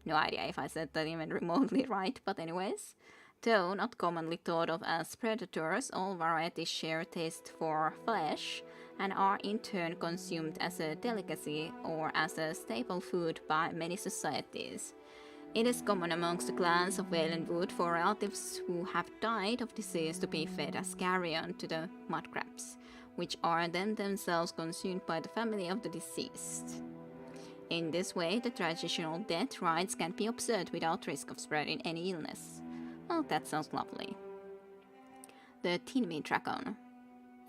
Speaker 1: No idea if I said that even remotely right, but anyways. Though not commonly thought of as predators, all varieties share taste for flesh and are in turn consumed as a delicacy or as a staple food by many societies. It is common amongst the clans of Valenwood for relatives who have died of disease to be fed as carrion to the mudcrabs, which are then themselves consumed by the family of the deceased. In this way, the traditional death rites can be observed without risk of spreading any illness. Well, that sounds lovely. The Tinmi dragon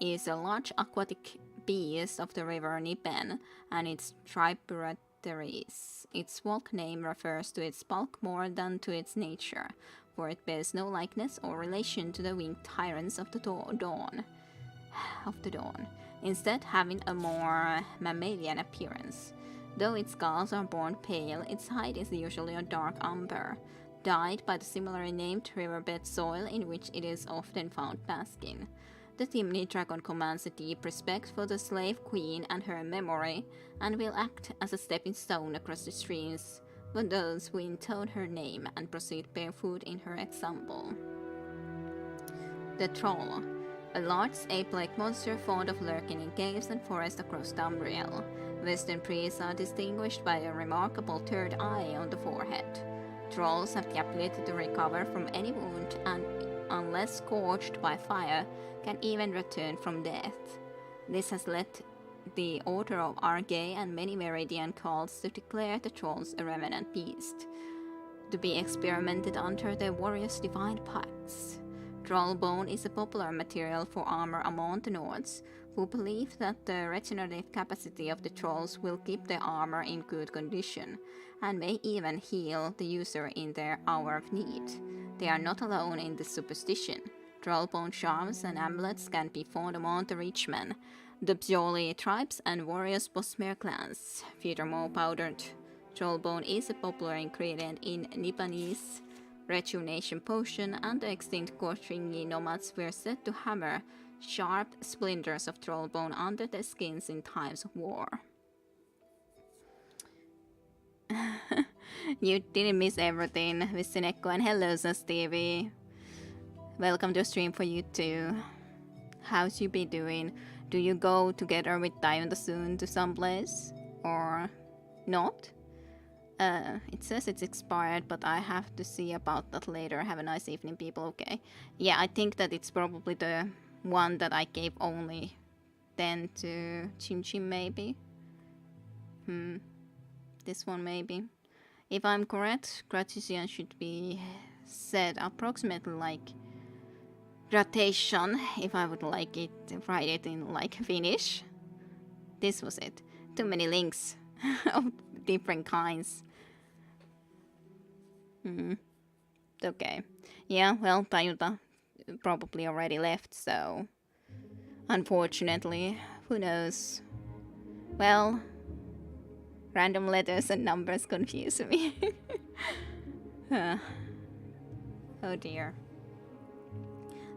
Speaker 1: is a large aquatic beast of the river Niben and its tributaries. Its walk name refers to its bulk more than to its nature, for it bears no likeness or relation to the winged tyrants of the dawn. Instead, having a more mammalian appearance. Though its scales are born pale, its hide is usually a dark umber, dyed by the similarly named riverbed soil in which it is often found basking. The Timni dragon commands a deep respect for the slave queen and her memory, and will act as a stepping stone across the streams for those who intone her name and proceed barefoot in her example. The Troll, a large ape-like monster fond of lurking in caves and forests across Tamriel. Western priests are distinguished by a remarkable third eye on the forehead. Trolls have the ability to recover from any wound and, unless scorched by fire, can even return from death. This has led the Order of Argay and many Meridian cults to declare the trolls a revenant beast, to be experimented under their warriors' divine pacts. Troll bone is a popular material for armor among the Nords, who believe that the regenerative capacity of the trolls will keep their armor in good condition, and may even heal the user in their hour of need. They are not alone in this superstition. Trollbone charms and amulets can be found among the Reachmen, the Bjoli tribes, and warriors Bosmer clans. Furthermore, powdered trollbone is a popular ingredient in Nibanese rejuvenation potion, and the extinct Kortringi nomads were said to hammer sharp splinters of trollbone under their skins in times of war. You didn't miss everything, Visineko, and hello, Stevie. Welcome to stream for you too. How's you be doing? Do you go together with Diamond soon to some place? Or not? It says it's expired, but I have to see about that later. Have a nice evening, people. Okay. Yeah, I think that it's probably the one that I gave only then to Chim Chim, maybe. This one, maybe. If I'm correct, gratitude should be said approximately like gradation, if I would like it, write it in like Finnish. This was it. Too many links of different kinds. Okay. Yeah, well, Tayuta probably already left, so unfortunately, who knows? Well, random letters and numbers confuse me. Oh dear.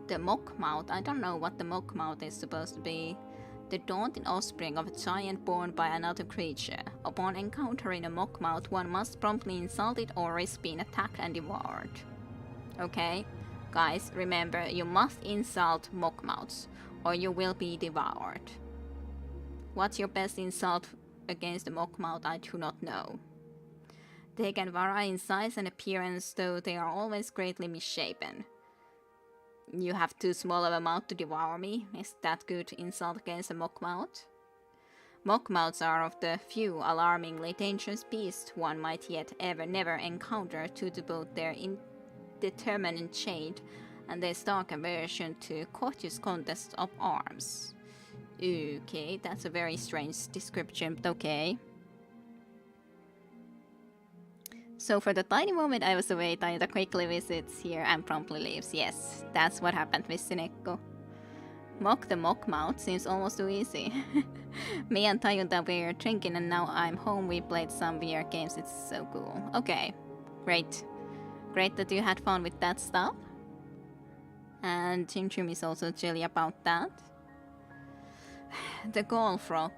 Speaker 1: The mockmouth. I don't know what the mockmouth is supposed to be. The daunting offspring of a giant born by another creature. Upon encountering a mockmouth, one must promptly insult it or risk being attacked and devoured. Okay? Guys, remember, you must insult mockmouths, or you will be devoured. What's your best insult against the mockmouth? I do not know. They can vary in size and appearance, though they are always greatly misshapen. You have too small of a mouth to devour me. Is that good insult against a mockmouth? Mockmouths are of the few alarmingly dangerous beasts one might yet never encounter due to both their indeterminate shade and their stark aversion to courteous contests of arms. Okay, that's a very strange description, but okay. So for the tiny moment I was away, Tayuta quickly visits here and promptly leaves. Yes, that's what happened with Sineko. Mock the Mockmouth seems almost too easy. Me and Tayuta were drinking and now I'm home. We played some VR games. It's so cool. Okay, great. Great that you had fun with that stuff. And Chim Chim is also chilly about that. The gall frog,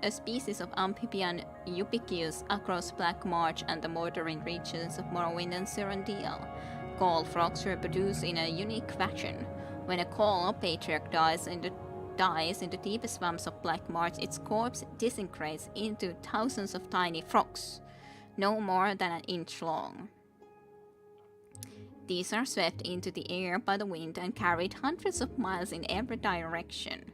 Speaker 1: a species of amphibian ubiquitous across Black March and the bordering regions of Morrowind and Cyrodiil. Gall frogs reproduce in a unique fashion. When a gall patriarch dies in the deepest swamps of Black March, its corpse disintegrates into thousands of tiny frogs, no more than an inch long. These are swept into the air by the wind and carried hundreds of miles in every direction.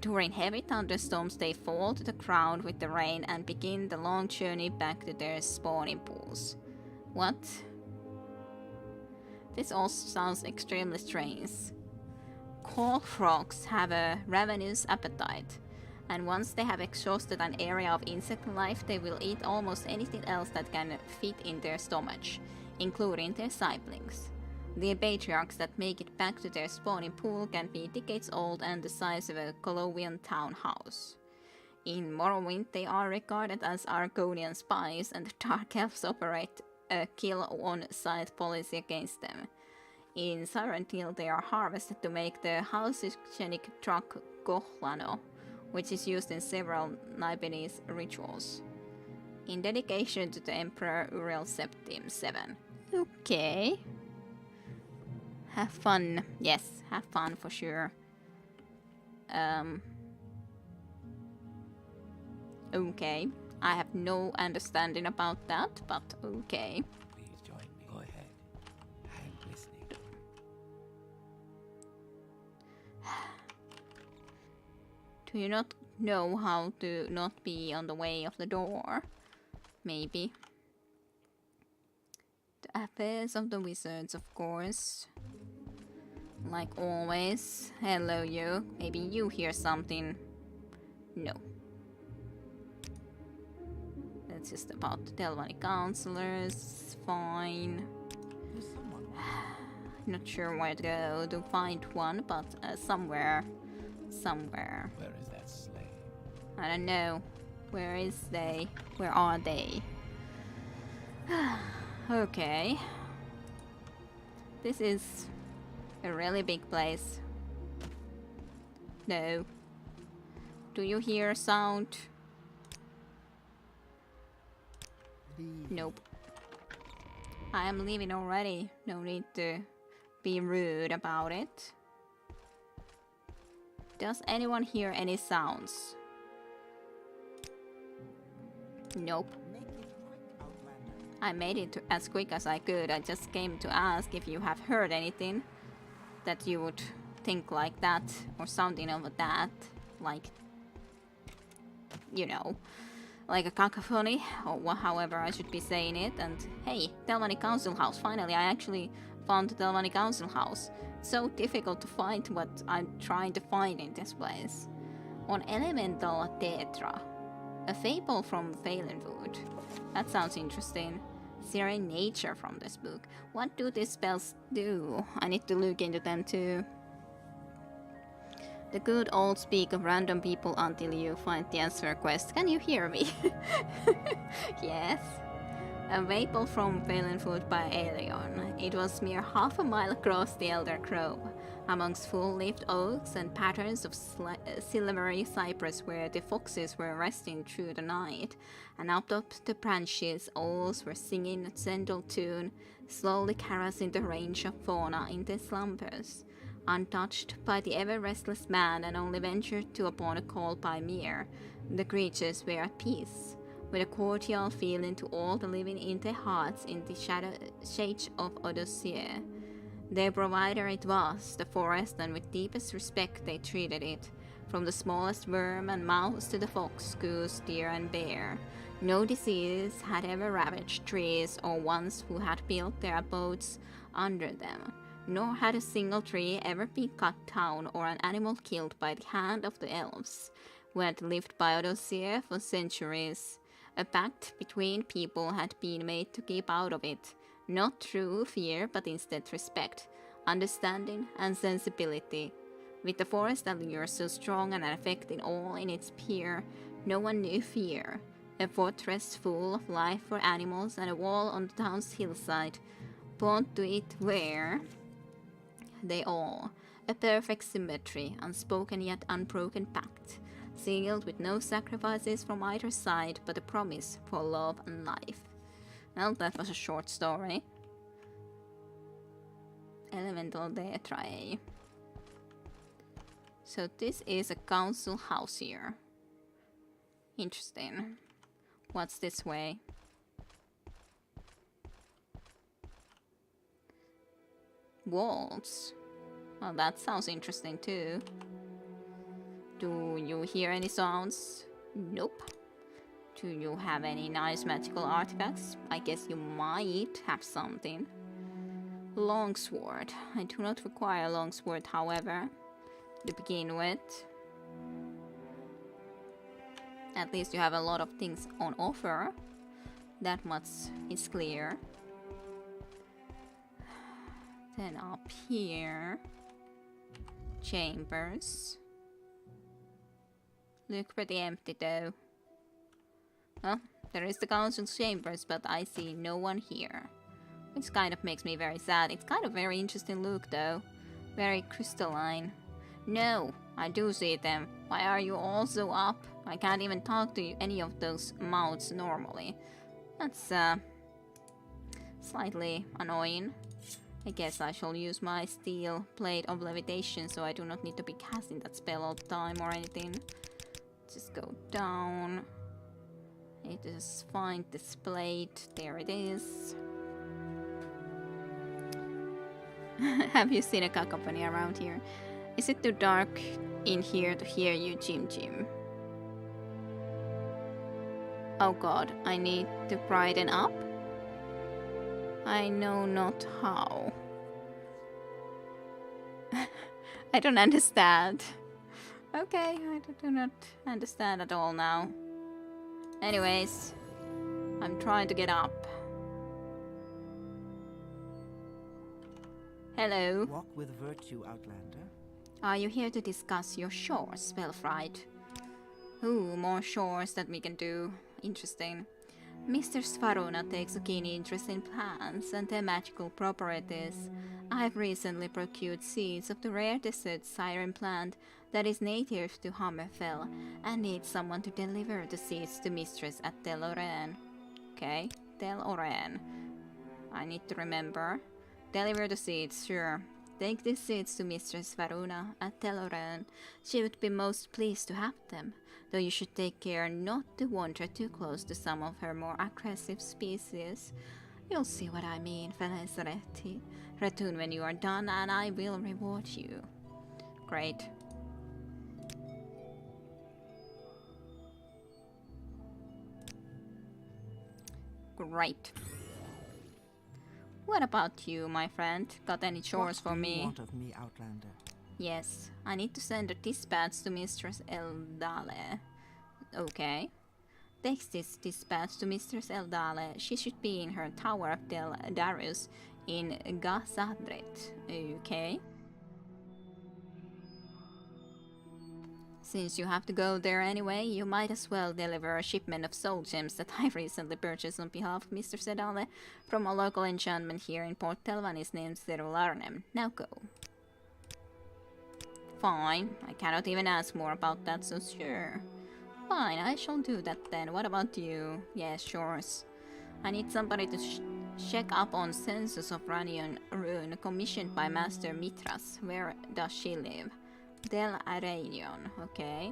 Speaker 1: During heavy thunderstorms, they fall to the ground with the rain and begin the long journey back to their spawning pools. What? This also sounds extremely strange. Gall frogs have a ravenous appetite, and once they have exhausted an area of insect life, they will eat almost anything else that can fit in their stomach, including their siblings. The patriarchs that make it back to their spawning pool can be decades old and the size of a Colovian townhouse. In Morrowind, they are regarded as Argonian spies, and the Dark Elves operate a kill-on-sight policy against them. In Cyrodiil, they are harvested to make the hallucinogenic drug Gohlano, which is used in several Nibelese rituals, in dedication to the Emperor Uriel Septim VII. Okay. Have fun. Yes, have fun for sure. Okay. I have no understanding about that, but okay.
Speaker 2: Please join me. Go ahead. I'm listening.
Speaker 1: Do you not know how to not be on the way of the door? Maybe. The affairs of the wizards, of course. Like always. Hello, you. Maybe you hear something. No. That's just about the Telvanni counselors. Fine. Not sure where to go to find one, but somewhere. Somewhere.
Speaker 2: Where is that slave?
Speaker 1: I don't know. Where is they? Where are they? Okay. This is a really big place. No. Do you hear a sound? Nope. I am leaving already. No need to be rude about it. Does anyone hear any sounds? Nope. I made it as quick as I could. I just came to ask if you have heard anything that you would think like that or something of that, like, you know, like a cacophony or however I should be saying it. And hey, Telvanni Council House, finally I actually found the Telvanni Council House. It's so difficult to find what I'm trying to find in this place. On Elemental Tetra, a fable from Valenwood. That sounds interesting. Is there any nature from this book? What do these spells do? I need to look into them too. The good old speak of random people until you find the answer quest. Can you hear me? Yes. A fable from Valenwood by Aelion. It was mere half a mile across the Elder Grove, amongst full-leaved oaks and patterns of silvery cypress where the foxes were resting through the night, and up the branches owls were singing a gentle tune, slowly caressing the range of fauna in their slumbers, untouched by the ever-restless man, and only ventured to upon a call by Mir. The creatures were at peace, with a cordial feeling to all the living in their hearts in the shades of Odyssea. Their provider it was, the forest, and with deepest respect they treated it, from the smallest worm and mouse to the fox, goose, deer, and bear. No disease had ever ravaged trees or ones who had built their abodes under them, nor had a single tree ever been cut down or an animal killed by the hand of the elves, who had lived by Odyssea for centuries. A pact between people had been made to keep out of it, not through fear but instead respect. understanding, and sensibility. With the forest that lures so strong and affecting all in its peer, no one knew fear. A fortress full of life for animals and a wall on the town's hillside point to it where they all, a perfect symmetry, unspoken yet unbroken pact, sealed with no sacrifices from either side but a promise for love and life. Well, that was a short story. Elemental Detrae. So this is a council house here. Interesting. What's this way? Walls. Well, that sounds interesting too. Do you hear any sounds? Nope. Do you have any nice magical artifacts? I guess you might have something. Longsword. I do not require a longsword, however, to begin with. At least you have a lot of things on offer. That much is clear. Then up here, chambers. Look pretty empty though. Well, there is the council's chambers, but I see no one here. Which kind of makes me very sad. It's kind of very interesting look though. Very crystalline. No, I do see them. Why are you all so up? I can't even talk to any of those mouths normally. That's slightly annoying. I guess I shall use my steel plate of levitation so I do not need to be casting that spell all the time or anything. Just go down. It is find this plate. There it is. Have you seen a cacophony around here? Is it too dark in here to hear you, Jim Jim? Oh god, I need to brighten up? I know not how. I don't understand. Okay, I do not understand at all now. Anyways, I'm trying to get up. Hello.
Speaker 4: Walk with virtue, Outlander.
Speaker 1: Are you here to discuss your shores, Spellfright? Ooh, more shores that we can do. Interesting. Mr. Svarona takes a keen interest in plants and their magical properties. I have recently procured seeds of the rare desert siren plant that is native to Hammerfell and need someone to deliver the seeds to Mistress at Tel Oren. Okay, Tel Oren. I need to remember. Deliver the seeds, sure. Take these seeds to Mistress Varuna at Tel Oren. She would be most pleased to have them, though you should take care not to wander too close to some of her more aggressive species. You'll see what I mean, Felicity. Return when you are done, and I will reward you. Great. Great. What about you, my friend? Got any chores for me?
Speaker 4: What do you want of me, Outlander?
Speaker 1: Yes, I need to send a dispatch to Mistress Eldale. Okay. Take this dispatch to Mistress Eldale. She should be in her tower of Del Darius in Gazadret. Okay. Since you have to go there anyway, you might as well deliver a shipment of soul gems that I recently purchased on behalf of Mr. Sedale from a local enchantment here in Port Telvanni named Zerularnem. Now go. Fine, I cannot even ask more about that, so sure. Fine, I shall do that then. What about you? Yes, sure. I need somebody to check up on census of Ranion Rune commissioned by Master Mitras. Where does she live? Del Arainion, okay.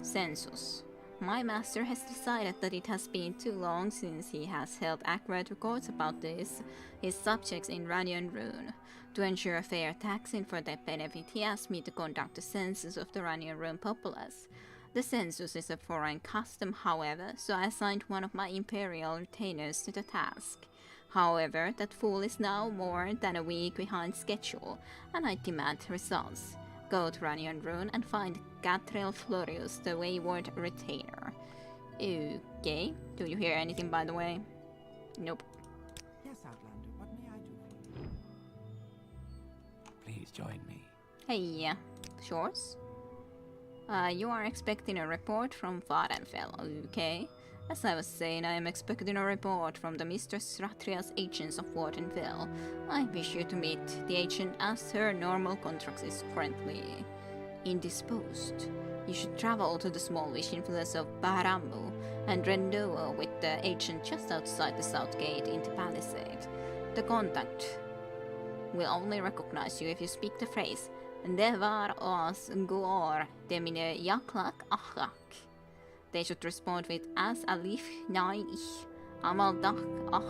Speaker 1: Census. My master has decided that it has been too long since he has held accurate records about his subjects in Ranion Rune. To ensure a fair taxing for their benefit, he asked me to conduct a census of the Ranion Rune populace. The census is a foreign custom, however, so I assigned one of my imperial retainers to the task. However, that fool is now more than a week behind schedule, and I demand results. Go to Ranion Rune and find Gatrel Florius, the wayward retainer. Okay. Do you hear anything, by the way? Nope.
Speaker 4: Yes, Outlander. What may I do for you?
Speaker 2: join me.
Speaker 1: Hey, Shores? You are expecting a report from Varenfell, okay? As I was saying, I am expecting a report from the Mistress Ratria's agents of Varenfell. I wish you to meet the agent as her normal contract is currently indisposed. You should travel to the small fishing village of Bahrambu and rendezvous with the agent just outside the south gate into Palisade. The contact will only recognize you if you speak the phrase Devar os Guor Demine Yaklak Achak. They should respond with as Alif Nai Ich Amaldak Ach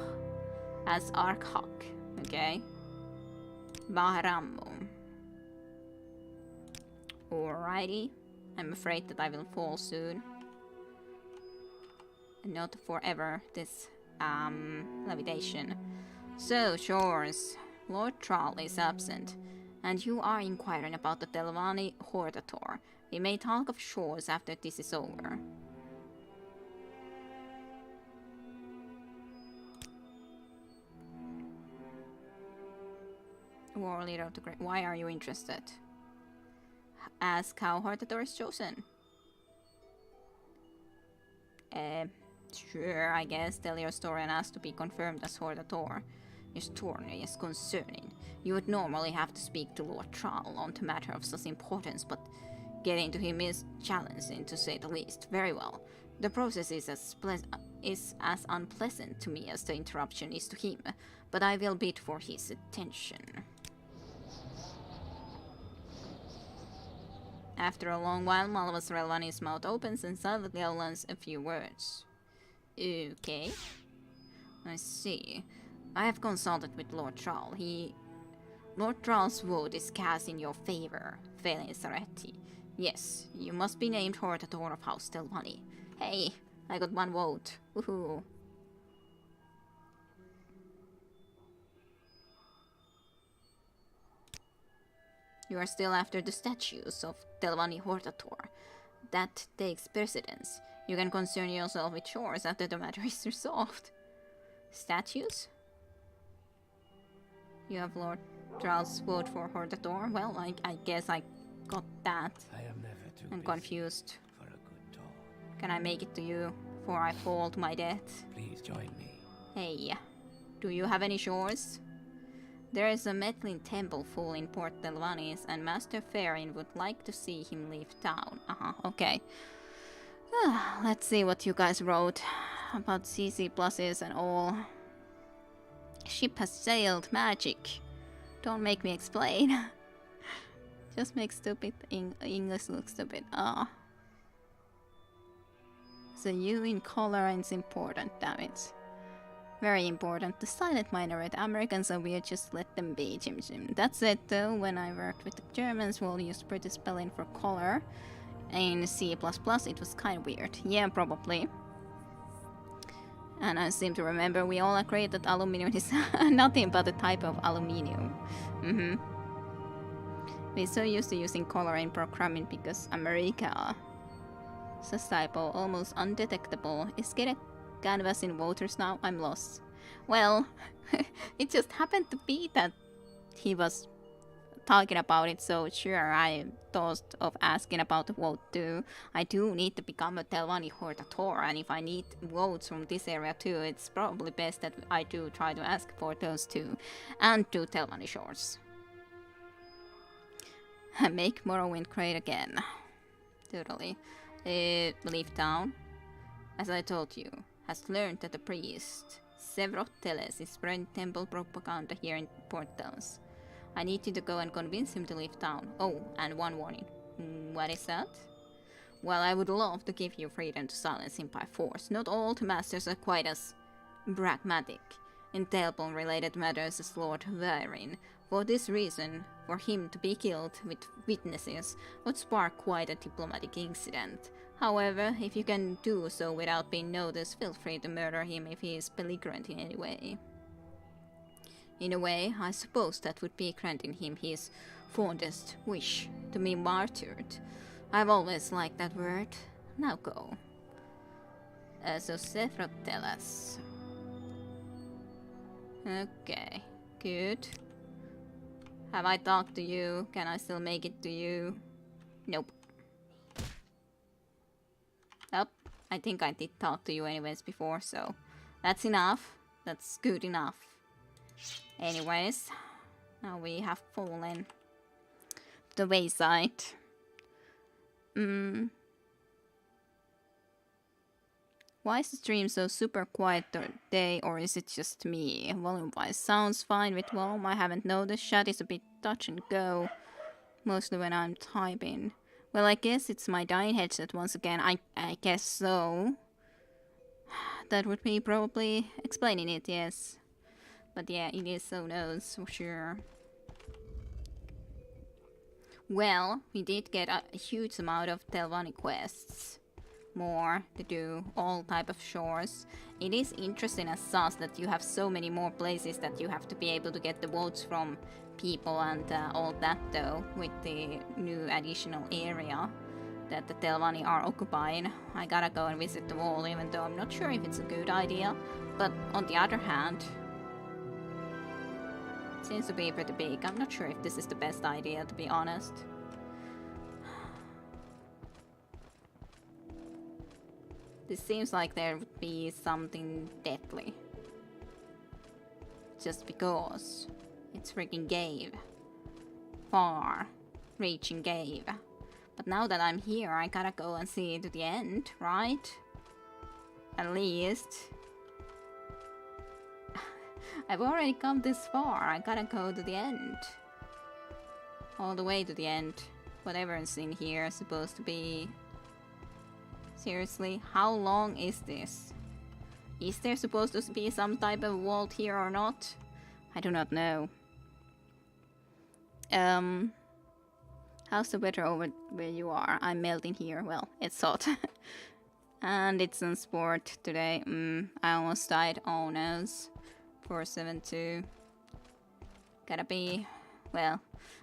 Speaker 1: as Arkhak. Okay? Bahrambu. Alrighty. I'm afraid that I will fall soon. Not forever, this levitation. So, Shores, Lord Thrall is absent, and you are inquiring about the Telvanni Hortator. We may talk of Shores after this is over. War Leader of the Great. Why are you interested? Ask how Hortator is chosen. Sure, I guess. Tell your story and ask to be confirmed as Hortator. Your story is concerning. You would normally have to speak to Lord Thrall on the matter of such importance, but getting to him is challenging, to say the least. Very well. The process is as unpleasant to me as the interruption is to him, but I will bid for his attention. After a long while, Malvas Relvani's mouth opens and silently outlines a few words. Okay. I see. I have consulted with Lord Thrall. Lord Thrall's vote is cast in your favor, Felin Saretti. Yes, you must be named Hortator of House Telvanni. Hey, I got one vote. Woohoo. You are still after the statues of Telvanni Hortator. That takes precedence. You can concern yourself with Shores after the matter is resolved. Statues? You have Lord Thrall's vote for Hortator? Well, I guess I got that.
Speaker 2: I am never too
Speaker 1: I'm
Speaker 2: busy
Speaker 1: confused.
Speaker 2: for a good talk.
Speaker 1: Can I make it to you before I fall to my death?
Speaker 2: Please join me.
Speaker 1: Hey, do you have any Shores? There is a meddling temple full in Port Telvannis, and Master Farin would like to see him leave town. Okay. Let's see what you guys wrote about CC pluses and all. Ship has sailed. Magic. Don't make me explain. Just make stupid English look stupid. So you in color is important, damn it. Very important. The silent minority Americans are weird, just let them be, Jim Jim. That's it though, when I worked with the Germans, we'll use British spelling for color. In C++, it was kind of weird. Yeah, probably. And I seem to remember we all agreed that aluminium is nothing but a type of aluminium. We're so used to using color in programming because America. Such typo, almost undetectable. Is get a canvas in waters now? I'm lost. Well, it just happened to be that he was talking about it, so sure, I thought of asking about the vote too. I do need to become a Telvanni Hortator, and if I need votes from this area too, it's probably best that I do try to ask for those two, and 2 Telvanni Shores. Make Morrowind great again. Totally. Leave town. As I told you, has learned that the priest, Sevroteles, is spreading temple propaganda here in Port Towns. I need you to go and convince him to leave town. Oh, and one warning. What is that? Well, I would love to give you freedom to silence him by force. Not all the masters are quite as pragmatic in temple-related matters as Lord Varin. For this reason, for him to be killed with witnesses would spark quite a diplomatic incident. However, if you can do so without being noticed, feel free to murder him if he is belligerent in any way. In a way, I suppose that would be granting him his fondest wish, to be martyred. I've always liked that word. Now go. So Sevroteles. Okay, good. Have I talked to you? Can I still make it to you? Nope. Oh, I think I did talk to you anyways before, so that's enough. That's good enough. Anyways, now we have fallen to the wayside. Why is the stream so super quiet today, or is it just me? Volume-wise sounds fine with volume. I haven't noticed. Chat is a bit touch and go, mostly when I'm typing. Well, I guess it's my dying headset once again. I guess so. That would be probably explaining it, yes. But yeah, it is so knows for sure. Well, we did get a huge amount of Telvanni quests. More to do, all type of shores. It is interesting as such that you have so many more places that you have to be able to get the votes from people and all that though, with the new additional area that the Telvanni are occupying. I gotta go and visit the wall, even though I'm not sure if it's a good idea, but on the other hand, it seems to be pretty big. I'm not sure if this is the best idea, to be honest. This seems like there would be something deadly. Just because it's freaking cave. Far-reaching cave. But now that I'm here, I gotta go and see to the end, right? At least. I've already come this far, I gotta go to the end. All the way to the end. Whatever is in here is supposed to be... Seriously, how long is this? Is there supposed to be some type of vault here or not? I do not know. How's the weather over where you are? I'm melting here. Well, it's hot. And it's on sport today. I almost died. Oh no. 472. Gotta be... Well,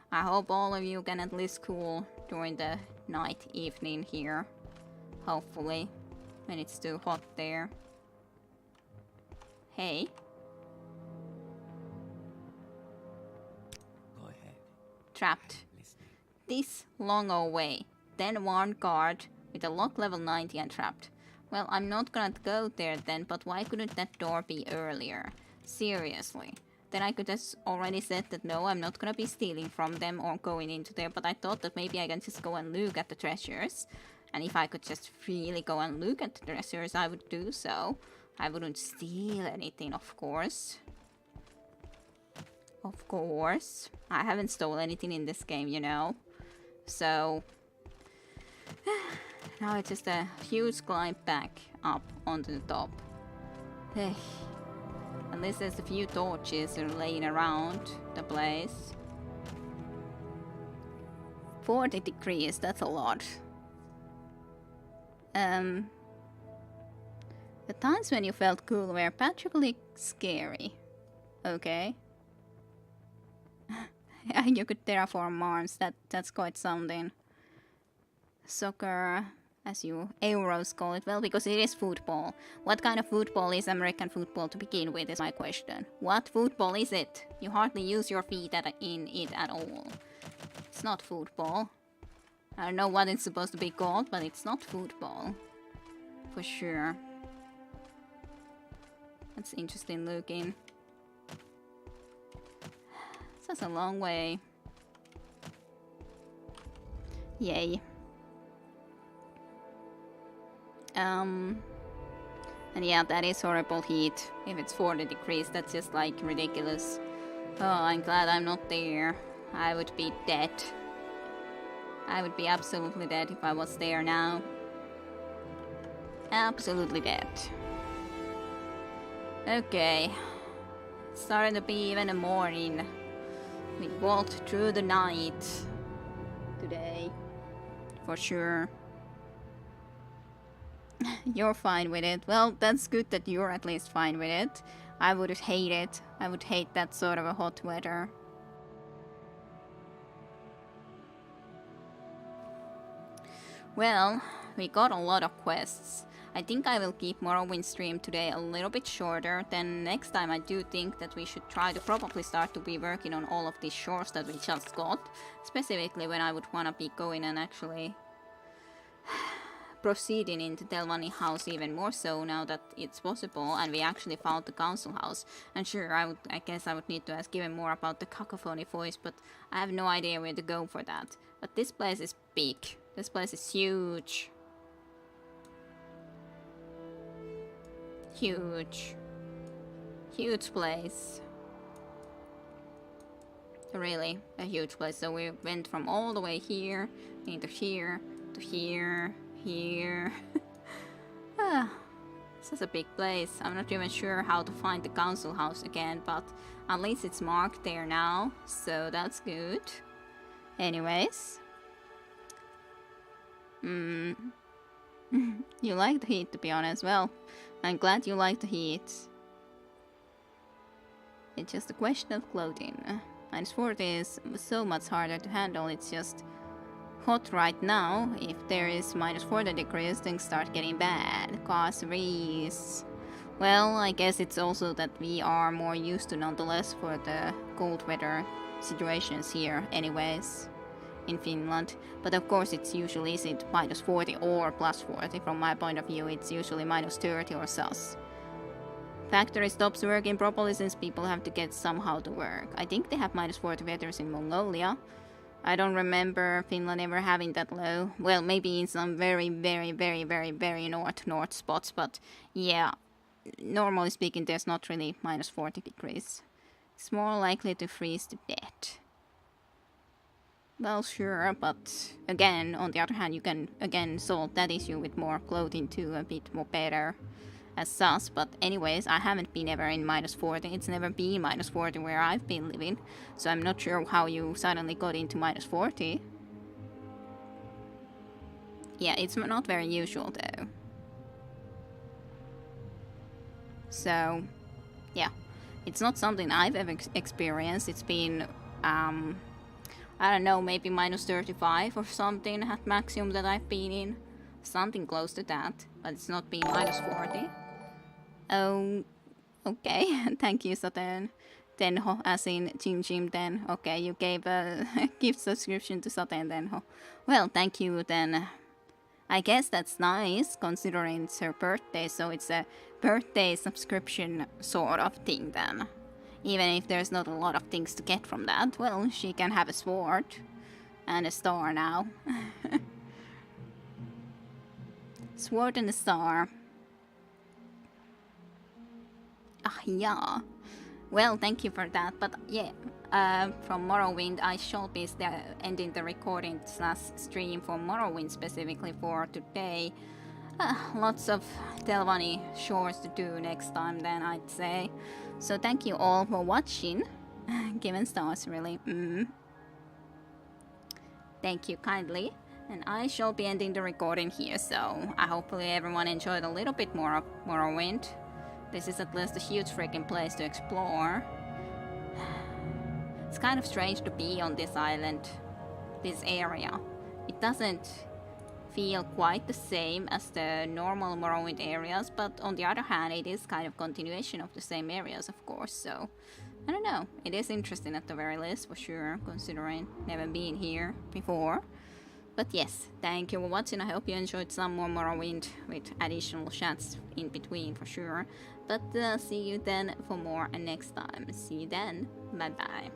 Speaker 1: I hope all of you can at least cool during the night, evening here. Hopefully, when it's too hot there. Hey.
Speaker 2: Go ahead.
Speaker 1: Trapped.
Speaker 2: Listening.
Speaker 1: This long away. Then one guard with a lock level 90 and trapped. Well, I'm not gonna go there then, but why couldn't that door be earlier? Seriously. Then I could have already said that no, I'm not gonna be stealing from them or going into there, but I thought that maybe I can just go and look at the treasures. And if I could just freely go and look at the treasures, I would do so. I wouldn't steal anything, of course. Of course. I haven't stolen anything in this game, you know. So... now it's just a huge climb back up onto the top. At least there's a few torches laying around the place. 40 degrees, that's a lot. The times when you felt cool were particularly scary. Okay. You could terraform Mars, that's quite something. Soccer, as you Euros call it, well, because it is football. What kind of football is American football to begin with is my question. What football is it? You hardly use your feet in it at all. It's not football. I don't know what it's supposed to be called, but it's not football. For sure. That's interesting looking. That's a long way. Yay. And yeah, that is horrible heat. If it's 40 degrees, that's just like ridiculous. Oh, I'm glad I'm not there. I would be dead. I would be absolutely dead if I was there now. Absolutely dead. Okay. It's starting to be even a morning. We walked through the night today. For sure. You're fine with it. Well, that's good that you're at least fine with it. I would hate it. I would hate that sort of a hot weather. Well, we got a lot of quests. I think I will keep Morrowind stream today a little bit shorter. Then next time I do think that we should try to probably start to be working on all of these shores that we just got. Specifically when I would want to be going and actually proceeding into Telvanni house even more so now that it's possible and we actually found the council house. And sure, I guess I would need to ask even more about the cacophony voice, but I have no idea where to go for that. But this place is big. This place is huge. Huge. Huge place. Really, a huge place. So we went from all the way here, into here, to here, here. This is a big place. I'm not even sure how to find the council house again, but at least it's marked there now, so that's good. Anyways. You like the heat, to be honest. Well, I'm glad you like the heat. It's just a question of clothing. -40 is so much harder to handle. It's just hot right now. If there is -40 degrees, things start getting bad. Cause freeze. Well, I guess it's also that we are more used to nonetheless for the cold weather situations here anyways in Finland. But of course it's usually isn't -40 or +40. From my point of view, it's usually -30 or sus. Factory stops working properly since people have to get somehow to work. I think they have -40 weathers in Mongolia. I don't remember Finland ever having that low. Well, maybe in some very north spots, but yeah, normally speaking, there's not really -40 degrees. It's more likely to freeze to death. Well, sure, but again, on the other hand, you can again solve that issue with more clothing too, a bit more better as sus. But anyways, I haven't been ever in -40. It's never been -40 where I've been living, so I'm not sure how you suddenly got into -40. Yeah, it's not very usual though. So, yeah, it's not something I've ever experienced. It's been, I don't know, maybe -35 or something at maximum that I've been in. Something close to that, but it's not been -40. Oh, okay. Thank you, Saten. Tenho, as in Jim then. Okay, you gave a gift subscription to Saten Tenho. Well, thank you then. I guess that's nice, considering it's her birthday, so it's a birthday subscription sort of thing then. Even if there's not a lot of things to get from that, well, she can have a sword and a star now. Sword and a star. Ah, yeah. Well, thank you for that, but yeah, from Morrowind, I shall be ending the recording / stream for Morrowind specifically for today. Lots of Telvanni shores to do next time then, I'd say. So thank you all for watching. Given stars, really. Thank you kindly. And I shall be ending the recording here, so hopefully everyone enjoyed a little bit more of Morrowind. This is at least a huge freaking place to explore. It's kind of strange to be on this island, this area. It doesn't feel quite the same as the normal Morrowind areas, but on the other hand, it is kind of continuation of the same areas, of course, so I don't know. It is interesting at the very least, for sure, considering never been here before. But yes, thank you for watching. I hope you enjoyed some more Morrowind with additional chats in between, for sure. But see you then for more next time. See you then. Bye bye.